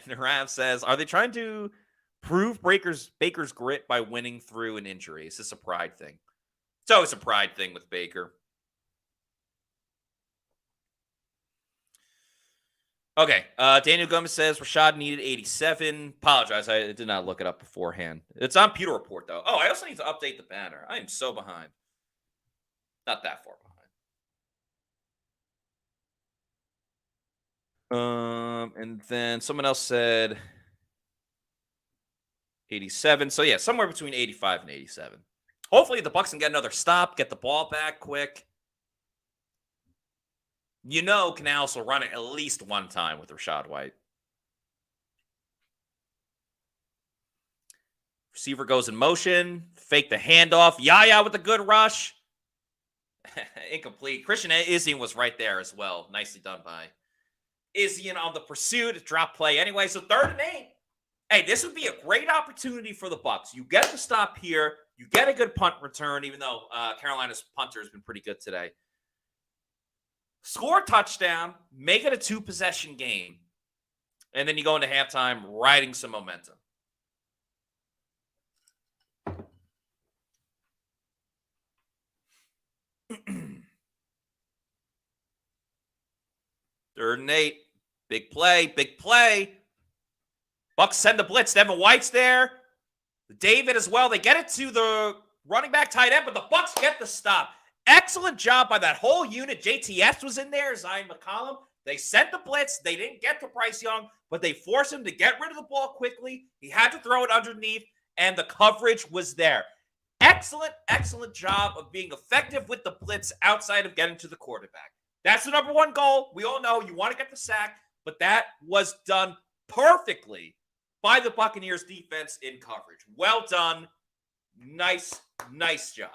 Narav says, are they trying to prove Baker's grit by winning through an injury? Is this a pride thing? It's always a pride thing with Baker. Okay. Daniel Gomez says Rashad needed 87. Apologize. I did not look it up beforehand. It's on Pewter Report, though. Oh, I also need to update the banner. I am so behind. Not that far behind. And then someone else said 87. So, yeah, somewhere between 85 and 87. Hopefully, the Bucs can get another stop, get the ball back quick. You know, Canales will run it at least one time with Rachaad White. Receiver goes in motion. Fake the handoff. Yaya with a good rush. Incomplete. Christian Izzian was right there as well. Nicely done by Izzian on the pursuit. Drop play anyway. So 3rd and 8. Hey, this would be a great opportunity for the Bucs. You get the stop here. You get a good punt return, even though Carolina's punter has been pretty good today. Score a touchdown. Make it a 2-possession game. And then you go into halftime riding some momentum. Third and 8. Big play. Big play. Bucs send the blitz. Devin White's there. David as well. They get it to the running back tight end, but the Bucs get the stop. Excellent job by that whole unit. JTS was in there. Zion McCollum. They sent the blitz. They didn't get to Bryce Young, but they forced him to get rid of the ball quickly. He had to throw it underneath, and the coverage was there. Excellent, excellent job of being effective with the blitz outside of getting to the quarterback. That's the number one goal. We all know you want to get the sack, but that was done perfectly by the Buccaneers defense in coverage. Well done. Nice, nice job.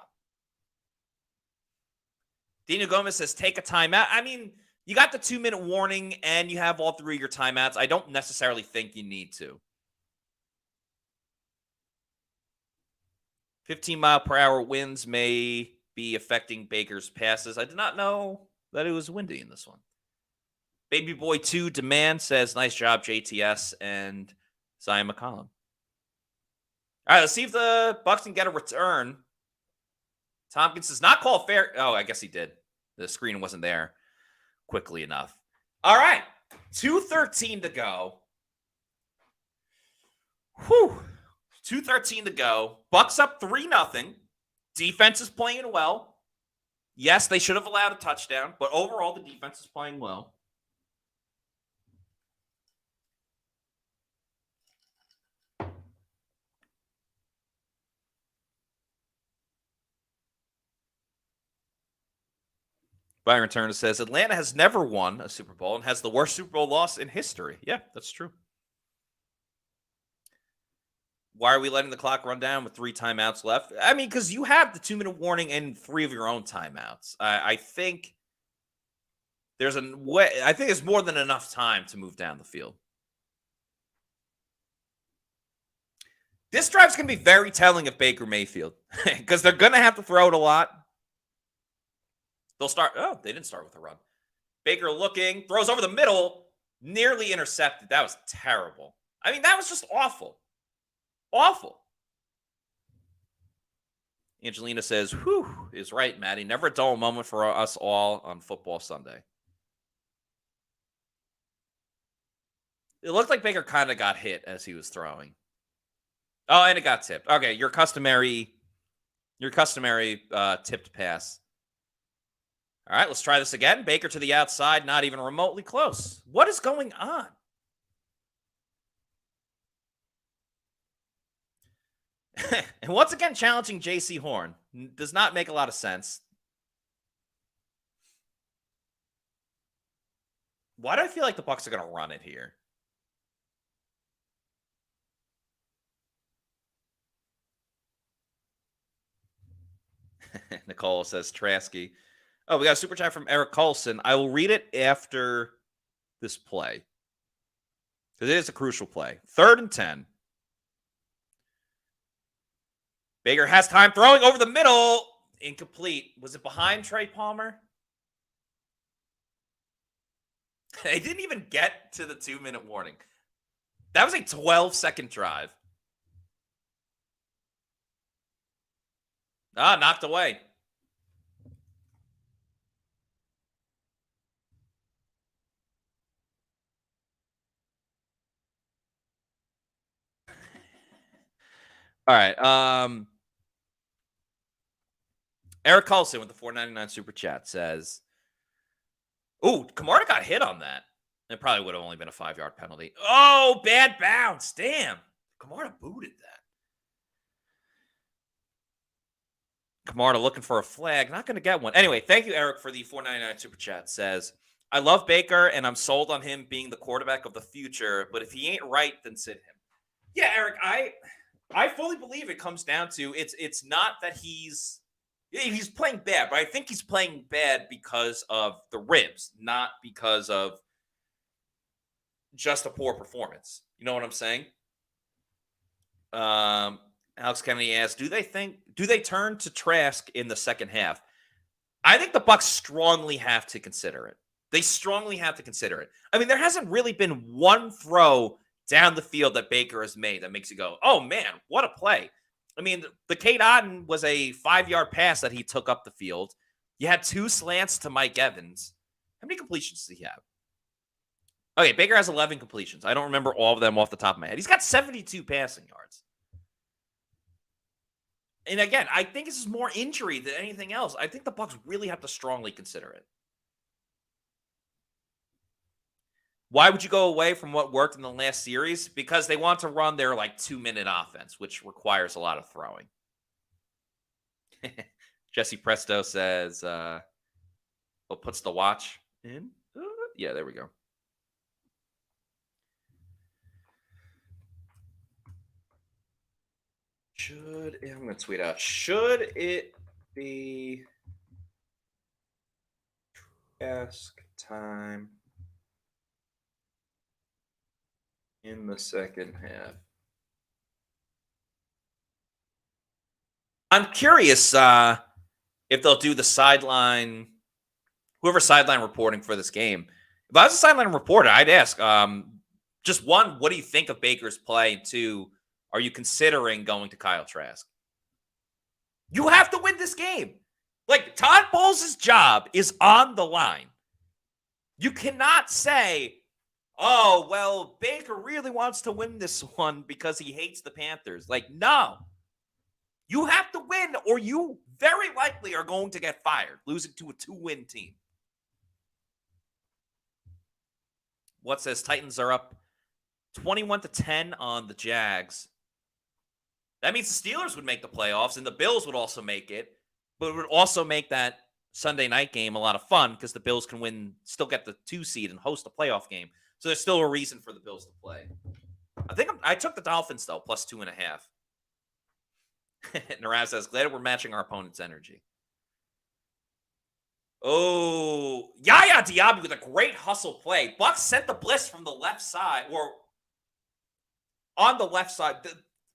Daniel Gomez says, take a timeout. I mean, you got the 2-minute warning and you have all 3 of your timeouts. I don't necessarily think you need to. 15-mile-per-hour winds may be affecting Baker's passes. I did not know that it was windy in this one. Baby Boy 2 Demand says, nice job, JTS and Zion McCollum. All right, let's see if the Bucs can get a return. Tompkins does not call fair. Oh, I guess he did. The screen wasn't there quickly enough. All right, 2:13 to go. Whew. 2:13 to go. Bucs up 3-0. Defense is playing well. Yes, they should have allowed a touchdown, but overall the defense is playing well. Byron Turner says, Atlanta has never won a Super Bowl and has the worst Super Bowl loss in history. Yeah, that's true. Why are we letting the clock run down with 3 timeouts left? I mean, because you have the 2-minute warning and 3 of your own timeouts. I think there's a way. I think there's more than enough time to move down the field. This drive's going to be very telling of Baker Mayfield because they're going to have to throw it a lot. They'll start. Oh, they didn't start with a run. Baker looking, throws over the middle, nearly intercepted. That was terrible. I mean, that was just awful. Awful. Angelina says, whew, is right, Maddie. Never a dull moment for us all on Football Sunday. It looked like Baker kind of got hit as he was throwing. Oh, and it got tipped. Okay, your customary tipped pass. All right, let's try this again. Baker to the outside, not even remotely close. What is going on? And once again, challenging J.C. Horn. Does not make a lot of sense. Why do I feel like the Bucs are going to run it here? Nicole says, Trasky. Oh, we got a super chat from Eric Colson. I will read it after this play. Because it is a crucial play. 3rd and 10. Baker has time throwing over the middle. Incomplete. Was it behind Trey Palmer? They didn't even get to the 2-minute warning. That was a 12-second drive. Ah, knocked away. All right. Eric Carlson with the $4.99 super chat says, "Ooh, Kamara got hit on that. It probably would have only been a 5-yard penalty. Oh, bad bounce. Damn. Kamara booted that. Kamara looking for a flag. Not going to get one. Anyway, thank you, Eric, for the $4.99 super chat. Says, I love Baker, and I'm sold on him being the quarterback of the future, but if he ain't right, then sit him." Yeah, Eric, I fully believe it comes down to it's not that he's playing bad, but I think he's playing bad because of the ribs, not because of just a poor performance. You know what I'm saying? Alex Kennedy asked, do they turn to Trask in the second half? I think the Bucs strongly have to consider it. They strongly have to consider it. I mean, there hasn't really been one throw down the field that Baker has made that makes you go, oh man, what a play. I mean, the Kate Otten was a 5-yard pass that he took up the field. You had 2 slants to Mike Evans. How many completions does he have? Okay, Baker has 11 completions. I don't remember all of them off the top of my head. He's got 72 passing yards. And again, I think this is more injury than anything else. I think the Bucs really have to strongly consider it. Why would you go away from what worked in the last series? Because they want to run their 2-minute offense, which requires a lot of throwing. Jesse Presto says, puts the watch in. Yeah, there we go. I'm going to tweet out, should it be Trask time in the second half? I'm curious if they'll do the sideline, whoever sideline reporting for this game. If I was a sideline reporter, I'd ask, just one, what do you think of Baker's play? And 2, are you considering going to Kyle Trask? You have to win this game. Todd Bowles' job is on the line. You cannot say, oh, well, Baker really wants to win this one because he hates the Panthers. No. You have to win, or you very likely are going to get fired, losing to a 2-win team. What says Titans are up 21-10 on the Jags. That means the Steelers would make the playoffs, and the Bills would also make it, but it would also make that Sunday night game a lot of fun because the Bills can still get the 2 seed and host a playoff game. So there's still a reason for the Bills to play. I took the Dolphins, though, plus 2.5. Naraz says, glad we're matching our opponent's energy. Oh, Yaya Diaby with a great hustle play. Bucs sent the blitz from the left side, or on the left side. The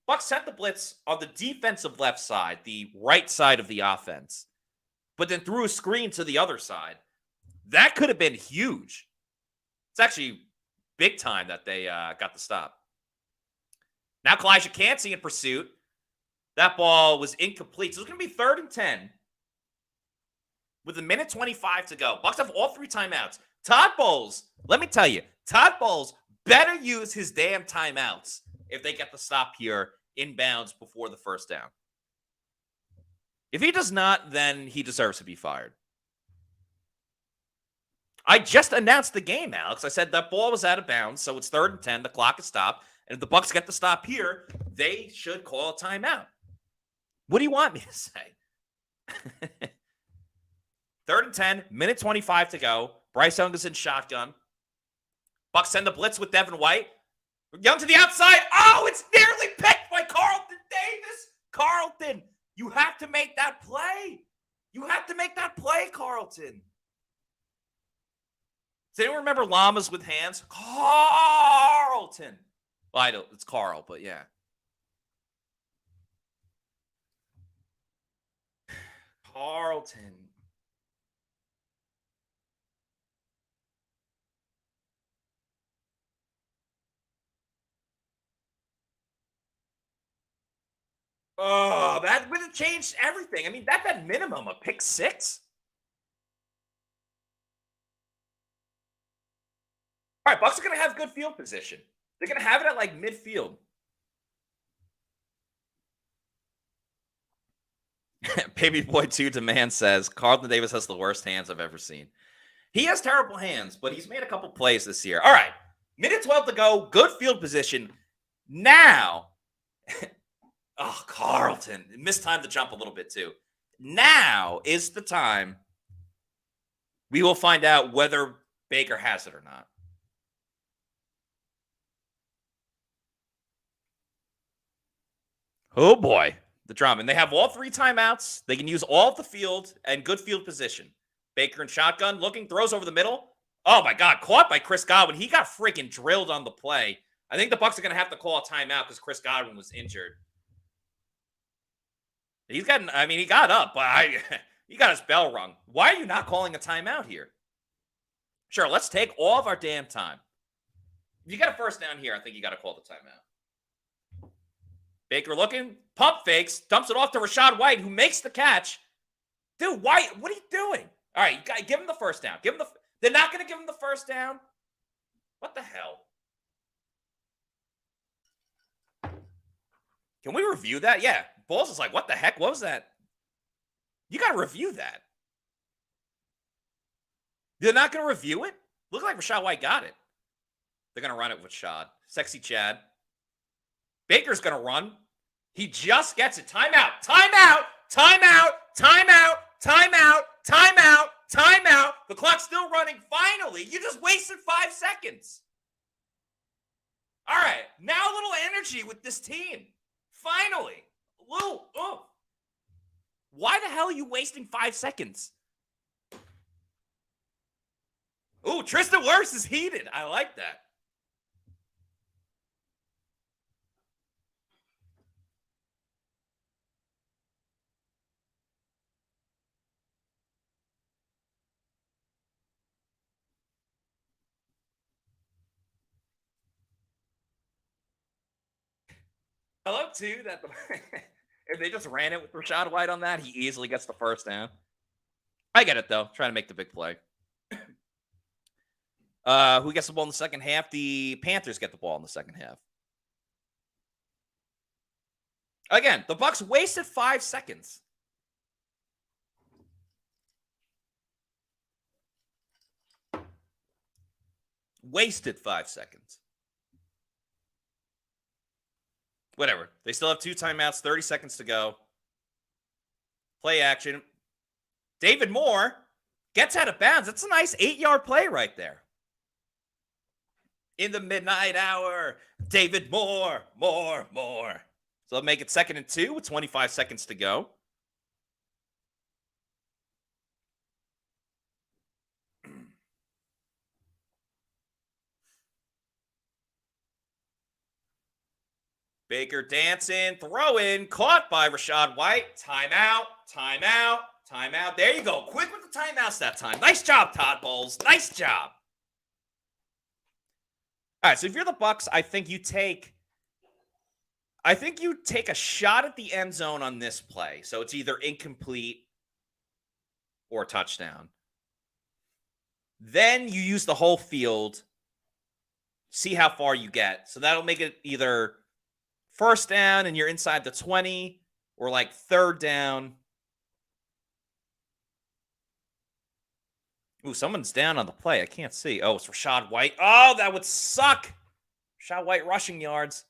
Bucs sent the blitz on the defensive left side, the right side of the offense, but then threw a screen to the other side. That could have been huge. It's actually big time that they got the stop. Now Kalijah Cansey in pursuit. That ball was incomplete. So it's going to be 3rd and 10 with 1:25 to go. Bucs have all 3 timeouts. Todd Bowles, let me tell you, Todd Bowles better use his damn timeouts if they get the stop here inbounds before the first down. If he does not, then he deserves to be fired. I just announced the game, Alex. I said that ball was out of bounds, so it's 3rd and 10. The clock is stopped. And if the Bucs get the stop here, they should call a timeout. What do you want me to say? 3rd and 10, 1:25 to go. Bryce Young is in shotgun. Bucs send the blitz with Devin White. Young to the outside. Oh, it's nearly picked by Carlton Davis. Carlton, you have to make that play. You have to make that play, Carlton. Does anyone remember llamas with hands? Carlton. Well, I don't. It's Carl, but yeah. Carlton. Oh, that would have changed everything. I mean, that's at minimum a pick 6. All right, Bucs are going to have good field position. They're going to have it at midfield. Baby Boy 2 Demand says, Carlton Davis has the worst hands I've ever seen. He has terrible hands, but he's made a couple plays this year. All right. Minute 12 to go. Good field position. Now, oh, Carlton. Missed time to jump a little bit, too. Now is the time we will find out whether Baker has it or not. Oh, boy. The drama. And they have all 3 timeouts. They can use all of the field and good field position. Baker in shotgun, looking, throws over the middle. Oh, my God. Caught by Chris Godwin. He got freaking drilled on the play. I think the Bucs are going to have to call a timeout because Chris Godwin was injured. He got up, but he got his bell rung. Why are you not calling a timeout here? Sure, let's take all of our damn time. If you got a first down here, I think you got to call the timeout. Baker looking, pump fakes, dumps it off to Rachaad White, who makes the catch. Dude, why? What are you doing? All right, you got to give him the first down. They're not going to give him the first down? What the hell? Can we review that? Yeah. Balls is like, what the heck? What was that? You got to review that. They're not going to review it? Look like Rachaad White got it. They're going to run it with Shad. Sexy Chad. Baker's going to run. He just gets it. Timeout. Timeout. Timeout. Timeout. Timeout. Timeout. Timeout. The clock's still running. Finally, you just wasted 5 seconds. All right. Now a little energy with this team. Finally. Lou. Oh. Why the hell are you wasting 5 seconds? Ooh, Tristan Wirfs is heated. I like that. I love, too, that if they just ran it with Rachaad White on that, he easily gets the first down. I get it, though. Trying to make the big play. Who gets the ball in the second half? The Panthers get the ball in the second half. Again, the Bucs wasted 5 seconds. Wasted 5 seconds. Whatever. They still have 2 timeouts, 30 seconds to go. Play action. David Moore gets out of bounds. That's a nice 8-yard play right there. In the midnight hour, David Moore. So they'll make it 2nd and 2 with 25 seconds to go. Baker dancing, throwing, caught by Rachaad White. Timeout, timeout, timeout. There you go. Quick with the timeouts that time. Nice job, Todd Bowles. Nice job. All right, so if you're the Bucs, I think you take a shot at the end zone on this play. So it's either incomplete or touchdown. Then you use the whole field, see how far you get. So that'll make it either first down and you're inside the 20 or like 3rd down. Ooh, someone's down on the play. I can't see. Oh, it's Rachaad White. Oh, that would suck. Rachaad White rushing yards.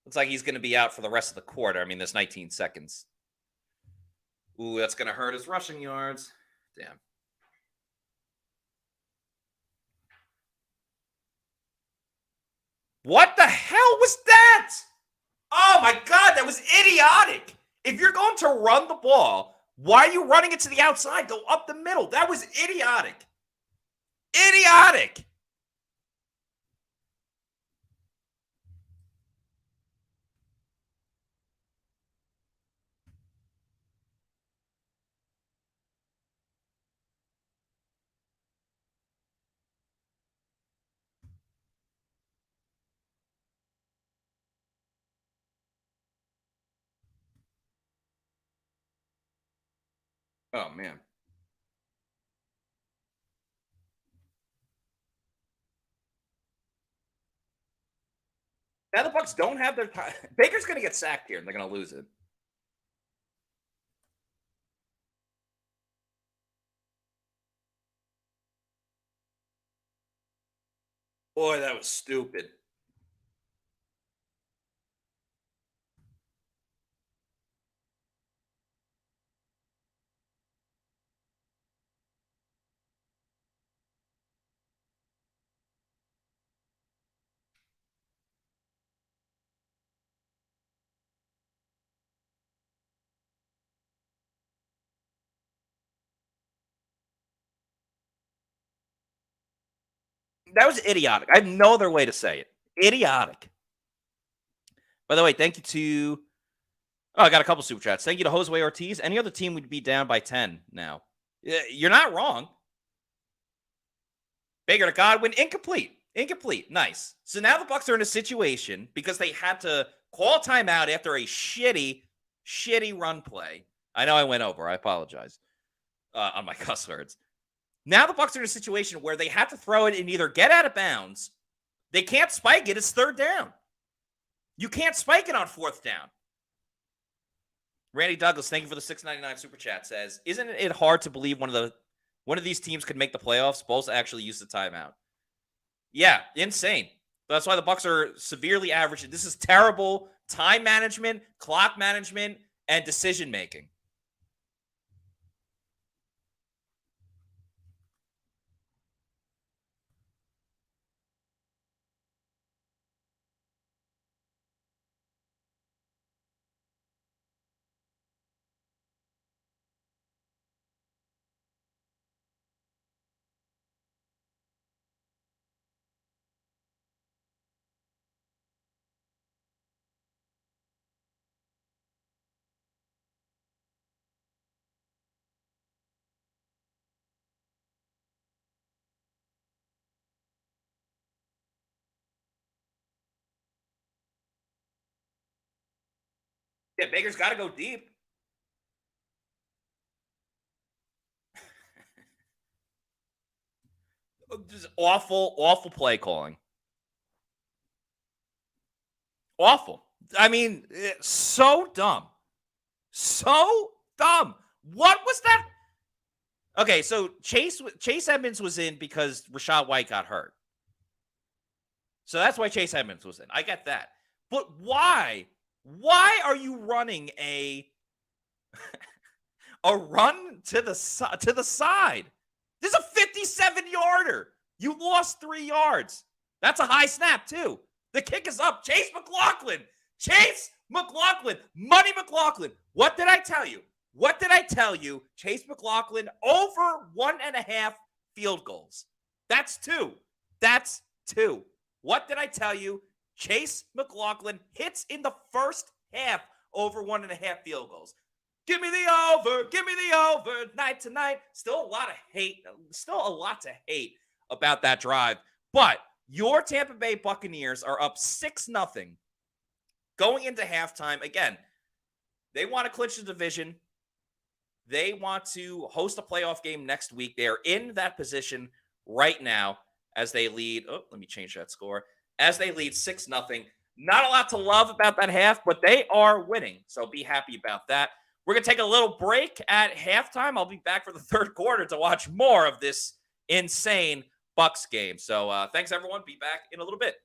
Looks like he's going to be out for the rest of the quarter. I mean, there's 19 seconds. Ooh, that's going to hurt his rushing yards. Damn. What the hell was that? Oh, my God, that was idiotic. If you're going to run the ball, why are you running it to the outside? Go up the middle. That was idiotic. Idiotic. Oh, man. Now the Bucs don't have their time. Baker's going to get sacked here, and they're going to lose it. Boy, that was stupid. That was idiotic. I have no other way to say it. Idiotic. By the way, thank you to. Oh, I got a couple super chats. Thank you to Josue Ortiz. Any other team would be down by 10 now. You're not wrong. Baker to Godwin, incomplete. Incomplete. Nice. So now the Bucs are in a situation because they had to call timeout after a shitty run play. I know I went over. I apologize on my cuss words. Now the Bucs are in a situation where they have to throw it and either get out of bounds. They can't spike it. It's third down. You can't spike it on fourth down. Randy Douglas, thank you for the $6.99 super chat. Says, isn't it hard to believe one of these teams could make the playoffs? Bulls actually use the timeout. Yeah, insane. That's why the Bucs are severely average. This is terrible time management, clock management, and decision making. Yeah, Baker's got to go deep. Just awful play calling. Awful. I mean, so dumb. So dumb. What was that? Okay, so Chase Edmonds was in because Rachaad White got hurt. So that's why Chase Edmonds was in. I get that. But why? Why are you running a run to the side? This is a 57-yarder. You lost 3 yards. That's a high snap, too. The kick is up. Chase McLaughlin. Money McLaughlin. What did I tell you? Chase McLaughlin over 1.5 field goals. That's two. What did I tell you? Chase McLaughlin hits in the first half over 1.5 field goals. Give me the over, night to night. Still a lot to hate about that drive. But your Tampa Bay Buccaneers are up 6-0 going into halftime. Again, they want to clinch the division. They want to host a playoff game next week. They are in that position right now as they lead. Oh, let me change that score. As they lead 6-0. Not a lot to love about that half, but they are winning. So be happy about that. We're going to take a little break at halftime. I'll be back for the third quarter to watch more of this insane Bucs game. So thanks, everyone. Be back in a little bit.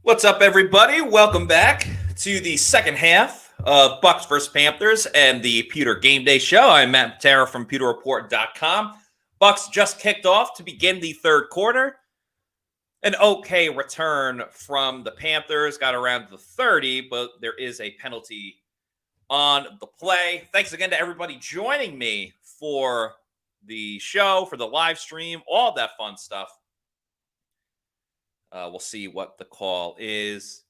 What's up, everybody? Welcome back to the second half of Bucs vs. Panthers and the Pewter GameDay Show. I'm Matt Patera from PewterReport.com. Bucs just kicked off to begin the third quarter. An okay return from the Panthers. Got around the 30, but there is a penalty on the play. Thanks again to everybody joining me for the show, for the live stream, all that fun stuff. We'll see what the call is.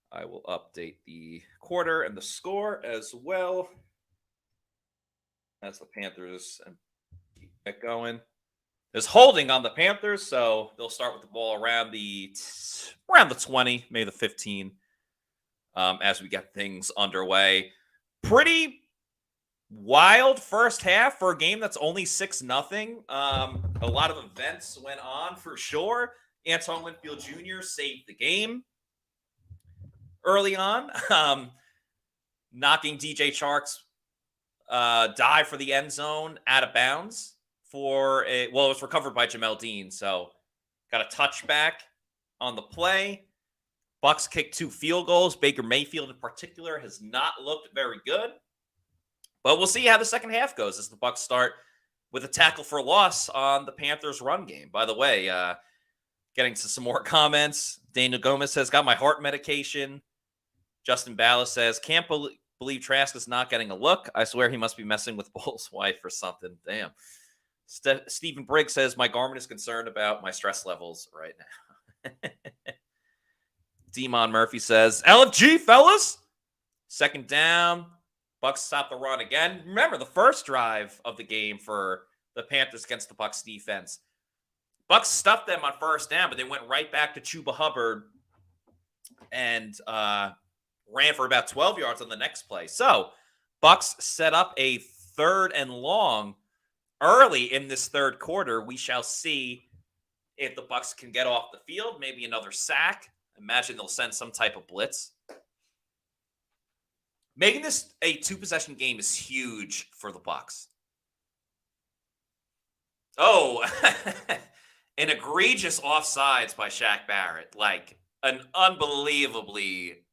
I will update the quarter and the score as well as the Panthers get going. There's holding on the Panthers, so they'll start with the ball around the 20, maybe the 15, as we get things underway. Pretty wild first half for a game that's only 6-0. A lot of events went on for sure. Antoine Winfield Jr. saved the game early on, knocking DJ Chark's dive for the end zone out of bounds it was recovered by Jamel Dean. So got a touchback on the play. Bucs kicked 2 field goals. Baker Mayfield in particular has not looked very good. But we'll see how the second half goes as the Bucs start with a tackle for loss on the Panthers run game. By the way, getting to some more comments. Daniel Gomez says, got my heart medication. Justin Ballas says, can't believe Trask is not getting a look. I swear he must be messing with Bull's wife or something. Damn. Stephen Briggs says, my Garmin is concerned about my stress levels right now. Demon Murphy says, LFG, fellas. Second down. Bucs stop the run again. Remember, the first drive of the game for the Panthers against the Bucs defense. Bucs stuffed them on first down, but they went right back to Chuba Hubbard and ran for about 12 yards on the next play. So Bucs set up a 3rd and long early in this third quarter. We shall see if the Bucs can get off the field, maybe another sack. Imagine they'll send some type of blitz. Making this a 2-possession game is huge for the Bucs. Oh, an egregious offsides by Shaq Barrett. Like an unbelievably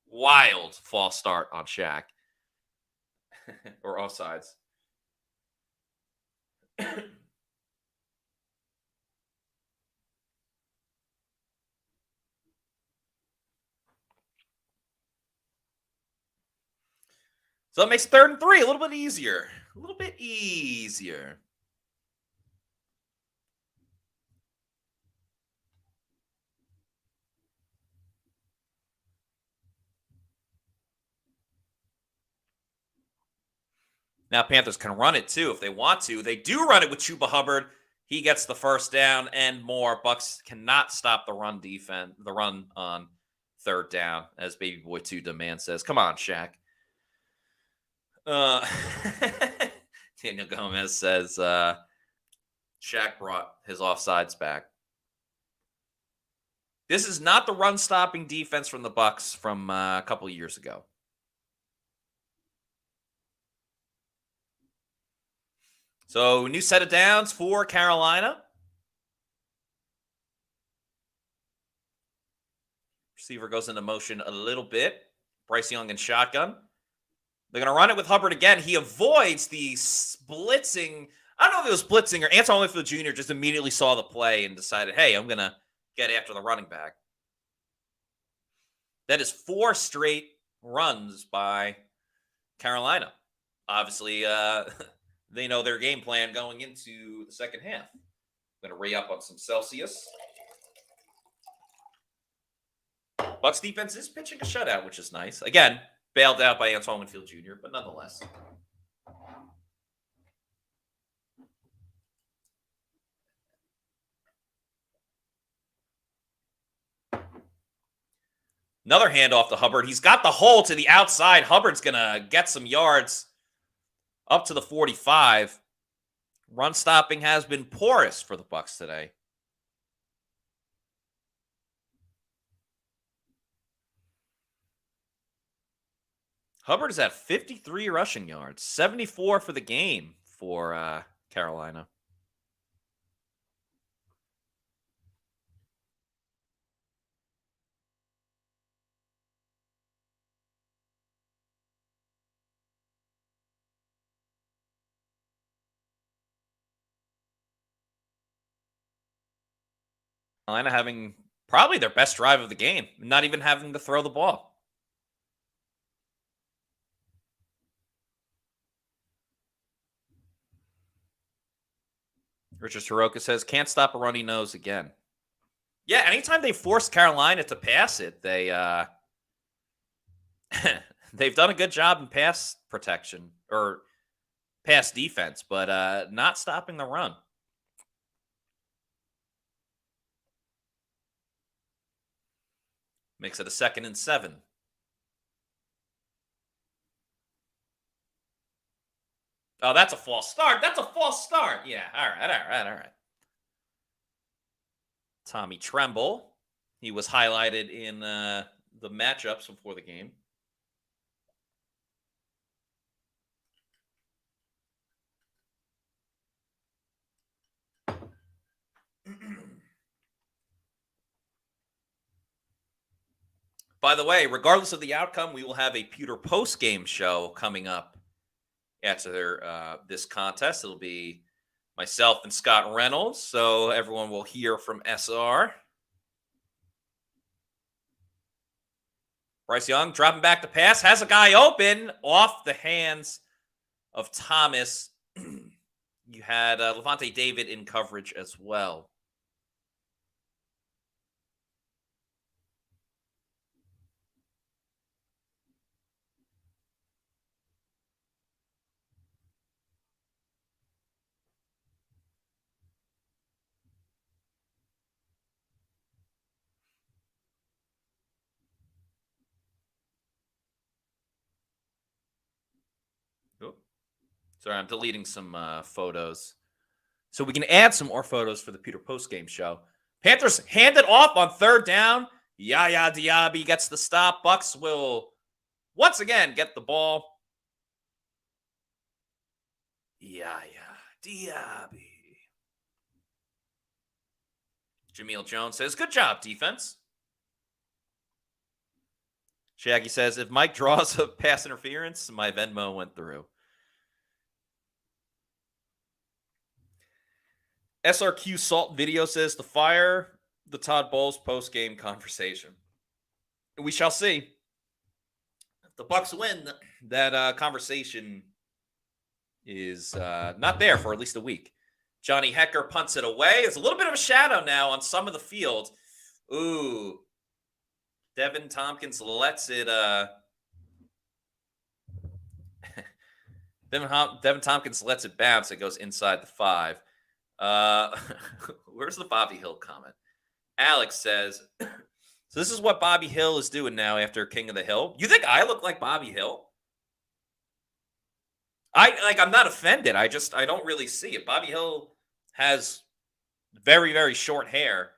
wild false start on Shaq. Or offsides. So it makes 3rd and 3 a little bit easier. A little bit easier. Now Panthers can run it too if they want to. They do run it with Chuba Hubbard. He gets the first down and more. Bucs cannot stop the run on 3rd down, as Baby Boy 2 Demand says. Come on, Shaq. Daniel Gomez says Shaq brought his offsides back. This is not the run-stopping defense from the Bucs from a couple of years ago. So, new set of downs for Carolina. Receiver goes into motion a little bit. Bryce Young in shotgun. They're going to run it with Hubbard again. He avoids the blitzing. I don't know if it was blitzing or Antoine Winfield Jr. just immediately saw the play and decided, hey, I'm going to get after the running back. That is 4 straight runs by Carolina. Obviously, they know their game plan going into the second half. I'm going to re-up on some Celsius. Bucs defense is pitching a shutout, which is nice. Again, bailed out by Antoine Winfield Jr., but nonetheless. Another handoff to Hubbard. He's got the hole to the outside. Hubbard's going to get some yards up to the 45. Run stopping has been porous for the Bucs today. Hubbard is at 53 rushing yards, 74 for the game for Carolina. Carolina having probably their best drive of the game, not even having to throw the ball. Richard Soroka says, can't stop a runny nose again. Yeah, anytime they force Carolina to pass it, they've done a good job in pass protection or pass defense, but not stopping the run. Makes it a 2nd and 7. Oh, that's a false start. That's a false start. Yeah, all right. Tommy Tremble. He was highlighted in the matchups before the game. By the way, regardless of the outcome, we will have a Pewter post-game show coming up after this contest. It'll be myself and Scott Reynolds, so everyone will hear from SR. Bryce Young dropping back to pass, has a guy open off the hands of Thomas. You had Levante David in coverage as well. Sorry, I'm deleting some photos so we can add some more photos for the Pewter post-game show. Panthers hand it off on 3rd down. Yaya Diaby gets the stop. Bucs will once again get the ball. Yaya Diaby. Jameel Jones says, good job, defense. Shaggy says, if Mike draws a pass interference, my Venmo went through. SRQ Salt Video says to fire the Todd Bowles post-game conversation. We shall see. If the Bucs win, that conversation is not there for at least a week. Johnny Hecker punts it away. It's a little bit of a shadow now on some of the field. Ooh. Devin Tompkins lets it Devin Tompkins lets it bounce. It goes inside the 5. Where's the Bobby Hill comment? Alex says, so this is what Bobby Hill is doing now after King of the Hill. You think I look like Bobby Hill? I'm not offended. I don't really see it. Bobby Hill has very, very short hair.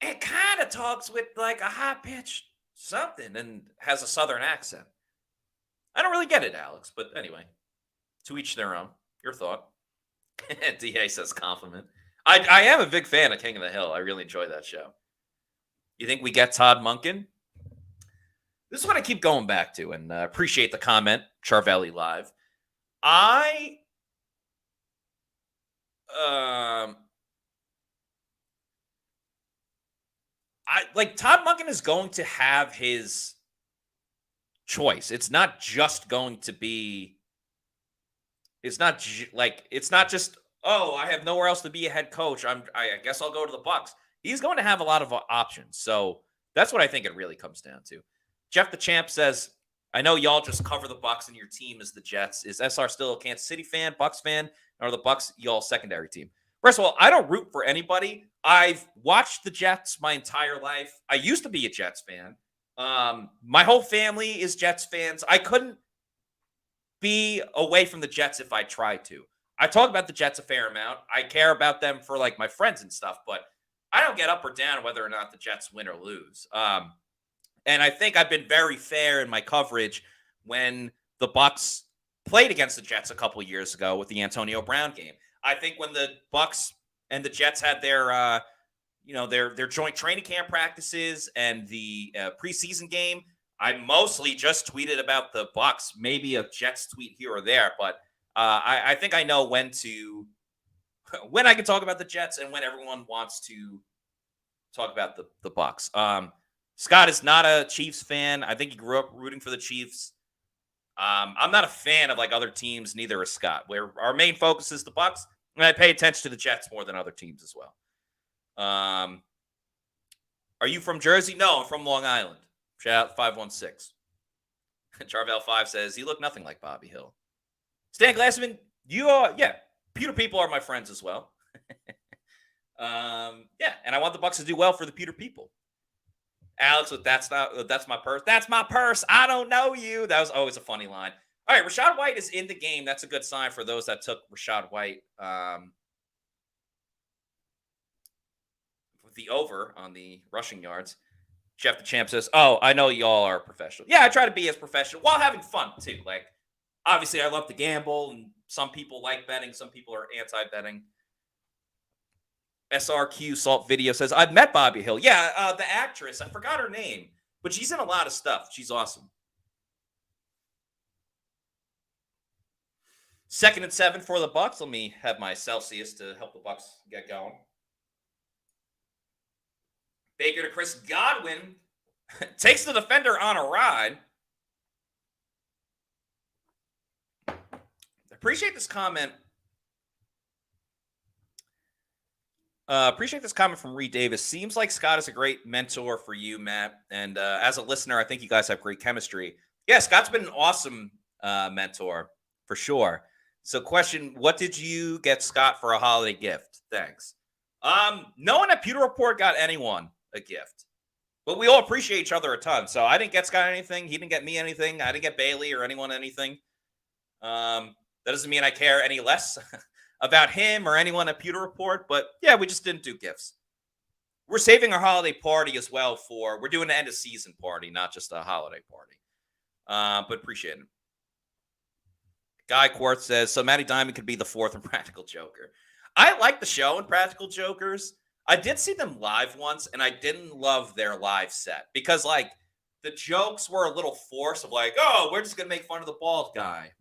It kind of talks with like a high-pitched something and has a southern accent. I don't really get it, Alex, but anyway, to each their own. Your thought. DA says compliment. I am a big fan of King of the Hill. I really enjoy that show. You think we get Todd Monken? This is what I keep going back to, and appreciate the comment, Charvelli Live. I like Todd Monken is going to have his choice. It's not just going to be. It's not just, oh, I have nowhere else to be a head coach. I guess I'll go to the Bucs. He's going to have a lot of options. So that's what I think it really comes down to. Jeff the Champ says, I know y'all just cover the Bucs and your team is the Jets. Is SR still a Kansas City fan, Bucs fan, or are the Bucs y'all secondary team? First of all, I don't root for anybody. I've watched the Jets my entire life. I used to be a Jets fan. My whole family is Jets fans. I couldn't be away from the Jets if I tried to. I talk about the Jets a fair amount. I care about them for like my friends and stuff, but I don't get up or down whether or not the Jets win or lose. And I think I've been very fair in my coverage when the Bucs played against the Jets a couple years ago with the Antonio Brown game. I think when the Bucs and the Jets had their joint training camp practices and the preseason game, I mostly just tweeted about the Bucs, maybe a Jets tweet here or there, but I think I know when I can talk about the Jets and when everyone wants to talk about the Bucs. Scott is not a Chiefs fan. I think he grew up rooting for the Chiefs. I'm not a fan of like other teams. Neither is Scott. Where our main focus is the Bucs, and I pay attention to the Jets more than other teams as well. Are you from Jersey? No, I'm from Long Island. Shout out 516. Charvel 5 says you look nothing like Bobby Hill. Stan Glassman, you are Pewter people are my friends as well. And I want the Bucs to do well for the Pewter people. Alex with that's my purse. That's my purse. I don't know you. That was always a funny line. All right, Rachaad White is in the game. That's a good sign for those that took Rachaad White with the over on the rushing yards. Jeff the Champ says, "Oh, I know y'all are professional." Yeah, I try to be as professional while having fun too. Like, obviously, I love to gamble, and some people like betting, some people are anti-betting. SRQ Salt Video says, "I've met Bobby Hill." Yeah, the actress. I forgot her name, but she's in a lot of stuff. She's awesome. 2nd and 7 for the Bucs. Let me have my Celsius to help the Bucs get going. Baker to Chris Godwin. Takes the defender on a ride. Appreciate this comment. Appreciate this comment from Reed Davis. Seems like Scott is a great mentor for you, Matt. And as a listener, I think you guys have great chemistry. Yeah, Scott's been an awesome mentor for sure. So question, what did you get Scott for a holiday gift? Thanks. No one at Pewter Report got anyone a gift. But we all appreciate each other a ton. So I didn't get Scott anything. He didn't get me anything. I didn't get Bailey or anyone anything. That doesn't mean I care any less about him or anyone at Pewter Report. But yeah, we just didn't do gifts. We're saving our holiday party as well we're doing an end of season party, not just a holiday party. But appreciate it. Guy Quartz says, so Matty Diamond could be the 4th in Practical Joker. I like the show in Practical Jokers. I did see them live once, and I didn't love their live set because, like, the jokes were a little forced of like, oh, we're just going to make fun of the bald guy.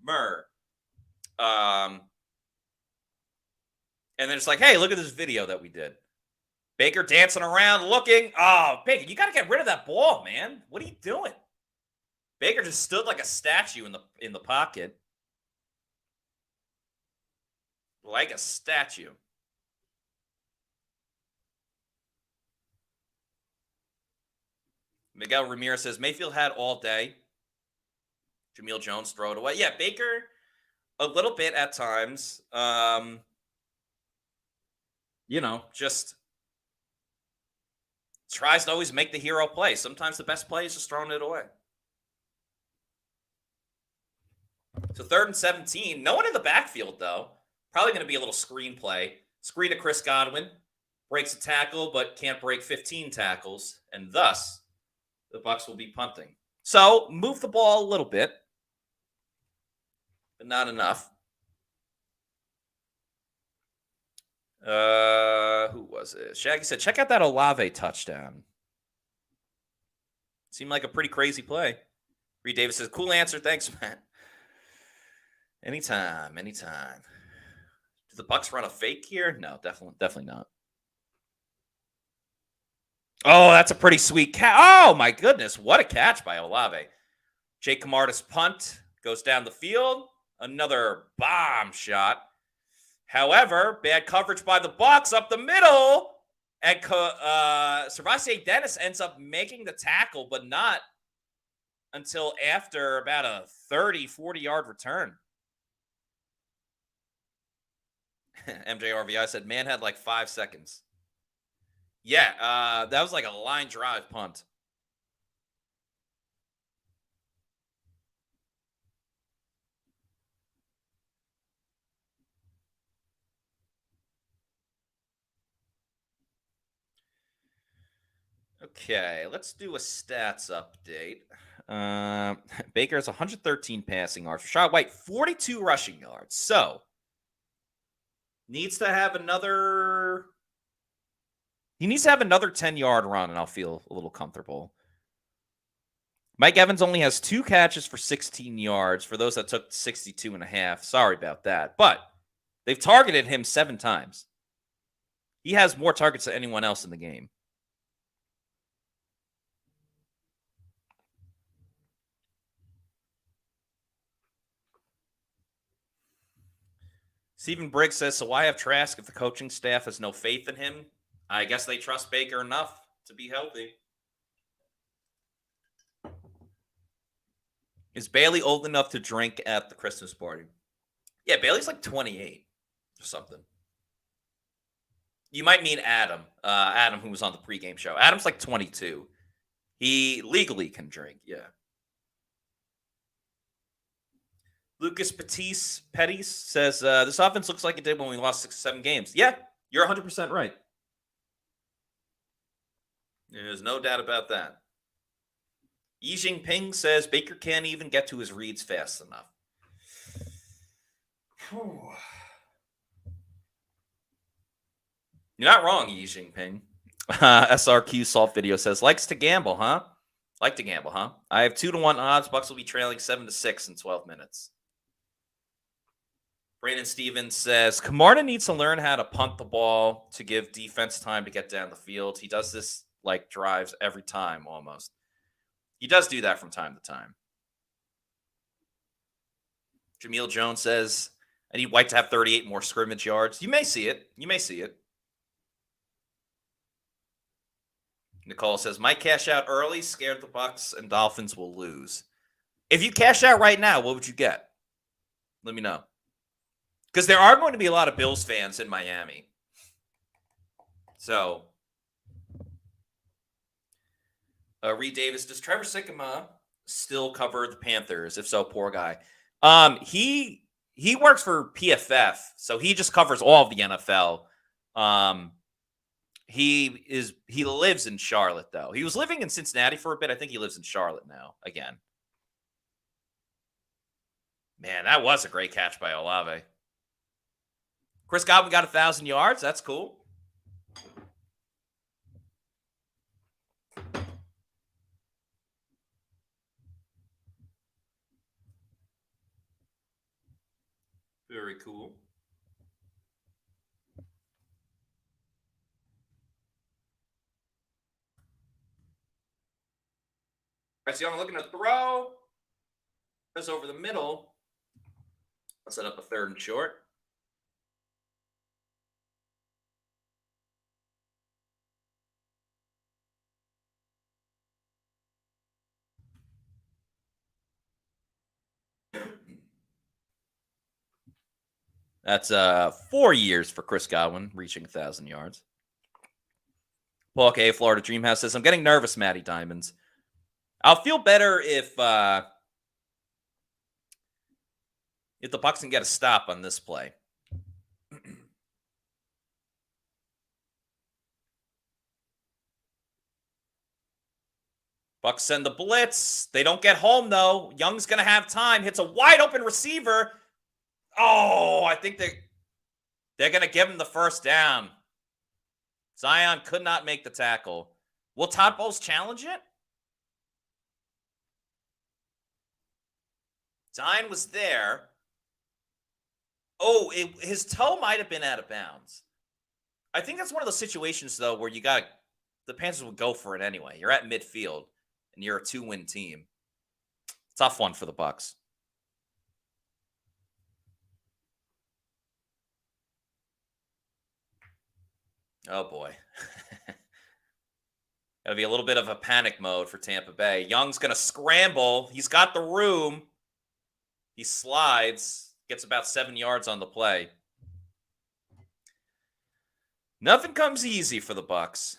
And then it's like, hey, look at this video that we did. Baker dancing around, looking. Oh, Baker, you got to get rid of that ball, man. What are you doing? Baker just stood like a statue in the pocket. Like a statue. Miguel Ramirez says, Mayfield had all day. Jameel Jones throw it away. Yeah, Baker, a little bit at times. Just tries to always make the hero play. Sometimes the best play is just throwing it away. So 3rd and 17. No one in the backfield, though. Probably going to be a little screen play. Screen to Chris Godwin. Breaks a tackle, but can't break 15 tackles. And thus, the Bucs will be punting. So, move the ball a little bit. But not enough. Who was it? Shaggy said, check out that Olave touchdown. Seemed like a pretty crazy play. Reed Davis says, cool answer. Thanks, Matt. Anytime. Did the Bucs run a fake here? No, definitely not. Oh, that's a pretty sweet catch. Oh, my goodness. What a catch by Olave. Jake Camarda's punt goes down the field. Another bomb shot. However, bad coverage by the Bucs up the middle. And Servassier Dennis ends up making the tackle, but not until after about a 30, 40-yard return. MJRVI said, man had like 5 seconds. Yeah, that was like a line drive punt. Okay, let's do a stats update. Baker has 113 passing yards. Rachaad White, 42 rushing yards. So, needs to have another 10-yard run, and I'll feel a little comfortable. Mike Evans only has 2 catches for 16 yards. For those that took 62.5, sorry about that. But they've targeted him 7 times. He has more targets than anyone else in the game. Stephen Briggs says, so why have Trask if the coaching staff has no faith in him? I guess they trust Baker enough to be healthy. Is Bailey old enough to drink at the Christmas party? Yeah, Bailey's like 28 or something. You might mean Adam. Adam, who was on the pregame show. Adam's like 22. He legally can drink, yeah. Lucas Pettis says, this offense looks like it did when we lost 6 or 7 games. Yeah, you're 100% right. There's no doubt about that. Yi Jinping says Baker can't even get to his reads fast enough. You're not wrong, Yi Jinping. SRQ Salt Video says, likes to gamble, huh? Like to gamble, huh? I have 2-1 odds. Bucs will be trailing 7-6 in 12 minutes. Brandon Stevens says, Camarda needs to learn how to punt the ball to give defense time to get down the field. He does this like drives every time almost. He does do that from time to time. Jameel Jones says, I need White to have 38 more scrimmage yards. You may see it. You may see it. Nicole says, might cash out early, scared the Bucs and Dolphins will lose. If you cash out right now, what would you get? Let me know. Because there are going to be a lot of Bills fans in Miami. So, Reed Davis, does Trevor Sikkema still cover the Panthers? If so, poor guy. He works for PFF, so he just covers all of the NFL. He lives in Charlotte, though. He was living in Cincinnati for a bit. I think he lives in Charlotte now again. Man, that was a great catch by Olave. Chris Godwin got 1,000 yards. That's cool. Very cool. Bryce Young looking to throw. Goes over the middle. Let's set up a 3rd and short. That's 4 years for Chris Godwin, reaching 1,000 yards. Paul K. Florida Dreamhouse says, I'm getting nervous, Matty Diamonds. I'll feel better if the Bucs can get a stop on this play. Bucs send the blitz. They don't get home, though. Young's going to have time. Hits a wide open receiver. Oh, I think they're going to give him the first down. Zion could not make the tackle. Will Todd Bowles challenge it? Zion was there. Oh, his toe might have been out of bounds. I think that's one of those situations, though, where the Panthers would go for it anyway. You're at midfield, and you're a 2-win team. Tough one for the Bucs. Oh, boy. Gotta be a little bit of a panic mode for Tampa Bay. Young's going to scramble. He's got the room. He slides. Gets about 7 yards on the play. Nothing comes easy for the Bucs.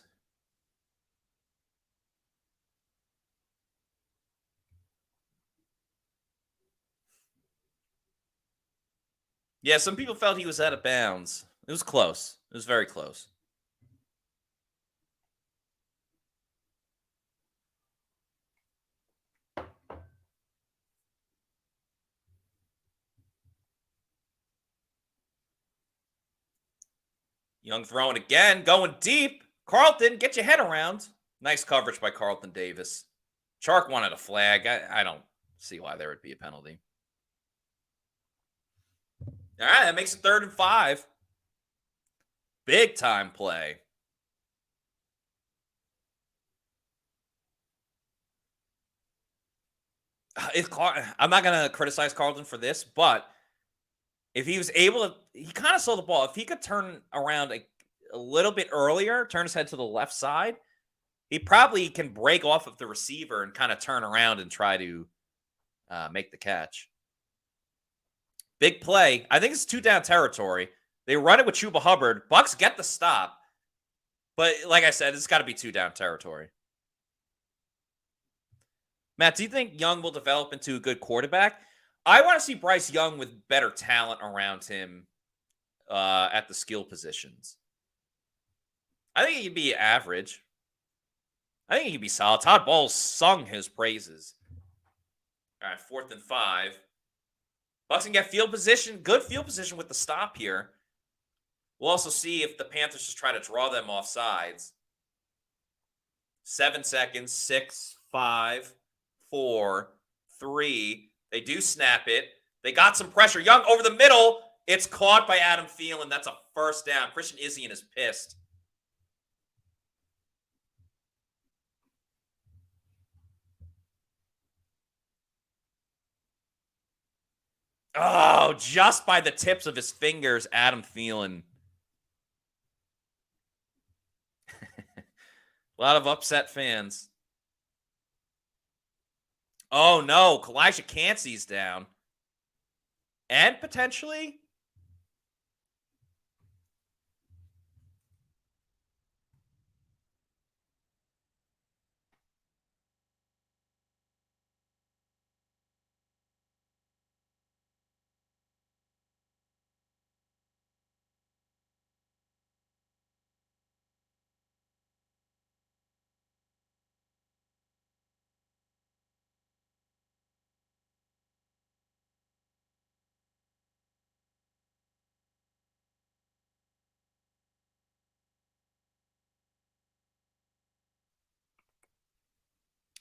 Yeah, some people felt he was out of bounds. It was close. It was very close. Young throwing again, going deep. Carlton, get your head around. Nice coverage by Carlton Davis. Chark wanted a flag. I don't see why there would be a penalty. All right, that makes it 3rd and 5. Big time play. I'm not going to criticize Carlton for this, but If he was able to, he kind of saw the ball. If he could turn around a little bit earlier, turn his head to the left side, he probably can break off of the receiver and kind of turn around and try to make the catch. Big play. I think it's 2-down territory. They run it with Chuba Hubbard. Bucs get the stop. But like I said, it's got to be 2-down territory. Matt, do you think Young will develop into a good quarterback? I want to see Bryce Young with better talent around him at the skill positions. I think he'd be average. I think he'd be solid. Todd Bowles sung his praises. All right, 4th and 5. Bucs can get field position, good field position with the stop here. We'll also see if the Panthers just try to draw them off sides. 7 seconds, 6, 5, 4, 3. They do snap it. They got some pressure. Young over the middle. It's caught by Adam Thielen. That's a first down. Christian Izien is pissed. Oh, just by the tips of his fingers, Adam Thielen. A lot of upset fans. Oh, no. Kalijah Cansey's down. And potentially...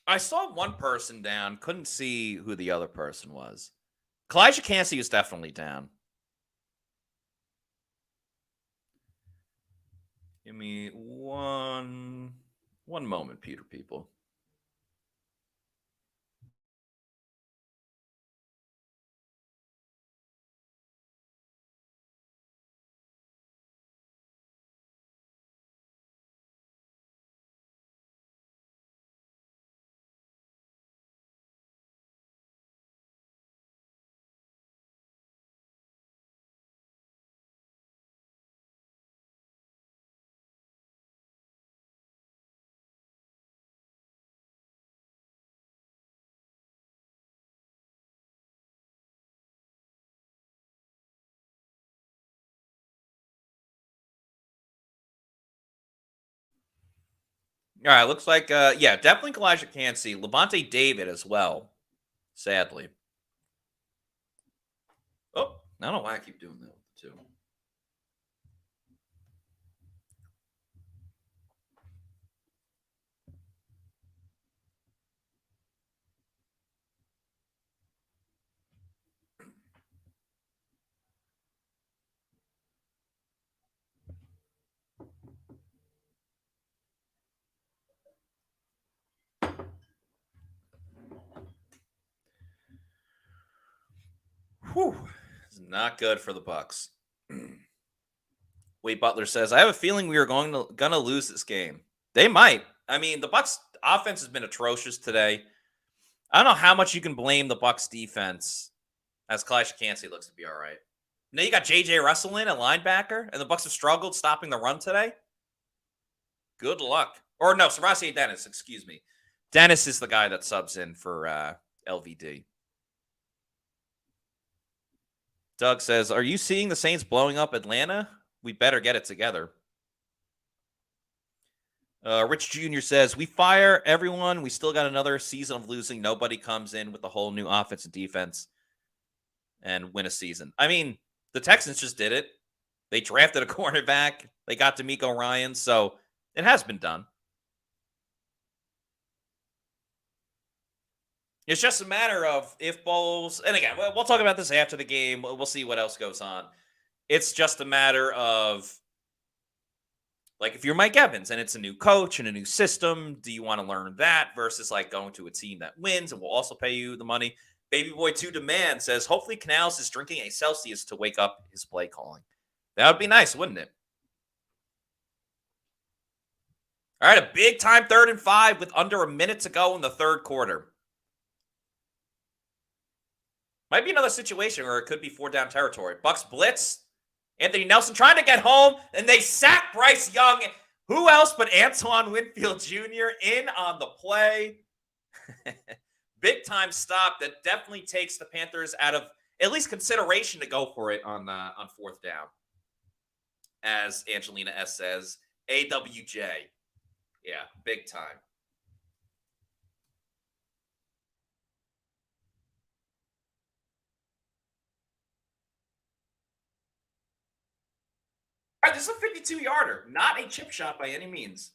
I saw one person down. Couldn't see who the other person was. Kalijah Cansey is definitely down. Give me one moment, Pewter people. All right, looks like, yeah, definitely Kalijah Cansey. Levante David as well, sadly. Oh, I don't know why I keep doing that with the two. Whew. It's not good for the Bucs. Wade Butler says, I have a feeling we are gonna lose this game. They might. I mean, the Bucs offense has been atrocious today. I don't know how much you can blame the Bucs defense, as Kalijah Cansey looks to be all right. Now you got J.J. Russell in, a linebacker, and the Bucs have struggled stopping the run today. Good luck. Or no, Servassier Dennis, excuse me. Dennis is the guy that subs in for LVD. Doug says, are you seeing the Saints blowing up Atlanta? We better get it together. Rich Jr. says, we fire everyone. We still got another season of losing. Nobody comes in with the whole new offense and defense and win a season. I mean, the Texans just did it. They drafted a cornerback. They got D'Amico Ryan. So it has been done. It's just a matter of if Bowles, and again, we'll talk about this after the game. We'll see what else goes on. It's just a matter of, like, if you're Mike Evans and it's a new coach and a new system, do you want to learn that versus like going to a team that wins and will also pay you the money? Baby Boy 2 Demand says, hopefully Canals is drinking a Celsius to wake up his play calling. That would be nice, wouldn't it? All right, a big time 3rd and 5 with under a minute to go in the third quarter. Might be another situation where it could be 4-down territory. Bucs blitz. Anthony Nelson trying to get home, and they sack Bryce Young. Who else but Antoine Winfield Jr. in on the play? Big time stop that definitely takes the Panthers out of at least consideration to go for it on 4th down. As Angelina S says, AWJ. Yeah, big time. All right, this is a 52-yarder, not a chip shot by any means.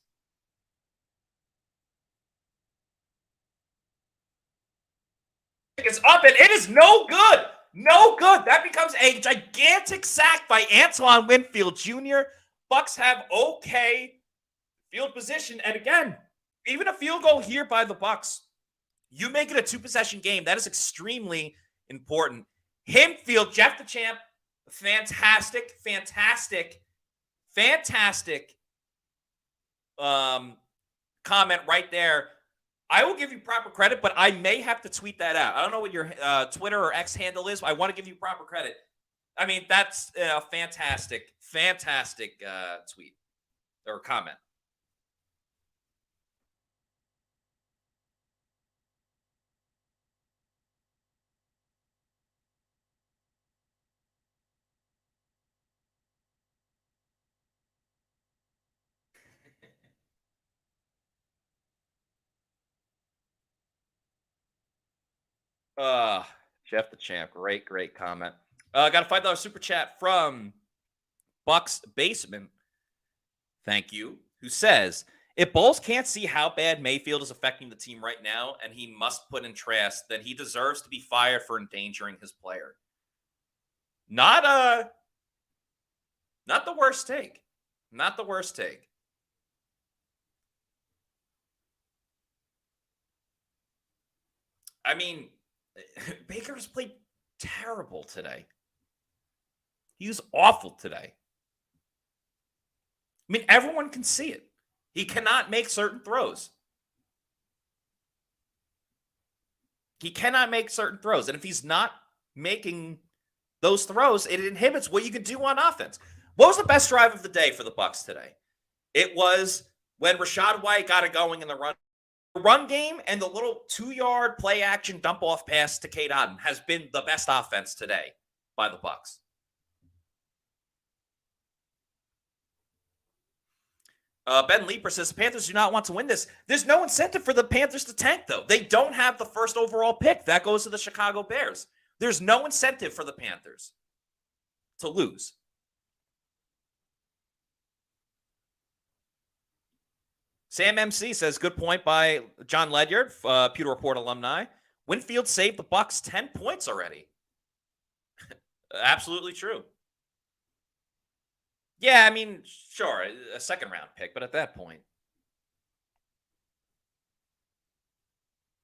It's up, and it is no good. No good. That becomes a gigantic sack by Antoine Winfield Jr. Bucs have okay field position. And again, even a field goal here by the Bucs, you make it a 2-possession game. That is extremely important. Himfield, Jeff the Champ, fantastic comment right there. I will give you proper credit, but I may have to tweet that out. I don't know what your Twitter or X handle is, but I want to give you proper credit. I mean, that's a fantastic tweet or comment. Jeff the Champ, great comment. Got a $5 super chat from Bucs Basement. Thank you. Who says, if Bowles can't see how bad Mayfield is affecting the team right now, and he must put in Trask, then he deserves to be fired for endangering his player. Not the worst take. Not the worst take. I mean, Baker's played terrible today. He was awful today. I mean, everyone can see it. He cannot make certain throws. He cannot make certain throws. And if he's not making those throws, it inhibits what you can do on offense. What was the best drive of the day for the Bucs today? It was when Rachaad White got it going in the run game, and the little 2-yard play action dump off pass to Cade Otton has been the best offense today by the Bucs. Ben Leeper says, the Panthers do not want to win this. There's no incentive for the Panthers to tank, though. They don't have the first overall pick. That goes to the Chicago Bears. There's no incentive for the Panthers to lose. Sam MC says, good point by John Ledyard, Pewter Report alumni. Winfield saved the Bucs 10 points already. Absolutely true. Yeah, I mean, sure, a second-round pick, but at that point.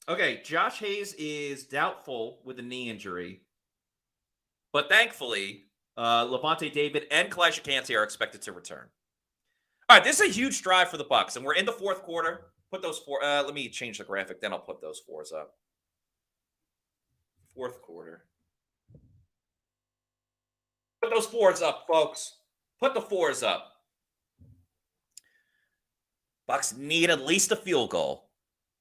Okay, Josh Hayes is doubtful with a knee injury. But thankfully, Levante David and Kalijah Kancey are expected to return. All right, this is a huge drive for the Bucs, and we're in the fourth quarter. Put those four. Let me change the graphic, then I'll put those fours up. Fourth quarter. Put those fours up, folks. Put the fours up. Bucs need at least a field goal.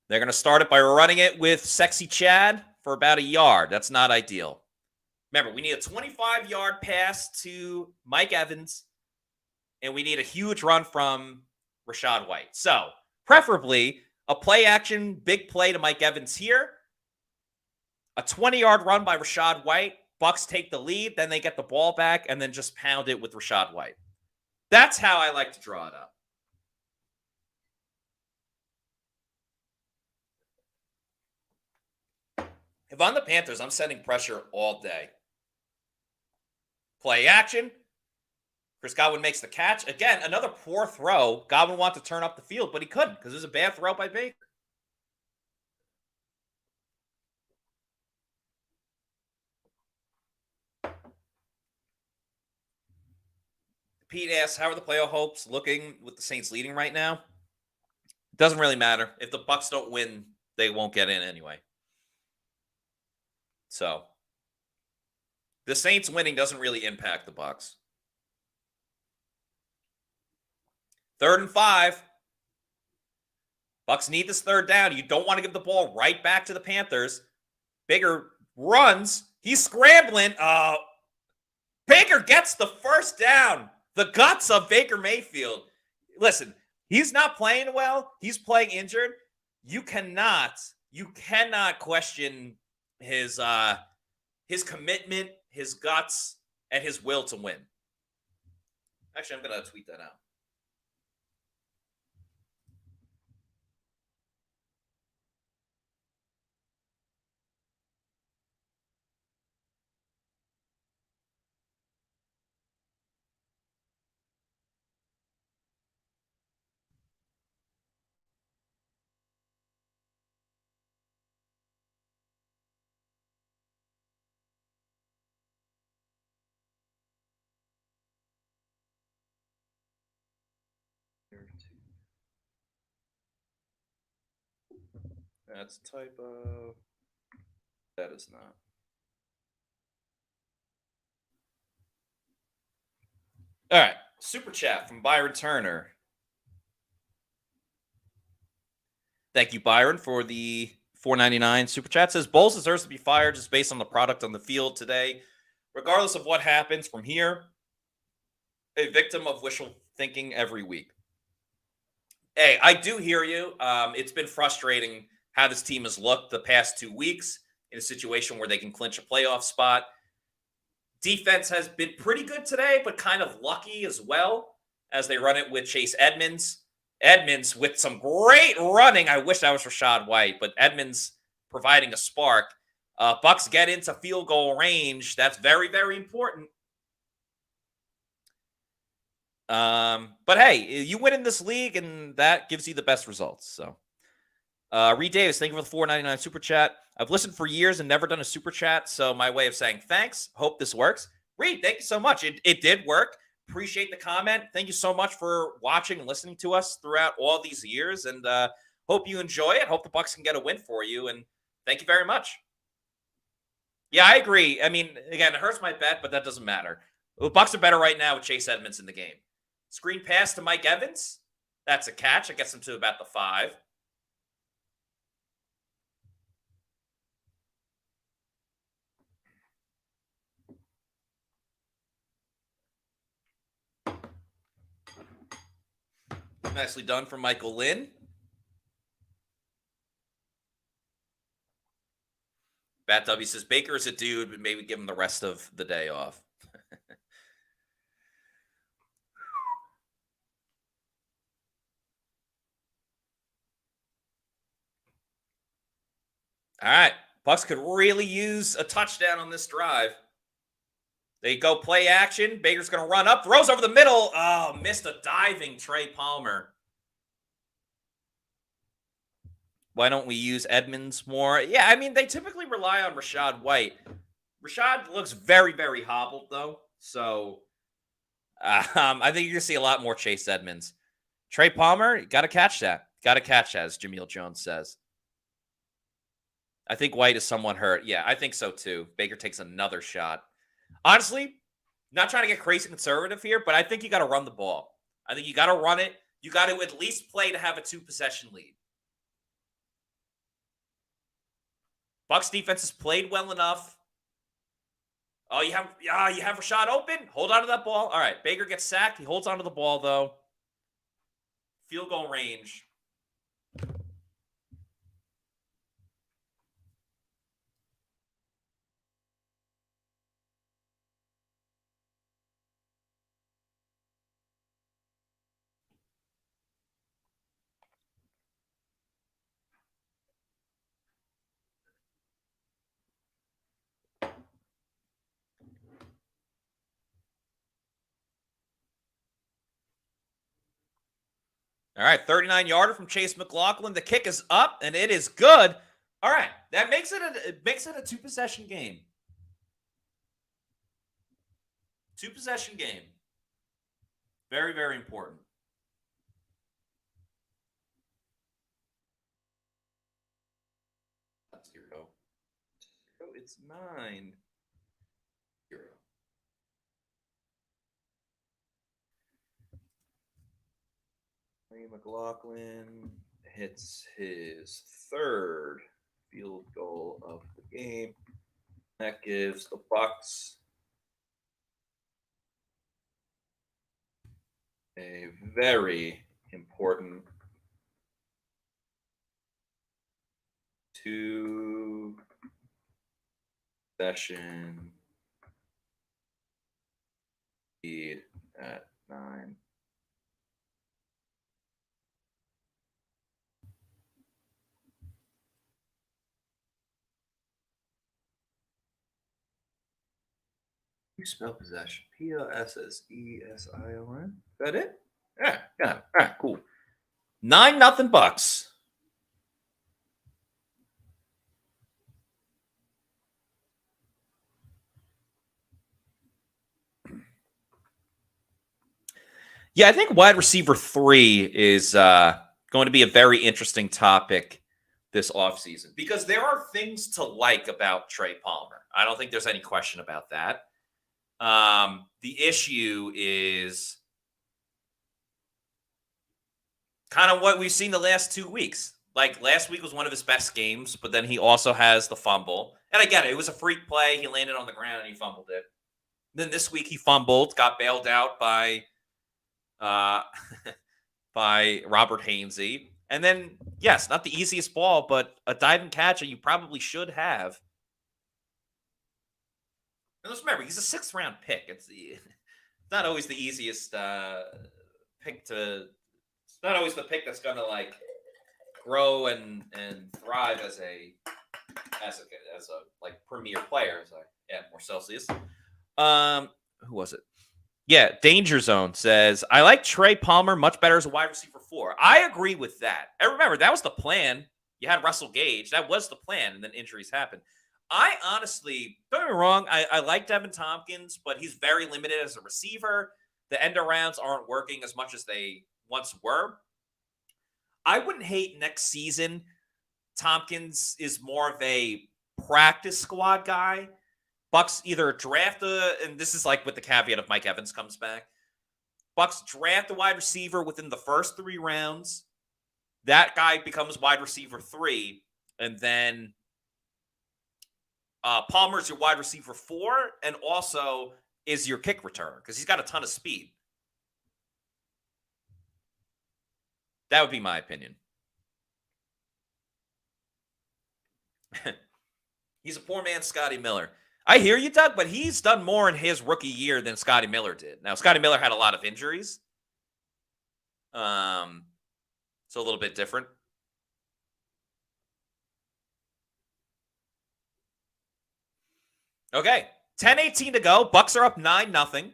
They're going to start it by running it with Sexy Chad for about a yard. That's not ideal. Remember, we need a 25-yard pass to Mike Evans, and we need a huge run from Rachaad White. So, preferably, a play-action, big play to Mike Evans here. A 20-yard run by Rachaad White. Bucs take the lead, then they get the ball back, and then just pound it with Rachaad White. That's how I like to draw it up. If I'm the Panthers, I'm setting pressure all day. Play action. Chris Godwin makes the catch. Again, another poor throw. Godwin wanted to turn up the field, but he couldn't because it was a bad throw by Baker. Pete asks, how are the playoff hopes looking with the Saints leading right now? Doesn't really matter. If the Bucs don't win, they won't get in anyway. So the Saints winning doesn't really impact the Bucs. 3rd and 5. Bucs need this 3rd down. You don't want to give the ball right back to the Panthers. Baker runs. He's scrambling. Baker gets the 1st down. The guts of Baker Mayfield. Listen, he's not playing well. He's playing injured. You cannot question his commitment, his guts, and his will to win. Actually, I'm going to tweet that out. That's a typo. That is not. All right. Super chat from Byron Turner. Thank you, Byron, for the $4.99 super chat. Says Bowles deserves to be fired just based on the product on the field today. Regardless of what happens from here, a victim of wishful thinking every week. Hey, I do hear you. It's been frustrating how this team has looked the past 2 weeks in a situation where they can clinch a playoff spot. Defense has been pretty good today, but kind of lucky as well as they run it with Chase Edmonds. Edmonds with some great running. I wish that was Rachaad White, but Edmonds providing a spark. Bucs get into field goal range. That's very, very important. But hey, you win in this league, and that gives you the best results. So, Reed Davis, thank you for the $4.99 super chat. I've listened for years and never done a super chat, so my way of saying thanks. Hope this works. Reed, thank you so much. It did work. Appreciate the comment. Thank you so much for watching and listening to us throughout all these years, and hope you enjoy it. Hope the Bucs can get a win for you, and thank you very much. Yeah, I agree. I mean, again, it hurts my bet, but that doesn't matter. The Bucs are better right now with Chase Edmonds in the game. Screen pass to Mike Evans. That's a catch. It gets him to about the 5. Nicely done from Michael Lynn. Bat W says, Baker is a dude, but maybe give him the rest of the day off. All right. Bucs could really use a touchdown on this drive. They go play action. Baker's going to run up. Throws over the middle. Oh, missed a diving Trey Palmer. Why don't we use Edmonds more? Yeah, I mean, they typically rely on Rachaad White. Rachaad looks very, very hobbled, though. So, I think you're going to see a lot more Chase Edmonds. Trey Palmer, got to catch that. Got to catch that, as Jameel Jones says. I think White is somewhat hurt. Yeah, I think so, too. Baker takes another shot. Honestly, not trying to get crazy conservative here, but I think you got to run the ball. I think you got to run it. You got to at least play to have a 2-possession lead. Bucs defense has played well enough. Oh, you have Rachaad open. Hold on to that ball. All right, Baker gets sacked. He holds on to the ball, though. Field goal range. All right, 39-yarder from Chase McLaughlin. The kick is up, and it is good. All right, that makes it a 2-possession game. 2-possession game. Very, very important. That's 0. Oh, it's 9. 0. McLaughlin hits his 3rd field goal of the game. That gives the Bucs a very important 2-session lead at 9. You spell possession. Possession. Is that it? Yeah, got it. All right, cool. 9-0 Bucs. Yeah, I think wide receiver 3 is going to be a very interesting topic this offseason because there are things to like about Trey Palmer. I don't think there's any question about that. The issue is kind of what we've seen the last 2 weeks. Like last week was one of his best games, but then he also has the fumble. And again, it was a freak play. He landed on the ground and he fumbled it. Then this week he fumbled, got bailed out by by Robert Hainsey. And then, yes, not the easiest ball, but a diving catch that you probably should have. And let's remember, he's a 6th-round pick. It's not always the easiest pick to. It's not always the pick that's gonna like grow and thrive as a like premier player. As I add more Celsius. Who was it? Yeah, Danger Zone says, I like Trey Palmer much better as a wide receiver 4. I agree with that. And remember, that was the plan. You had Russell Gage. That was the plan, and then injuries happened. I honestly, don't get me wrong, I like Devin Tompkins, but he's very limited as a receiver. The end arounds aren't working as much as they once were. I wouldn't hate next season. Tompkins is more of a practice squad guy. Bucs either draft and this is like with the caveat of Mike Evans comes back. Bucs draft a wide receiver within the first 3 rounds. That guy becomes wide receiver 3, and then Palmer's your wide receiver 4, and also is your kick returner because he's got a ton of speed. That would be my opinion. He's a poor man's Scotty Miller. I hear you, Doug, but he's done more in his rookie year than Scotty Miller did. Now, Scotty Miller had a lot of injuries. So a little bit different. Okay, 10:18 to go. Bucs are up 9-0.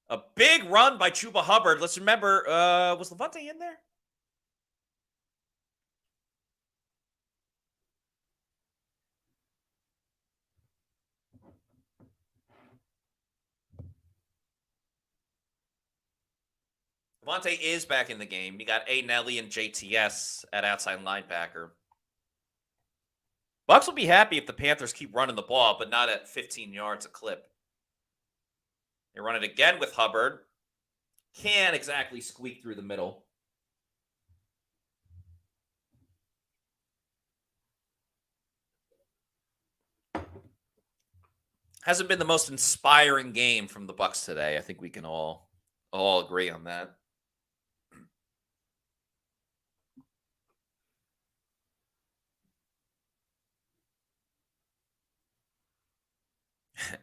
A big run by Chuba Hubbard. Let's remember, was Levante in there? Levante is back in the game. You got A. Nelly and JTS at outside linebacker. Bucs will be happy if the Panthers keep running the ball, but not at 15 yards a clip. They run it again with Hubbard. Can't exactly squeak through the middle. Hasn't been the most inspiring game from the Bucs today. I think we can all agree on that.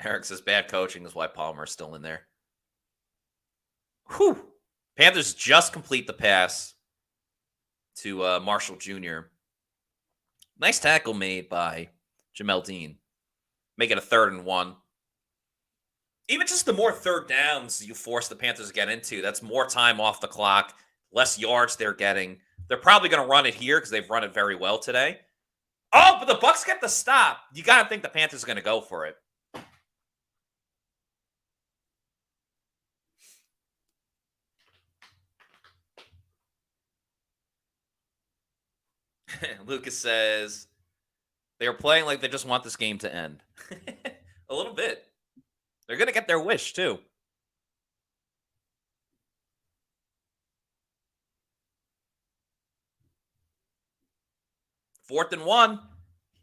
Eric says bad coaching is why Palmer's still in there. Whew. Panthers just complete the pass to Marshall Jr. Nice tackle made by Jamel Dean. Make it a 3rd and 1. Even just the more third downs you force the Panthers to get into, that's more time off the clock, less yards they're getting. They're probably going to run it here because they've run it very well today. Oh, but the Bucs get the stop. You got to think the Panthers are going to go for it. Lucas says they are playing like they just want this game to end. A little bit. They're going to get their wish, too. Fourth and 1.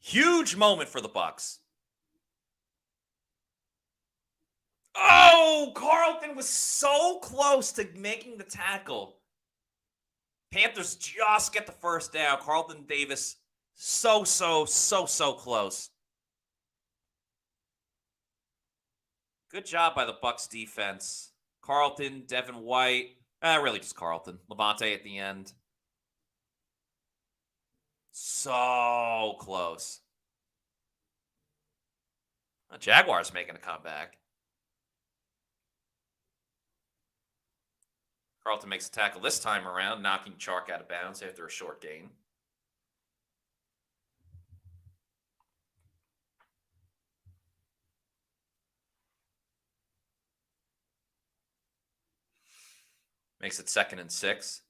Huge moment for the Bucs. Oh, Carlton was so close to making the tackle. Panthers just get the first down. Carlton Davis so close. Good job by the Bucs defense. Carlton, Devin White. Really just Carlton. Levante at the end. So close. The Jaguars making a comeback. Carlton makes a tackle this time around, knocking Chark out of bounds after a short gain. Makes it 2nd and 6.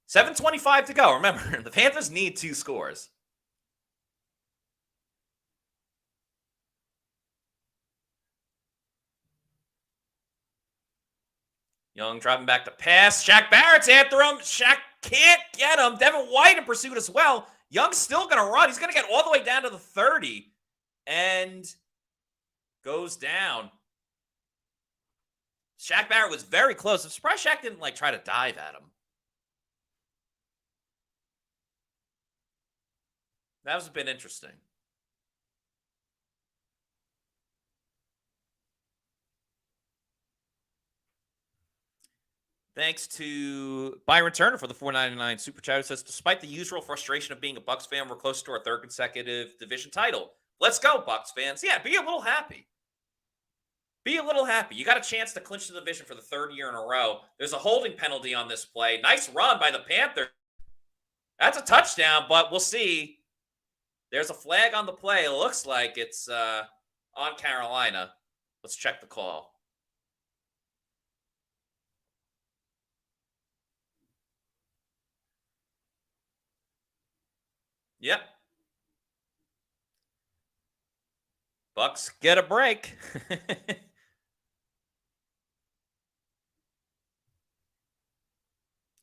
7:25 to go. Remember, the Panthers need 2 scores. Young driving back to pass. Shaq Barrett's after him. Shaq can't get him. Devin White in pursuit as well. Young's still going to run. He's going to get all the way down to the 30 and goes down. Shaq Barrett was very close. I'm surprised Shaq didn't try to dive at him. That was a bit interesting. Thanks to Byron Turner for the $4.99 super chat. It says, despite the usual frustration of being a Bucs fan, we're close to our 3rd consecutive division title. Let's go, Bucs fans. Yeah, be a little happy. Be a little happy. You got a chance to clinch the division for the 3rd year in a row. There's a holding penalty on this play. Nice run by the Panthers. That's a touchdown, but we'll see. There's a flag on the play. It looks like it's on Carolina. Let's check the call. Yep. Bucs get a break.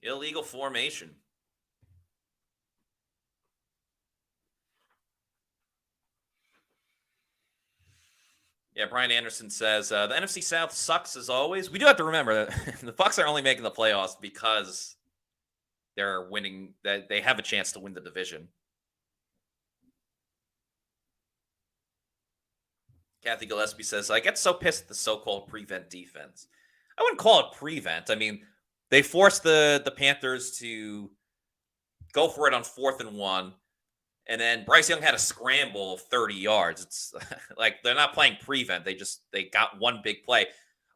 Illegal formation. Yeah, Brian Anderson says, the NFC South sucks as always. We do have to remember that the Bucs are only making the playoffs because they're winning, that they have a chance to win the division. Kathy Gillespie says, I get so pissed at the so-called prevent defense. I wouldn't call it prevent. I mean, they forced the Panthers to go for it on 4th and 1. And then Bryce Young had a scramble of 30 yards. It's like they're not playing prevent. They got one big play.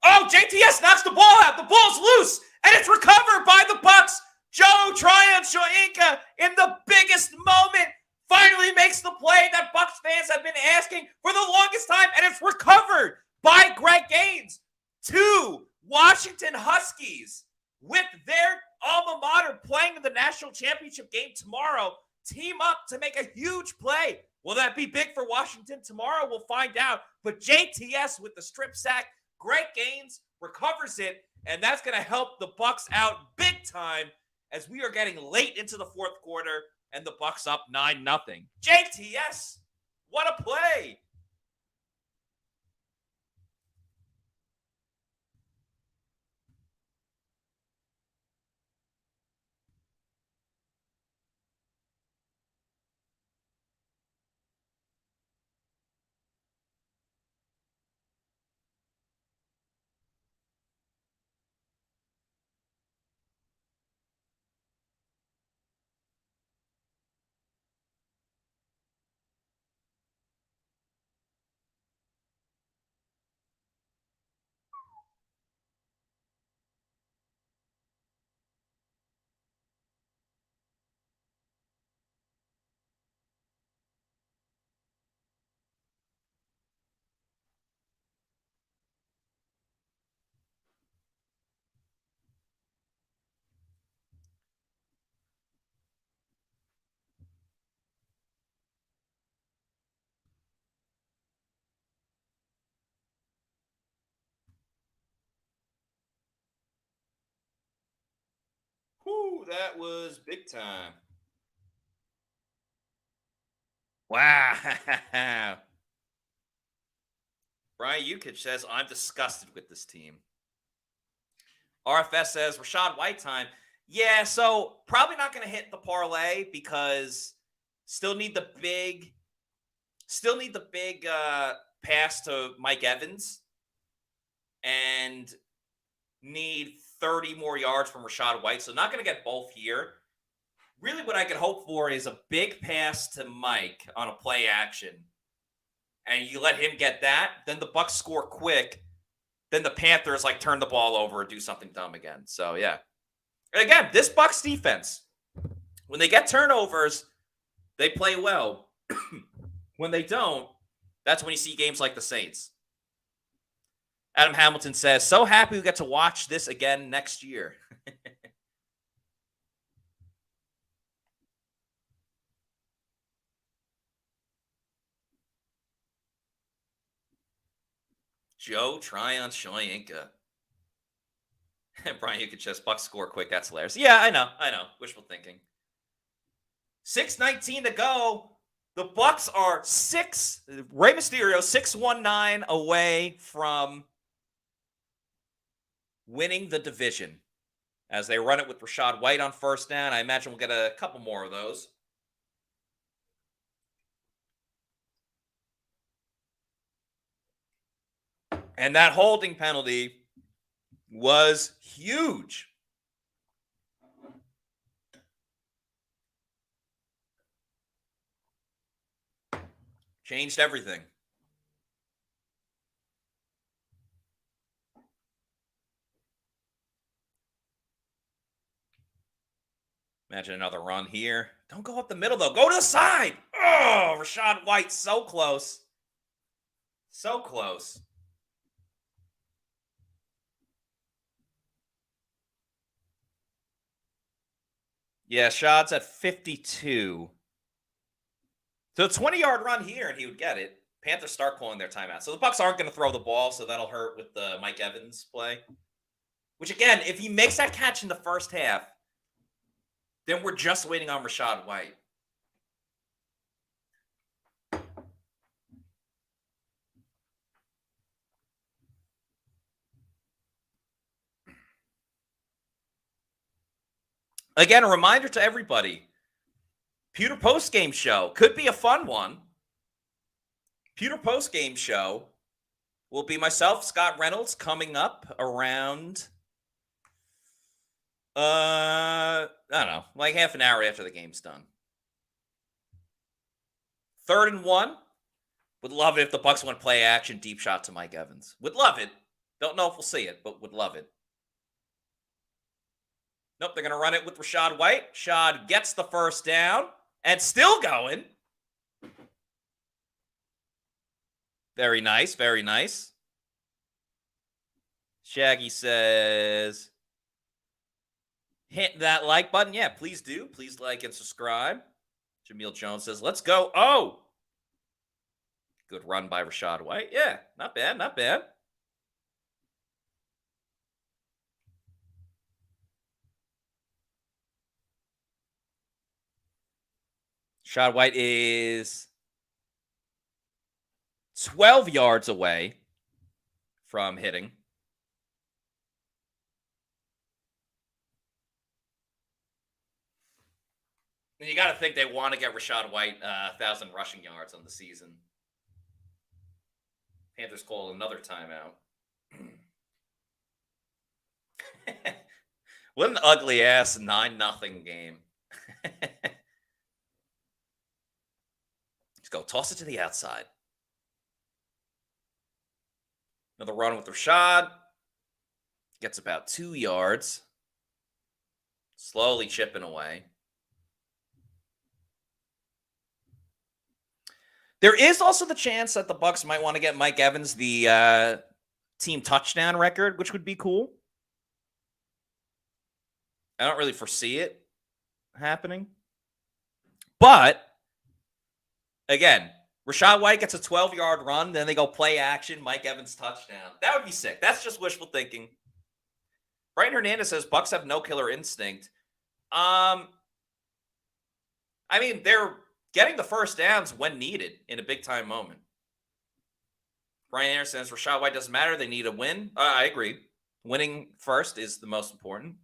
Oh, JTS knocks the ball out. The ball's loose, and it's recovered by the Bucs. Joe Tryon-Shoyinka in the biggest moment finally makes the play that Bucs fans have been asking for the longest time, and it's recovered by Greg Gaines. 2 Washington Huskies with their alma mater playing in the national championship game tomorrow team up to make a huge play. Will that be big for Washington tomorrow? We'll find out. But JTS with the strip sack, Greg Gaines recovers it, and that's going to help the Bucs out big time as we are getting late into the 4th quarter and the Bucs up 9-0. JTS, what a play. Woo! That was big time. Wow. Brian Yukich says, I'm disgusted with this team. RFS says, Rachaad White time. Yeah, so probably not going to hit the parlay because still need the big pass to Mike Evans and need 30 more yards from Rachaad White. So not going to get both here. Really what I could hope for is a big pass to Mike on a play action. And you let him get that, then the Bucs score quick. Then the Panthers turn the ball over and do something dumb again. So yeah. And again, this Bucs defense, when they get turnovers, they play well. When they don't, that's when you see games like the Saints. Adam Hamilton says, so happy we get to watch this again next year. Joe Tryon Shoyinka. Brian, you could just Bucs score quick. That's hilarious. Yeah, I know. Wishful thinking. 6:19 to go. The Bucs are Rey Mysterio 6-1-9 away from winning the division as they run it with Rachaad White on first down. I imagine we'll get a couple more of those. And that holding penalty was huge. Changed everything. Imagine another run here. Don't go up the middle, though. Go to the side. Oh, Rachaad White, so close. So close. Yeah, Shad's at 52. So a 20-yard run here, and he would get it. Panthers start calling their timeout. So the Bucs aren't going to throw the ball, so that'll hurt with the Mike Evans play. Which, again, if he makes that catch in the first half, then we're just waiting on Rachaad White. Again, a reminder to everybody, Pewter postgame show could be a fun one. Pewter postgame show will be myself, Scott Reynolds, coming up around, I don't know, half an hour after the game's done. 3rd and 1. Would love it if the Bucs went play action, deep shot to Mike Evans. Would love it. Don't know if we'll see it, but would love it. Nope, they're going to run it with Rachaad White. Shad gets the first down and still going. Very nice, very nice. Shaggy says, hit that like button. Yeah, please do. Please like and subscribe. Jameel Jones says, let's go. Oh, good run by Rachaad White. Yeah, not bad, not bad. Rachaad White is 12 yards away from hitting. And you got to think they want to get Rachaad White 1,000 rushing yards on the season. Panthers call another timeout. What an ugly-ass 9-0 game. Go toss it to the outside. Another run with Rachaad. Gets about 2 yards. Slowly chipping away. There is also the chance that the Bucs might want to get Mike Evans the team touchdown record, which would be cool. I don't really foresee it happening. But again, Rachaad White gets a 12-yard run, then they go play action, Mike Evans touchdown. That would be sick. That's just wishful thinking. Brian Hernandez says, Bucs have no killer instinct. I mean, they're getting the first downs when needed in a big-time moment. Brian Anderson says Rachaad White doesn't matter. They need a win. I agree. Winning first is the most important.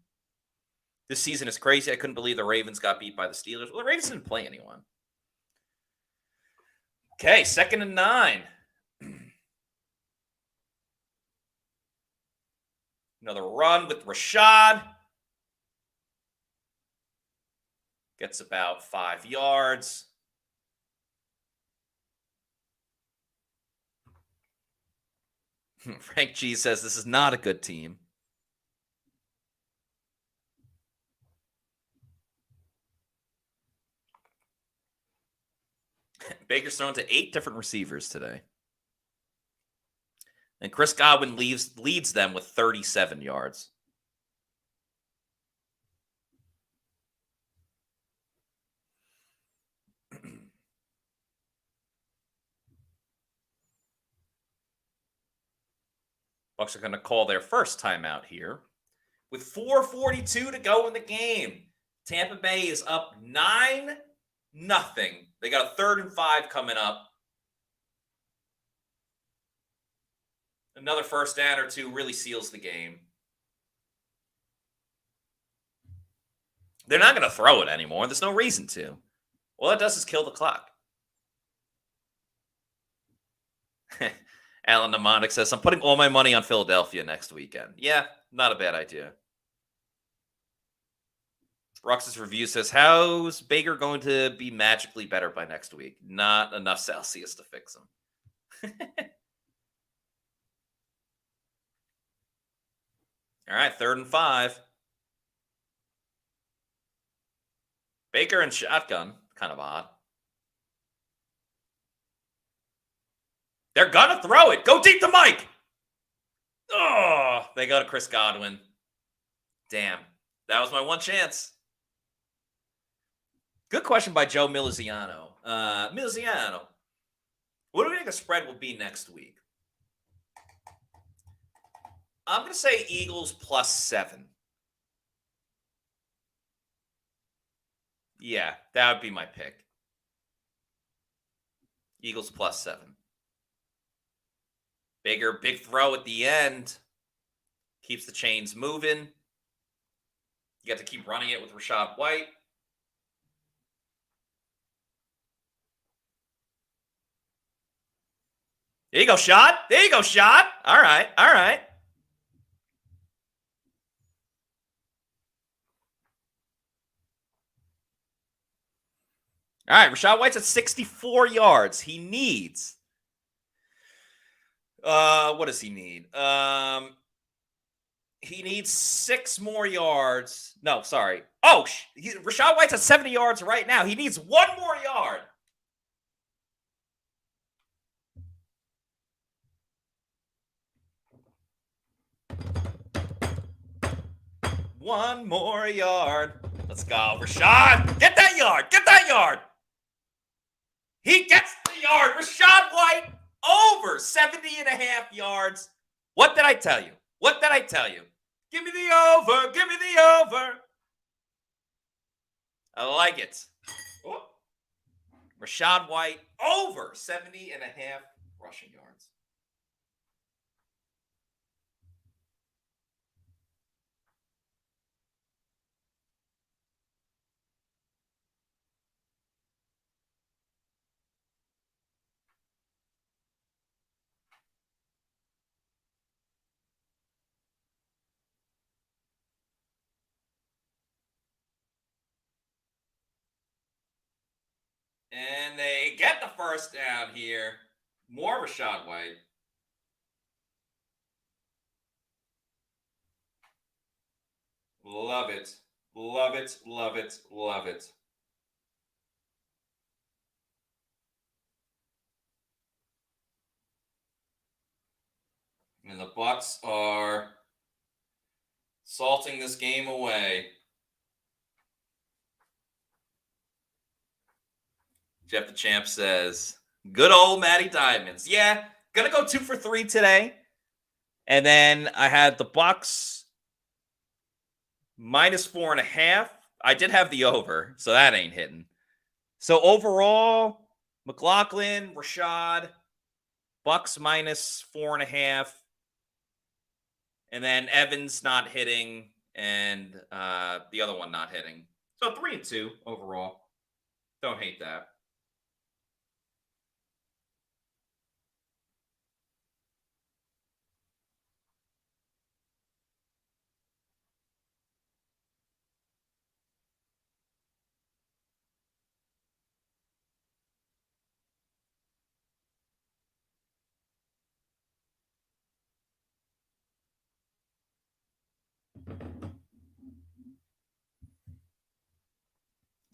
This season is crazy. I couldn't believe the Ravens got beat by the Steelers. Well, the Ravens didn't play anyone. Okay, 2nd and 9. Another run with Rachaad. Gets about 5 yards. Frank G says this is not a good team. Baker's thrown to 8 different receivers today. And Chris Godwin leads them with 37 yards. Bucs are going to call their first timeout here. With 4:42 to go in the game, Tampa Bay is up 9-0. They got a 3rd and 5 coming up. Another first down or two really seals the game. They're not going to throw it anymore. There's no reason to. All it does is kill the clock. Alan Mnemonic says, I'm putting all my money on Philadelphia next weekend. Yeah, not a bad idea. Rox's review says, how's Baker going to be magically better by next week? Not enough Celsius to fix him. All right, 3rd and 5. Baker and shotgun. Kind of odd. They're going to throw it. Go deep to Mike. Oh, they go to Chris Godwin. Damn. That was my one chance. Good question by Joe Miliziano. Miliziano, what do we think the spread will be next week? I'm going to say Eagles +7. Yeah, that would be my pick. Eagles +7. Baker, big throw at the end. Keeps the chains moving. You got to keep running it with Rachaad White. There you go, shot. There you go, shot. All right, all right. All right, Rachaad White's at 64 yards. He needs... what does he need? He needs 6 more yards. No, sorry. Oh, Rachaad White's at 70 yards right now. He needs 1 more yard. One more yard. Let's go, Rachaad. Get that yard. Get that yard. He gets the yard. Rachaad White over 70.5 yards. What did I tell you? What did I tell you? Give me the over. Give me the over. I like it. Oh. Rachaad White over 70.5 rushing yards. And they get the first down here. More Rachaad White. Love it. Love it. Love it. Love it. And the Bucs are salting this game away. Jeff the Champ says, good old Matty Diamonds. Yeah, gonna go 2 for 3 today. And then I had the Bucs -4.5 I did have the over, so that ain't hitting. So overall, McLaughlin, Rashad, Bucs minus 4.5. And then Evans not hitting, and the other one not hitting. So 3-2 overall. Don't hate that.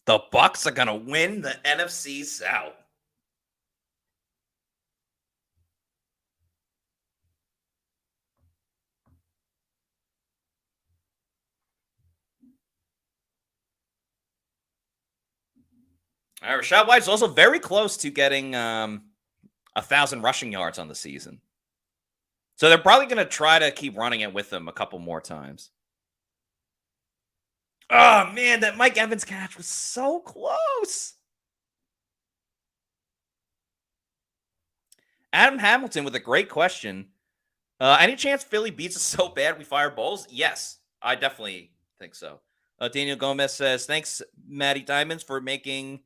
The Bucs are going to win the NFC South. All right, Rashad White's also very close to getting 1,000 rushing yards on the season. So they're probably going to try to keep running it with him a couple more times. Oh, man, that Mike Evans catch was so close. Adam Hamilton with a great question. Any chance Philly beats us so bad we fire Bowles? Yes, I definitely think so. Daniel Gomez says, thanks, Matty Diamonds, for making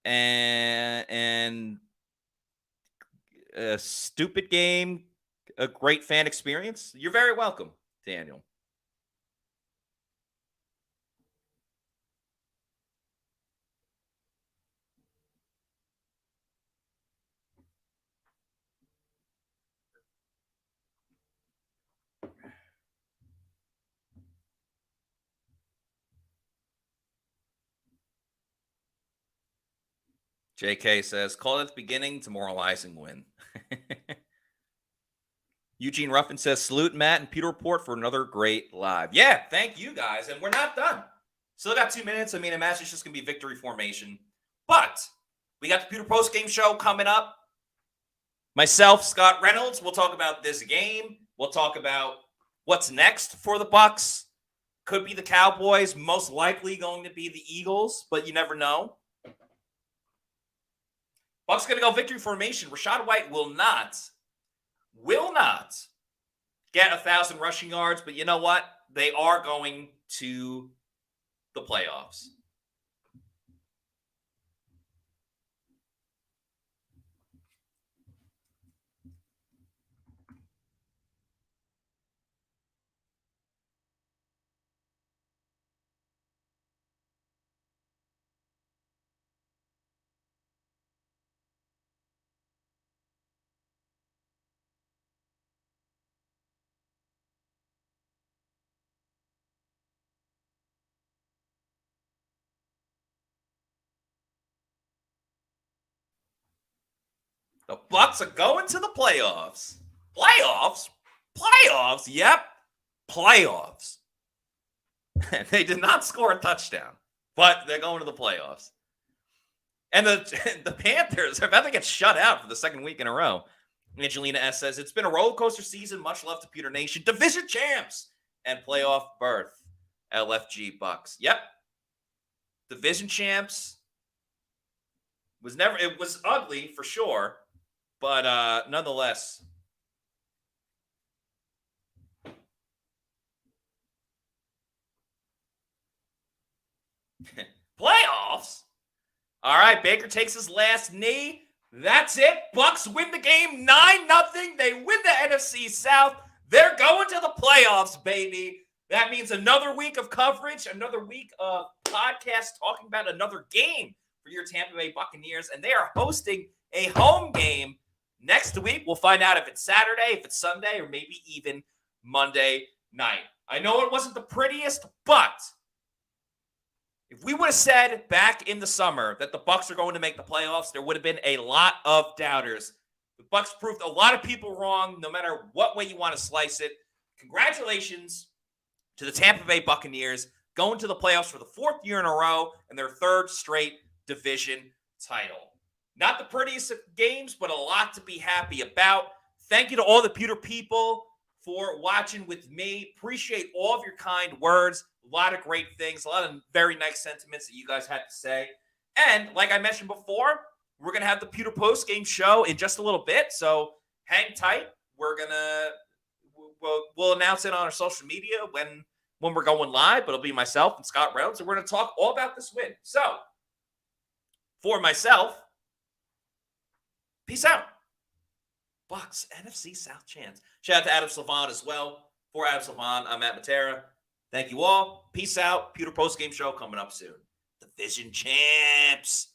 and a stupid game a great fan experience. You're very welcome, Daniel. JK says, call it at the beginning, demoralizing win. Eugene Ruffin says, salute Matt and Pewter Report for another great live. Yeah, thank you guys. And we're not done. Still got 2 minutes. I mean, imagine it's just going to be victory formation. But we got the Pewter Post-Game Show coming up. Myself, Scott Reynolds, we'll talk about this game. We'll talk about what's next for the Bucs. Could be the Cowboys. Most likely going to be the Eagles, but you never know. Bucs going to go victory formation. Rashad White will not get 1,000 rushing yards, but you know what? They are going to the playoffs. The Bucs are going to the playoffs. Playoffs? Yep. Playoffs. They did not score a touchdown, but they're going to the playoffs. And the Panthers are about to get shut out for the second week in a row. Angelina S. says, it's been a roller coaster season. Much love to Pewter Nation. Division champs and playoff berth. LFG Bucs. Yep. Division champs. It was ugly for sure. But nonetheless, playoffs. All right, Baker takes his last knee. That's it. Bucs win the game 9-0. They win the NFC South. They're going to the playoffs, baby. That means another week of coverage, another week of podcast talking about another game for your Tampa Bay Buccaneers, and they are hosting a home game next week. We'll find out if it's Saturday, if it's Sunday, or maybe even Monday night. I know it wasn't the prettiest, but if we would have said back in the summer that the Bucs are going to make the playoffs, there would have been a lot of doubters. The Bucs proved a lot of people wrong, no matter what way you want to slice it. Congratulations to the Tampa Bay Buccaneers going to the playoffs for the 4th year in a row and their 3rd straight division title. Not the prettiest of games, but a lot to be happy about. Thank you to all the Pewter people for watching with me. Appreciate all of your kind words. A lot of great things, a lot of very nice sentiments that you guys had to say. And like I mentioned before, we're going to have the Pewter Post-Game Show in just a little bit. So hang tight. We'll announce it on our social media when we're going live, but it'll be myself and Scott Reynolds, and we're going to talk all about this win. So for myself, peace out. Bucs, NFC South chance. Shout out to Adam Sylvan as well. For Adam Sylvan, I'm Matt Matera. Thank you all. Peace out. Pewter Post Game Show coming up soon. Division champs.